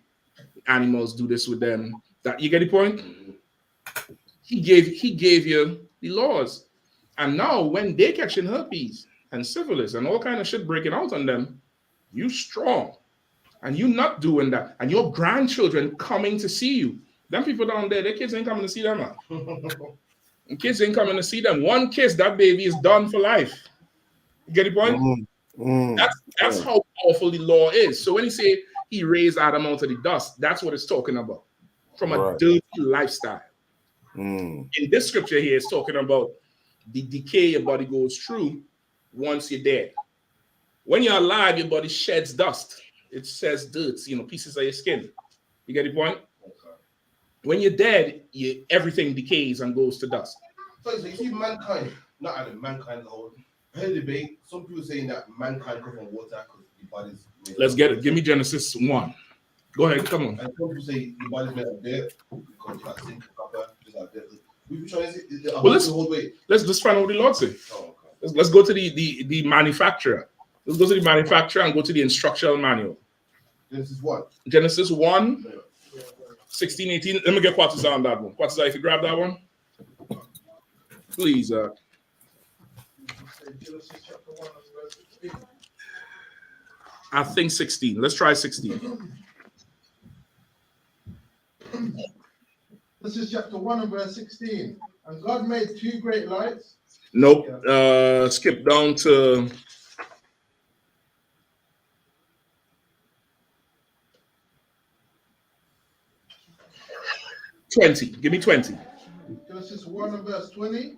Animals do this with them. That you get the point? He gave you the laws. And now when they catching herpes and syphilis and all kind of shit breaking out on them, you strong. And you not doing that. And your grandchildren coming to see you. Them people down there, their kids ain't coming to see them, man. And kids ain't coming to see them. One kiss, that baby is done for life. You get the point? That's how powerful the law is. So when you say He raised Adam out of the dust. That's what it's talking about. From a Right. dirty lifestyle. Mm. In this scripture here, it's talking about the decay your body goes through once you're dead. When you're alive, your body sheds dust. It says dirt, pieces of your skin. You get the point? When you're dead, everything decays and goes to dust. So you see, mankind, not Adam, mankind as a whole. I heard a debate. Some people saying that mankind comes from water because the body's made. Let's get it. Give me Genesis 1. Go ahead, come on. And some people say the body's made of dirt because you got zinc, copper, just like dirt. Which one is it? Well, let's just find out what the Lord says. Oh, okay. Let's go to the manufacturer. Let's go to the manufacturer and go to the instructional manual. Genesis 1. Genesis 1, 16, 18. Let me get Quatzar on that one. Quatzar, if you grab that one. Please. I think 16. Let's try 16. This is chapter 1 and verse 16. And God made 2 great lights. Nope. Skip down to 20. Give me 20. Genesis 1 and verse 20.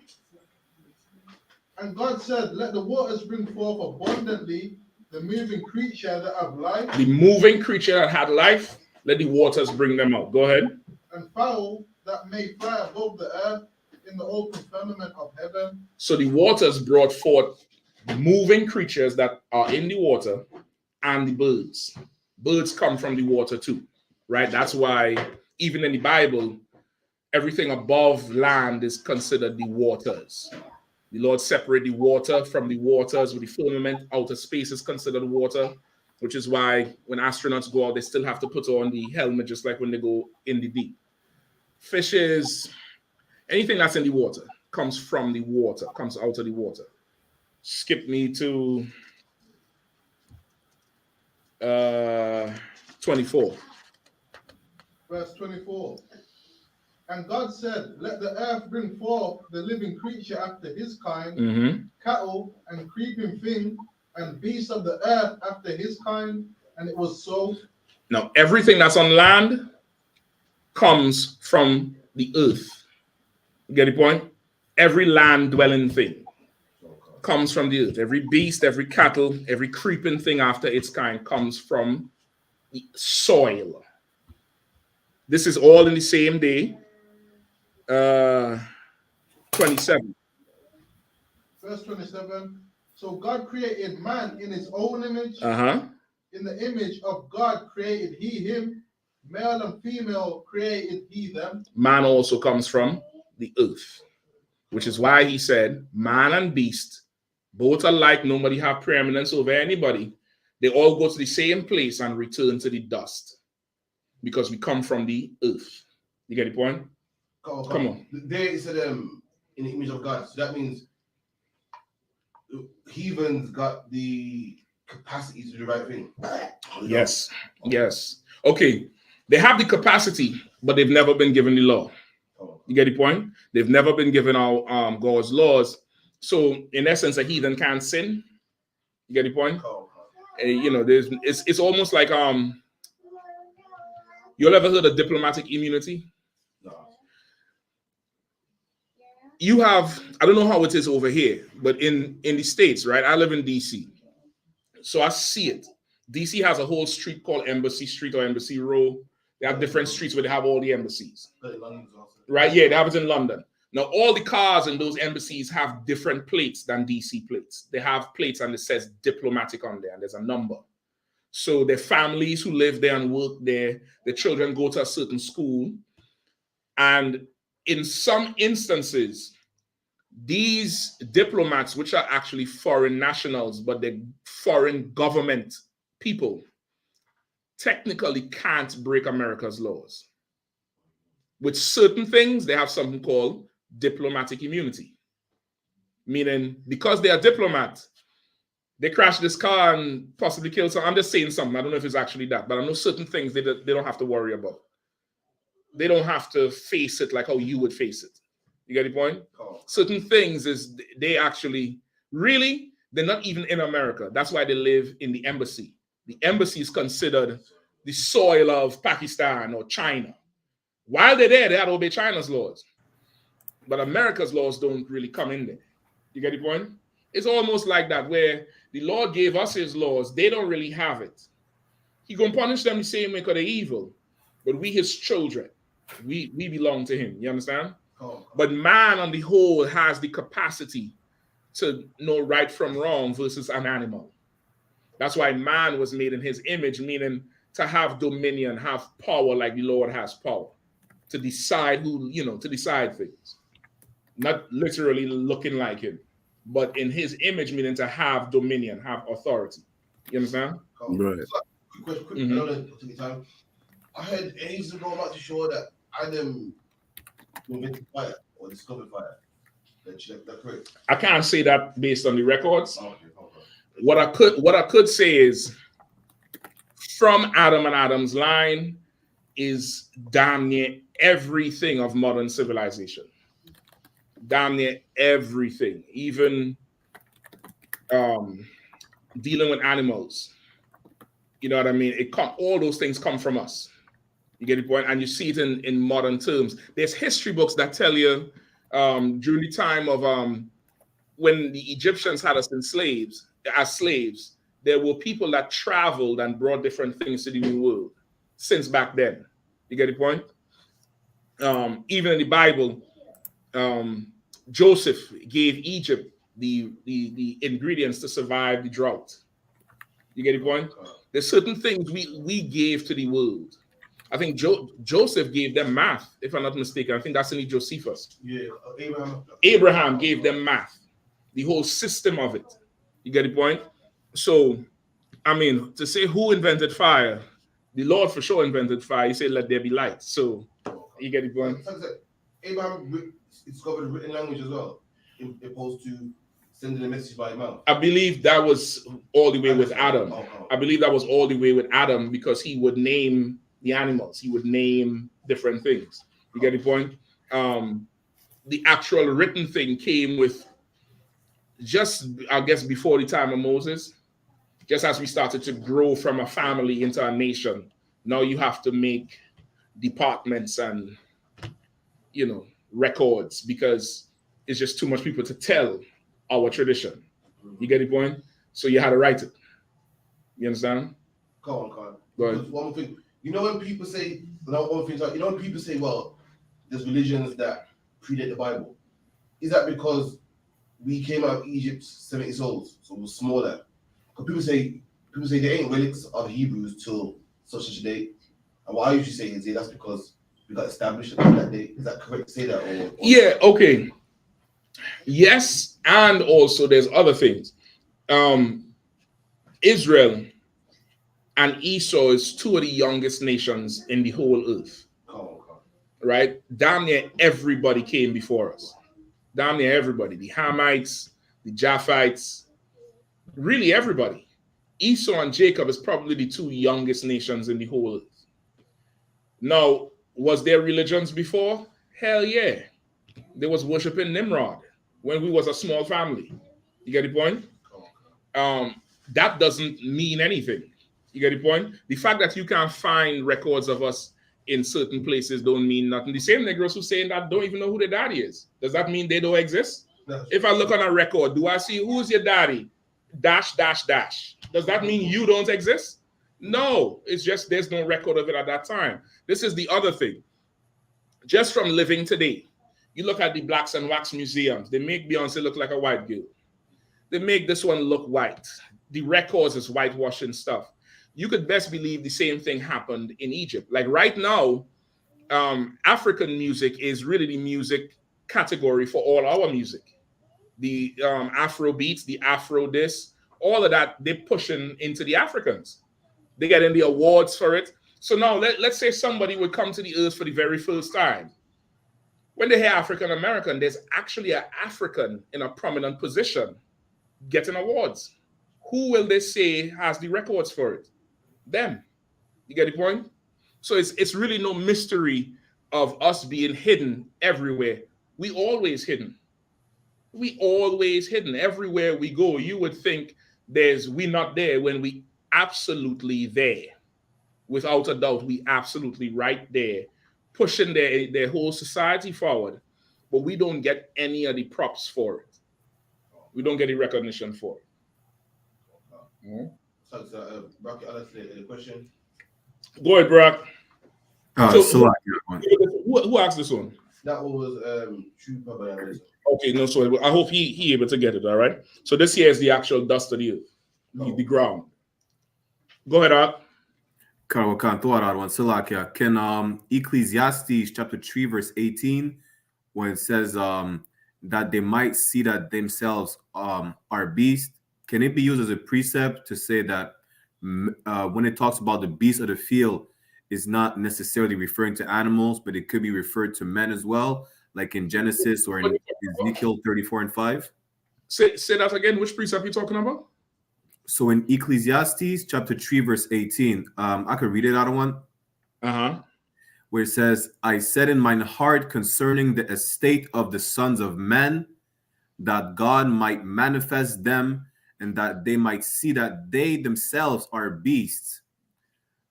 And God said, let the waters bring forth abundantly the moving creature that have life. The moving creature that had life, let the waters bring them out. Go ahead. And fowl that may fly above the earth in the open firmament of heaven. So the waters brought forth moving creatures that are in the water and the birds. Birds come from the water too, right? That's why even in the Bible, everything above land is considered the waters. The Lord separated the water from the waters with the firmament. Outer space is considered water, which is why when astronauts go out, they still have to put on the helmet, just like when they go in the deep. Fishes, anything that's in the water comes from the water, comes out of the water. Skip me to 24. Verse 24. And God said, let the earth bring forth the living creature after his kind, cattle and creeping thing, and beasts of the earth after his kind. And it was so. Now, everything that's on land comes from the earth. You get the point? Every land dwelling thing comes from the earth. Every beast, every cattle, every creeping thing after its kind comes from the soil. This is all in the same day. 27. Verse 27. So God created man in his own image. In the image of God created he him. Male and female created he them. Man also comes from the earth, which is why he said, man and beast, both alike, nobody have preeminence over anybody. They all go to the same place and return to the dust because we come from the earth. You get the point? Come on. There is in the image of God. So that means heathens got the capacity to do the right thing. Yes. Yes. Okay. They have the capacity, but they've never been given the law. You get the point? They've never been given our God's laws. So in essence, a heathen can't sin. You get the point? It's almost like you ever heard of diplomatic immunity? You have, I don't know how it is over here, but in the States, right? I live in DC. So I see it. DC has a whole street called Embassy Street or Embassy Row. They have different streets where they have all the embassies. Right? Yeah, they have it in London. Now, all the cars in those embassies have different plates than DC plates. They have plates and it says diplomatic on there, and there's a number. So the families who live there and work there, the children go to a certain school. And in some instances, these diplomats, which are actually foreign nationals, but they're foreign government people, technically can't break America's laws. With certain things, they have something called diplomatic immunity. Meaning, because they are diplomats, they crash this car and possibly kill someone. I'm just saying something. I don't know if it's actually that, but I know certain things they don't have to worry about. They don't have to face it like how you would face it. You get the point? Certain things is they actually, really, they're not even in America. That's why they live in the embassy. The embassy is considered the soil of Pakistan or China. While they're there, they had to obey China's laws. But America's laws don't really come in there. You get the point? It's almost like that, where the Lord gave us his laws. They don't really have it. He gonna punish them the same way because they're evil. But we his children, we belong to him. You understand? But man on the whole has the capacity to know right from wrong versus an animal. That's why man was made in his image, meaning to have dominion, have power like the Lord has power, to decide who, to decide things. Not literally looking like him, but in his image, meaning to have dominion, have authority. You understand? Right. Quick question. I know that took time. I heard ages ago, I'm not too sure that Adam invented fire or discovered fire. That's correct. I can't say that based on the records. Okay. What I could say is, from Adam and Adam's line is damn near everything of modern civilization. Damn near everything, even dealing with animals. You know what I mean? All those things come from us. You get the point? And you see it in modern terms. There's history books that tell you during the time of when the Egyptians had us as slaves, there were people that traveled and brought different things to the New World since back then. You get the point? Even in the Bible, Joseph gave Egypt the ingredients to survive the drought. You get the point? There's certain things we gave to the world. I think Joseph gave them math, if I'm not mistaken. I think that's in Josephus. Yeah, Abraham gave them math, the whole system of it. You get the point? So, I mean, to say who invented fire, the Lord for sure invented fire. He said, let there be light. So, you get the point? Abraham discovered written language as well, opposed to sending a message by mouth. I believe that was all the way with Adam. I believe that was all the way with Adam, because he would name the animals. He would name different things. You get the point? The actual written thing came with just, I guess, before the time of Moses. Just as we started to grow from a family into a nation, now you have to make departments and, records, because it's just too much people to tell our tradition. You get the point? So you had to write it. You understand? Go on. Go ahead. One more thing. When people say, when people say, well, there's religions that predate the Bible, is that because we came out of Egypt 70 souls, so we're smaller? Because people say there ain't relics of Hebrews till such a date. And what I usually say is that's because we got established on that date. Is that correct to say that? Or yeah, okay. Yes, and also there's other things. Israel and Esau is two of the youngest nations in the whole earth. Right? Damn near everybody came before us. Damn near everybody. The Hamites, the Japhites, really everybody. Esau and Jacob is probably the two youngest nations in the whole earth. Now, was there religions before? Hell yeah. There was worshiping Nimrod when we was a small family. You get the point? That doesn't mean anything. You get the point? The fact that you can't find records of us in certain places don't mean nothing. The same Negroes who saying that don't even know who their daddy is. Does that mean they don't exist? No. If I look on a record, do I see who's your daddy? Dash, dash, dash. Does that mean you don't exist? No, it's just there's no record of it at that time. This is the other thing. Just from living today, you look at the Blacks and Wax museums, they make Beyonce look like a white girl. They make this one look white. The records is whitewashing stuff. You could best believe the same thing happened in Egypt. Like right now, African music is really the music category for all our music. The Afro beats, the Afro this, all of that, they're pushing into the Africans. They get in the awards for it. So now let's say somebody would come to the earth for the very first time. When they hear African American, there's actually an African in a prominent position getting awards. Who will they say has the records for it? Them. You get the point? So it's really no mystery of us being hidden everywhere. We always hidden. We always hidden. Everywhere we go, you would think we not there when we absolutely there. without a doubt, we absolutely right there, pushing their whole society forward, but we don't get any of the props for it. We don't get the recognition for it. Brock, the question. Go ahead, Brock. So who asked this one? That was Trooper by Arizona. Okay, no, so I hope he able to get it. All right. So this here is the actual dust of the earth, the ground. Go ahead, Art. Can Ecclesiastes chapter 3 verse 18, when it says that they might see that themselves are beasts, can it be used as a precept to say that when it talks about the beasts of the field, is not necessarily referring to animals, but it could be referred to men as well, like in Genesis or in Ezekiel 34:5? Say that again. Which precept are you talking about? So in Ecclesiastes chapter 3 verse 18, I could read it out of one. Where it says, I said in mine heart concerning the estate of the sons of men, that God might manifest them, and that they might see that they themselves are beasts.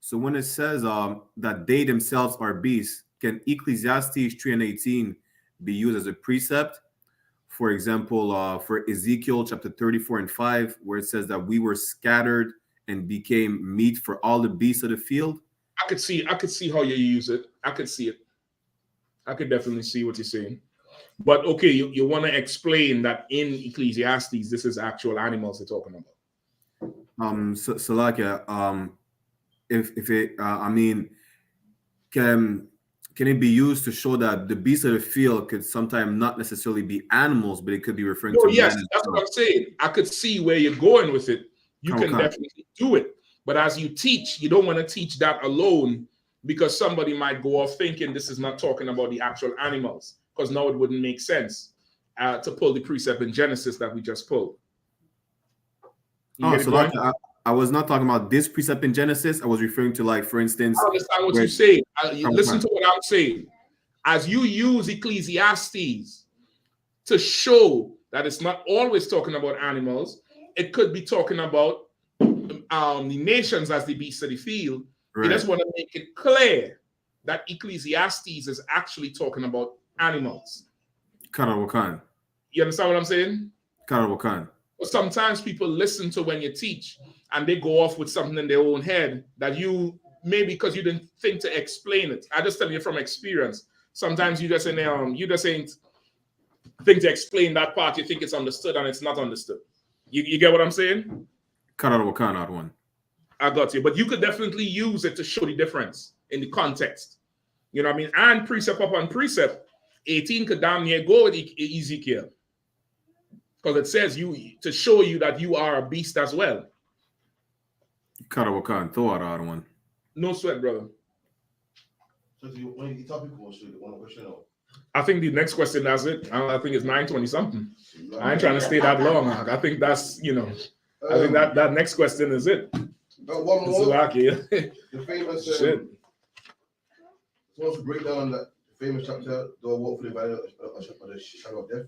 So when it says that they themselves are beasts, can Ecclesiastes 3:18 be used as a precept? For example, for Ezekiel chapter 34:5, where it says that we were scattered and became meat for all the beasts of the field. I could see how you use it. I could see it. I could definitely see what you're saying. But okay, you want to explain that in Ecclesiastes, this is actual animals they're talking about. So like if it I mean, can it be used to show that the beasts of the field could sometimes not necessarily be animals, but it could be referring to yes, men? that's what I'm saying. I could see where you're going with it. You can definitely do it. But as you teach, you don't want to teach that alone, because somebody might go off thinking this is not talking about the actual animals, because now it wouldn't make sense to pull the precept in Genesis that we just pulled. So like I was not talking about this precept in Genesis. I was referring to, like, for instance, I understand what you say. Listen to what I'm saying. As you use Ecclesiastes to show that it's not always talking about animals, it could be talking about the nations as the beasts of the field. Right. You just want to make it clear that Ecclesiastes is actually talking about animals. Karawakan. You understand what I'm saying? Karawakan. But sometimes people listen to when you teach and they go off with something in their own head that you, maybe because you didn't think to explain it. I just tell you from experience. Sometimes you just ain't think to explain that part. You think it's understood and it's not understood. You get what I'm saying? Karawakan. I got you. But you could definitely use it to show the difference in the context. You know what I mean? And precept upon precept, 18 could damn near go with Ezekiel. Because it says to show you that you are a beast as well. Karawakan, throw out one. No sweat, brother. So do you want the topic or should you want a question? I think the next question, that's it. I think it's 9:20 something. I ain't trying to stay that long. I think that's, I think that next question is it. One more. The famous shit. So to break down that famous chapter, do I walk through the valley of the shadow of death?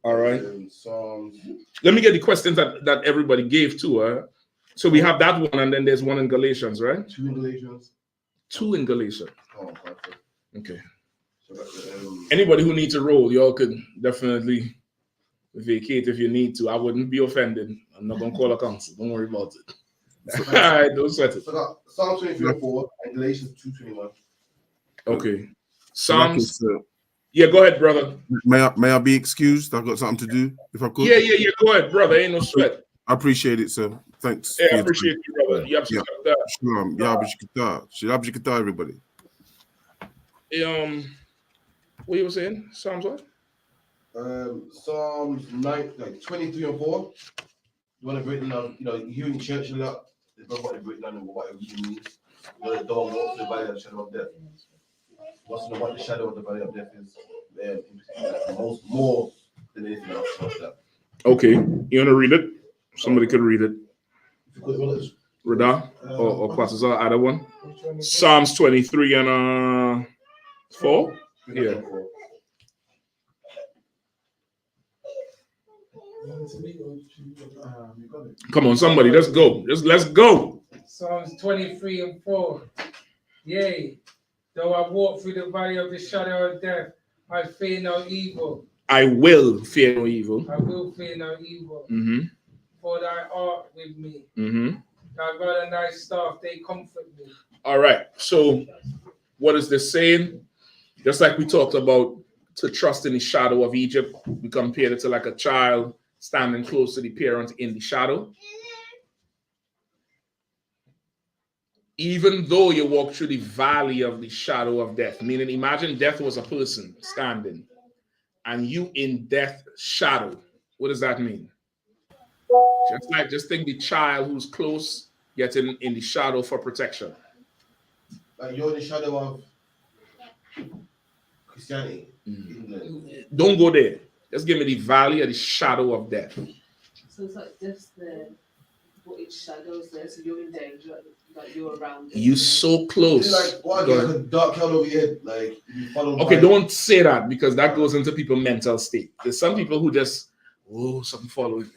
All right. Psalms. Let me get the questions that everybody gave too. So we have that one, and then there's one in Galatians, right? 2 in Galatians. 2 in Galatians. Oh, okay. So anybody who needs a roll, y'all could definitely vacate if you need to. I wouldn't be offended. I'm not gonna call a council. Don't worry about it. All right, don't sweat it. So Psalm 23:4 and Galatians 2:21. Okay. Psalms. Yeah, go ahead, brother. May I be excused? I've got something to do, if I could. Yeah. Go ahead, brother. Ain't no sweat. I appreciate it, sir. Thanks. Yeah, I appreciate you, brother. Shalom. YAHANNA, everybody. What you were saying? Psalms what? Psalms 23 and 4. You want to break down, you in church a lot. They don't want to break down what it really means. The dog walks through the valley of the shadow of death. What's to know what the shadow of the valley of death is? More than anything else. Okay, you want to read it? Somebody could read it. Rada or Pastor other one. Psalms 23 and 4. Yeah. Come on, somebody, let's go. Let's go. Psalms 23:4. Yea, though I walk through the valley of the shadow of death, I fear no evil. I will fear no evil. I will fear no evil. For thy art with me. Thy rod and thy staff, they comfort me. All right. So what is this saying? Just like we talked about to trust in the shadow of Egypt, we compared it to like a child standing close to the parent in the shadow. Even though you walk through the valley of the shadow of death, meaning imagine death was a person standing and you in death's shadow. What does that mean? Just think the child who's close gets in the shadow for protection. Like you're in the shadow of Christianity. Don't go there. Just give me the valley of the shadow of death. So it's like just the what its shadows there, so you're in danger, like you're around. You so close. Like what? Like a dark cloud over your head. Like you follow. Okay, don't say that because that goes into people's mental state. There's some people who just something following.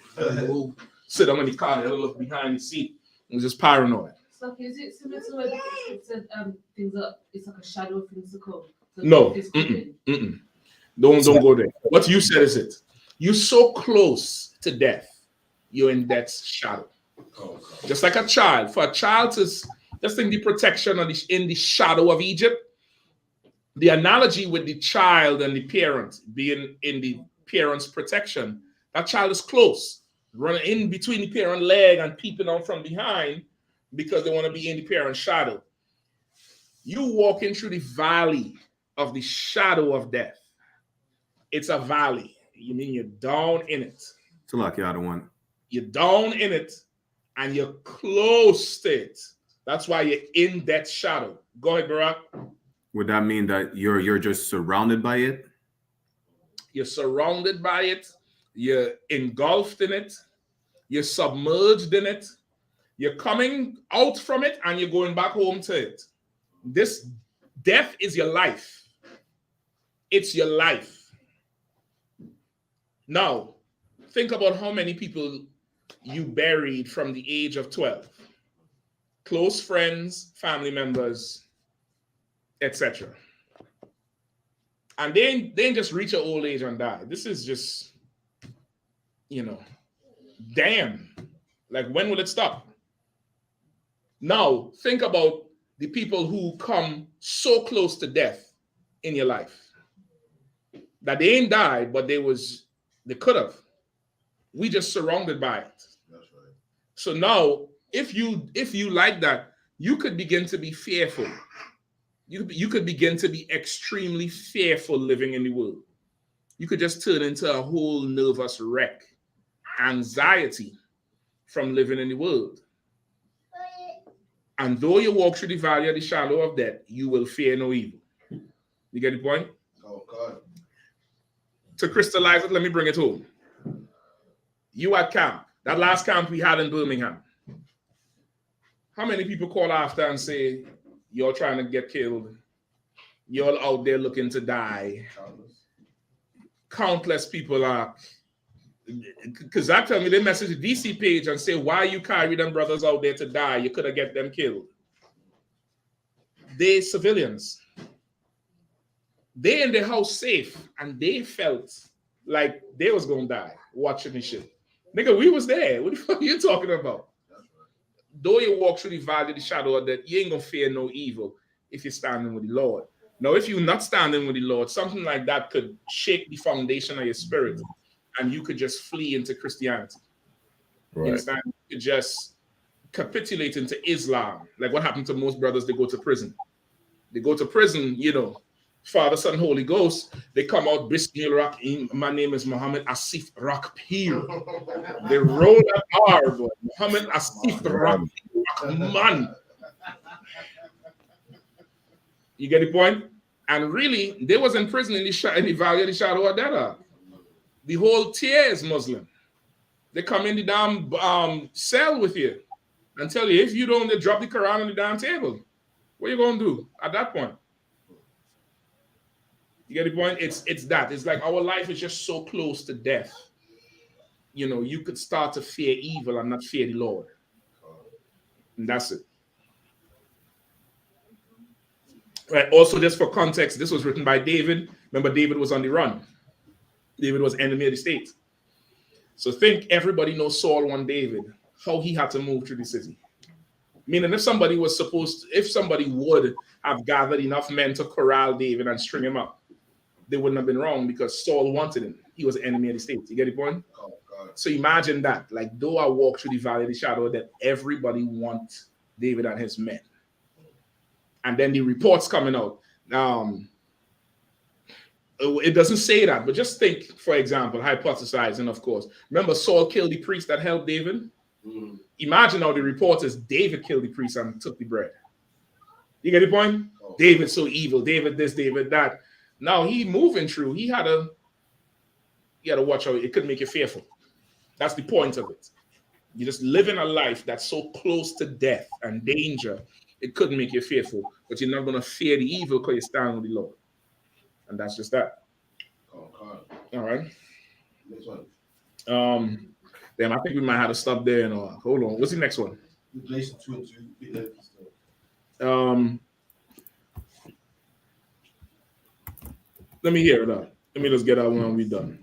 Sit down in the car, they look behind the seat, and just paranoid. So is it similar to when it said things up? It's like a shadow of things to come. So No, don't go there. What you said is it. You're so close to death, you're in death's shadow. Just like a child. For a child to just think the protection in the shadow of Egypt. The analogy with the child and the parent being in the parent's protection, that child is close, running in between the parent leg and peeping out from behind because they want to be in the parent's shadow. You walking through the valley of the shadow of death. It's a valley. You mean you're down in it. It's like the other one. You're down in it and you're close to it. That's why you're in that shadow. Go ahead, Barack. Would that mean that you're just surrounded by it? You're surrounded by it. You're engulfed in it. You're submerged in it. You're coming out from it and you're going back home to it. This death is your life. It's your life. Now, think about how many people you buried from the age of 12. Close friends, family members, etc. And they ain't just reach your old age and die. This is just, damn. Like, when will it stop? Now, think about the people who come so close to death in your life that they ain't died, but they could have. We just surrounded by it. That's right. So now, if you like that, you could begin to be fearful. You could begin to be extremely fearful living in the world. You could just turn into a whole nervous wreck, anxiety from living in the world. And though you walk through the valley of the shadow of death, you will fear no evil. You get the point? Oh, God. To crystallize it, let me bring it home. You at camp, that last camp we had in Birmingham. How many people call after and say, you're trying to get killed? You're out there looking to die. Countless people are. Because I tell me, they message the DC page and say, why you carry them brothers out there to die? You could have get them killed. They civilians. They in their house safe, and they felt like they was going to die watching this shit. Nigga, we was there. What the fuck are you talking about? Though you walk through the valley of the shadow of death, you ain't going to fear no evil if you're standing with the Lord. Now, if you're not standing with the Lord, something like that could shake the foundation of your spirit, and you could just flee into Christianity. Right. You understand? You could just capitulate into Islam. Like what happened to most brothers, they go to prison. They go to prison, Father, Son, Holy Ghost. They come out, Bismillah, my name is Muhammad Asif Rakpir. They roll that R, boy. Muhammad Asif Rakman. You get the point? And really, they was in prison in the valley of the shadow of death. The whole tier is Muslim. They come in the damn cell with you and tell you, if you don't, they drop the Quran on the damn table. What are you going to do at that point? You get the point? It's that. It's like our life is just so close to death. You could start to fear evil and not fear the Lord. And that's it. Right. Also, just for context, this was written by David. Remember, David was on the run. David was enemy of the state. So think everybody knows Saul won David, how he had to move through the city. Meaning if somebody would have gathered enough men to corral David and string him up, they wouldn't have been wrong because Saul wanted him. He was an enemy of the state. You get the point? So imagine that. Like, though I walk through the valley of the shadow, that everybody wants David and his men. And then the reports coming out. It doesn't say that, but just think, for example, hypothesizing, of course. Remember, Saul killed the priest that helped David? Mm. Imagine how the report is David killed the priest and took the bread. You get the point? Oh. David so evil, David this, David that. Now he moving through, he had to watch out. It could make you fearful. That's the point of it. You're just living a life that's so close to death and danger, it could make you fearful, but you're not going to fear the evil because you stand with the Lord. And that's just that. All right. Next one. Then I think we might have to stop there. And hold on. What's the next one? Galatians 2 and 2. Let me hear it out. Let me just get that one and we done.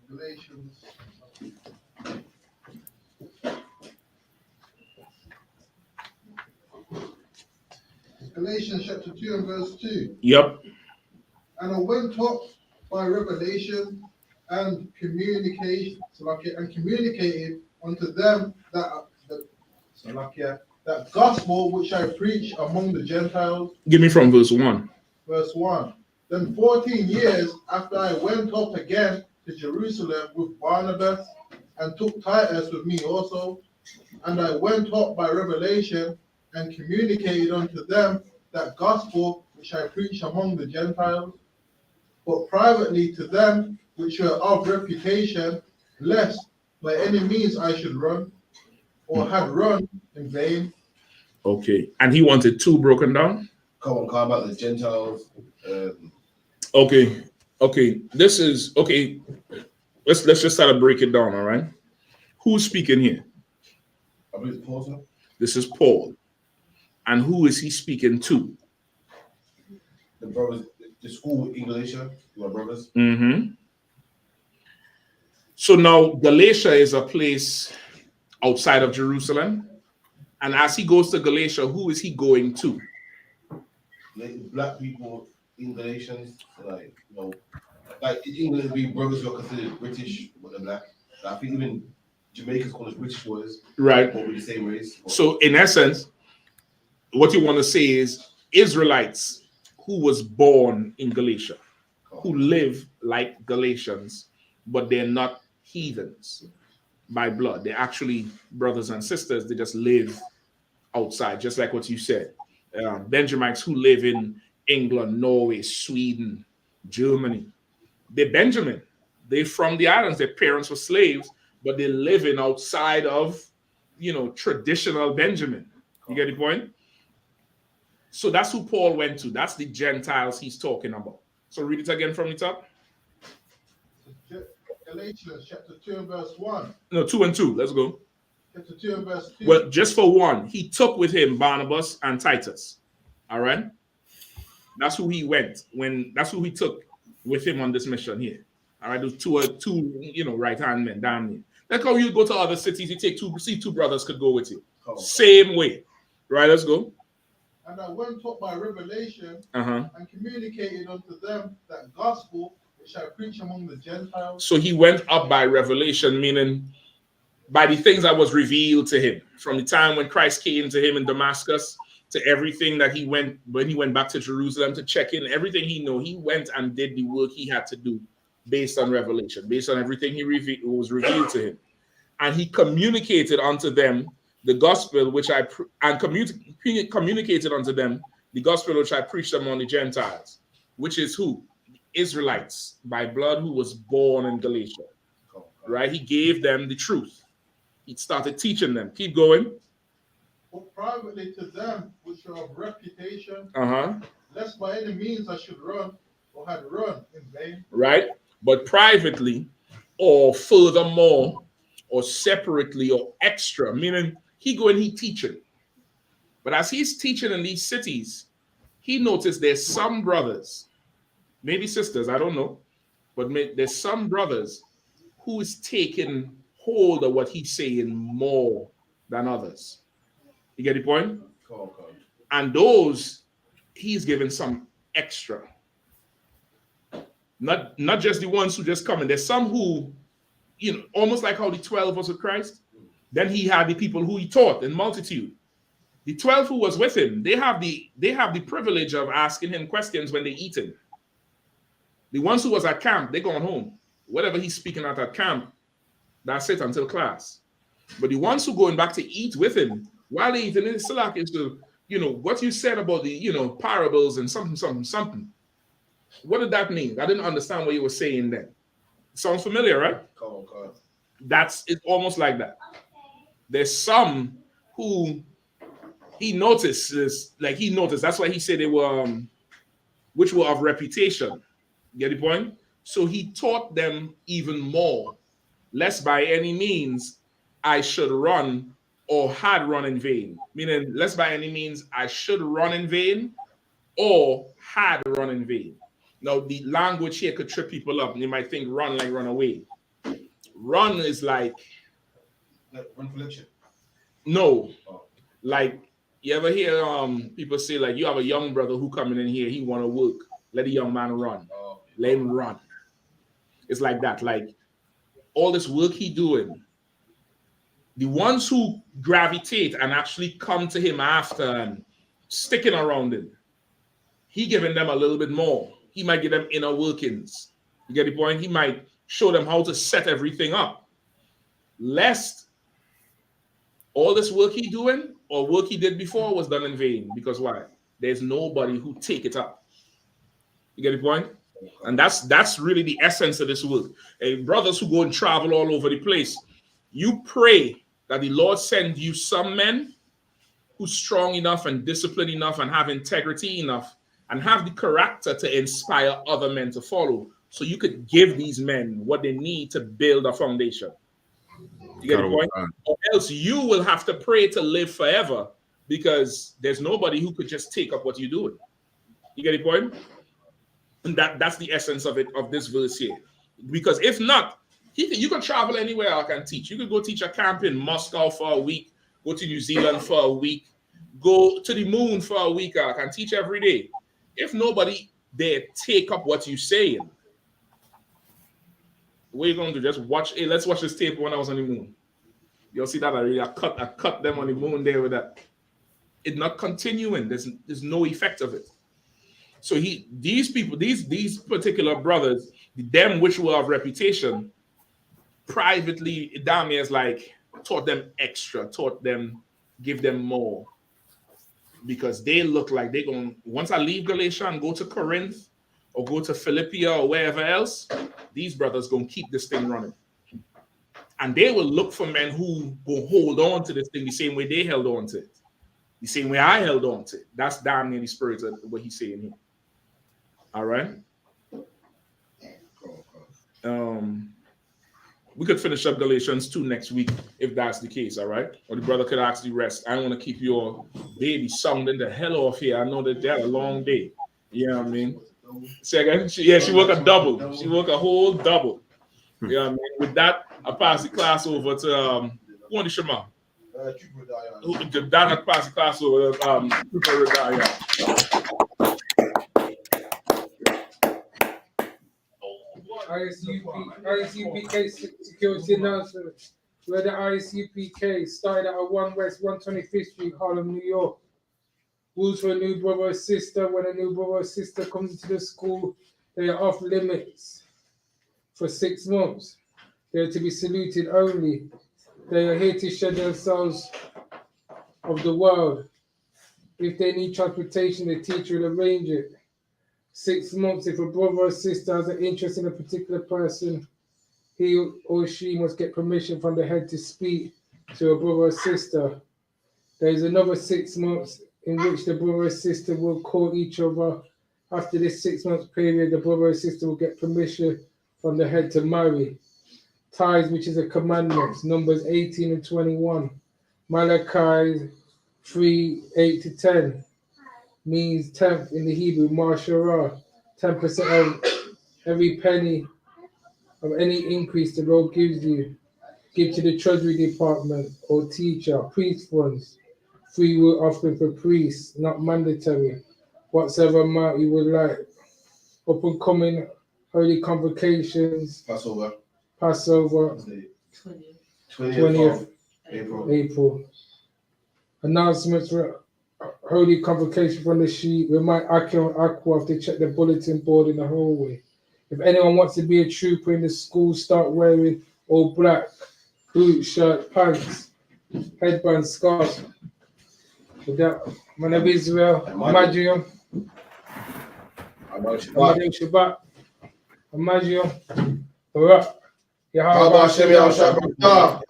Galatians. Galatians chapter 2 and verse 2. Yep. And I went up by revelation and communicated unto them that gospel which I preach among the Gentiles. Give me from verse 1. Verse 1. Then 14 years after I went up again to Jerusalem with Barnabas, and took Titus with me also, and I went up by revelation and communicated unto them that gospel which I preach among the Gentiles, but privately to them which were of reputation, lest by any means I should run, or had run in vain. Okay, and he wanted 2 broken down? Come about the Gentiles. Okay. This is okay. Let's just try to break it down. All right. Who's speaking here? I believe it's Paul, sir. This is Paul. And who is he speaking to? The brothers, the school in Galatia, my brothers. Mm-hmm. So now Galatia is a place outside of Jerusalem. And as he goes to Galatia, who is he going to? Black people in Galatians, like in England, we brothers who are considered British, but they're black. I think even Jamaicans call us British boys, right? But we're the same race. So in essence, what you want to say is Israelites who was born in Galatia, who live like Galatians, but they're not heathens by blood. They're actually brothers and sisters. They just live outside, just like what you said. Benjamites who live in England, Norway, Sweden, Germany. They're Benjamin. They're from the islands. Their parents were slaves, but they're living outside of, traditional Benjamin. You get the point? So that's who Paul went to. That's the Gentiles he's talking about. So read it again from the top. Galatians chapter 2 and verse 1. No, 2 and 2. Let's go. Chapter 2 and verse 2. Well, just for one, he took with him Barnabas and Titus. All right? That's who he went that's who he took with him on this mission here. All right, those two right-hand men down there. That's how you go to other cities. You take 2 brothers could go with you. Oh. Same way. Right, let's go. And I went up by revelation and communicated unto them that gospel which I preach among the Gentiles. So he went up by revelation, meaning by the things that was revealed to him. From the time when Christ came to him in Damascus, to everything that when he went back to Jerusalem to check in, everything he knew, he went and did the work he had to do based on revelation, based on everything was revealed to him. And he communicated unto them the gospel which communicated unto them the gospel which I preached among the Gentiles, which is who? The Israelites by blood who was born in Galatia. Right? He gave them the truth. He started teaching them. Keep going. But privately to them which are of reputation, lest by any means I should run or had run in vain. Right? But privately, or furthermore, or separately or extra, meaning he go and he teaching. But as he's teaching in these cities, he noticed there's some brothers, maybe sisters, I don't know, but there's some brothers who is taking hold of what he's saying more than others. You get the point? And those he's giving some extra. Not just the ones who just come in. There's some who, almost like how the 12 was with Christ. Then he had the people who he taught in multitude. The 12 who was with him, they have the privilege of asking him questions when they're eating. The ones who was at camp, they're going home. Whatever he's speaking at camp, that's it until class. But the ones who going back to eat with him, while they're eating, it's still like, what you said about the, parables and something. What did that mean? I didn't understand what you were saying then. Sounds familiar, right? It's almost like that. There's some who he notices, that's why he said they were, which were of reputation. Get the point? So he taught them even more, lest by any means I should run or had run in vain. Meaning, lest by any means I should run in vain or had run in vain. Now, the language here could trip people up. You might think run like run away. Run is like run for lecture. No. Like, you ever hear people say, like, you have a young brother who coming in here, he want to work. Let the young man run. Let him run. It's like that. Like, all this work he doing, the ones who gravitate and actually come to him after and sticking around him, he giving them a little bit more. He might give them inner workings. You get the point? He might show them how to set everything up. Lest all this work he doing or work he did before was done in vain. Because why? There's nobody who take it up. You get the point? And that's really the essence of this work. Hey, brothers who go and travel all over the place, you pray that the Lord send you some men who's strong enough and disciplined enough and have integrity enough and have the character to inspire other men to follow, so you could give these men what they need to build a foundation. You get the point? Or else you will have to pray to live forever, because there's nobody who could just take up what you're doing. You get the point? And that's the essence of it, of this verse here. Because if not, you can travel anywhere I can teach. You could go teach a camp in Moscow for a week, go to New Zealand for a week, go to the moon for a week. I can teach every day. If nobody there take up what you're saying, what are you going to do? Just watch, hey, let's watch this tape when I was on the moon. You'll see that I cut them on the moon there with that. It's not continuing. There's no effect of it. So these people, these particular brothers, them which were of reputation, privately, Dami is like taught them extra, give them more. Because they look like they're going, once I leave Galatia and go to Corinth or go to Philippia or wherever else, these brothers going to keep this thing running. And they will look for men who will hold on to this thing the same way they held on to it. The same way I held on to it. That's damn near the spirit of what he's saying here. All right? We could finish up Galatians 2 next week if that's the case, all right? Or the brother could ask the rest. I don't want to keep your baby sounding the hell off here. I know that they had a long day. You know what I mean? Second, she worked a double. She worked a whole double. You know what I mean? With that, I pass the class over to who on the Shema? That pass the class over to ISUPK security announcement. Where the ISUPK started at 1 West 125th Street, Harlem, New York. Rules for a new brother or sister. When a new brother or sister comes into the school, they are off limits for 6 months. They are to be saluted only. They are here to shed themselves of the world. If they need transportation, the teacher will arrange it. 6 months, if a brother or sister has an interest in a particular person, he or she must get permission from the head to speak to a brother or sister. There is another 6 months in which the brother or sister will call each other. After this 6 months period, the brother or sister will get permission from the head to marry. tithes, which is a commandment. Numbers 18 and 21. Malachi 3:8-10 means tenth in the Hebrew, Marshara, 10% of every penny of any increase the Lord gives you. Give to the Treasury Department or teacher, priest funds, free will offering for priests, not mandatory, whatsoever amount you would like. Up and coming holy convocations, Passover, 20th April. Announcements for holy convocation from the sheep. Remind Akio and Aqua to check the bulletin board in the hallway. If anyone wants to be a trooper in the school, start wearing all black, boots, shirt, pants, headband, scarf. With that, man of Israel, Imagine. Shabbat. Imagine. Barak. Yahweh Hashem Yahushua.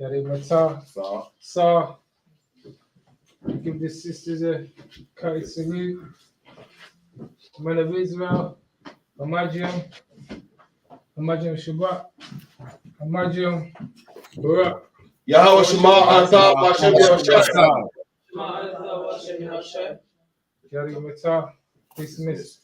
Yarimata. Sa. Give the sisters a kind salute. Man of Israel. Imagine. Imagine Shabbat. Imagine. Barak. Yahweh Shema Azam Hashem Yahushua. Yarimata. Dismiss.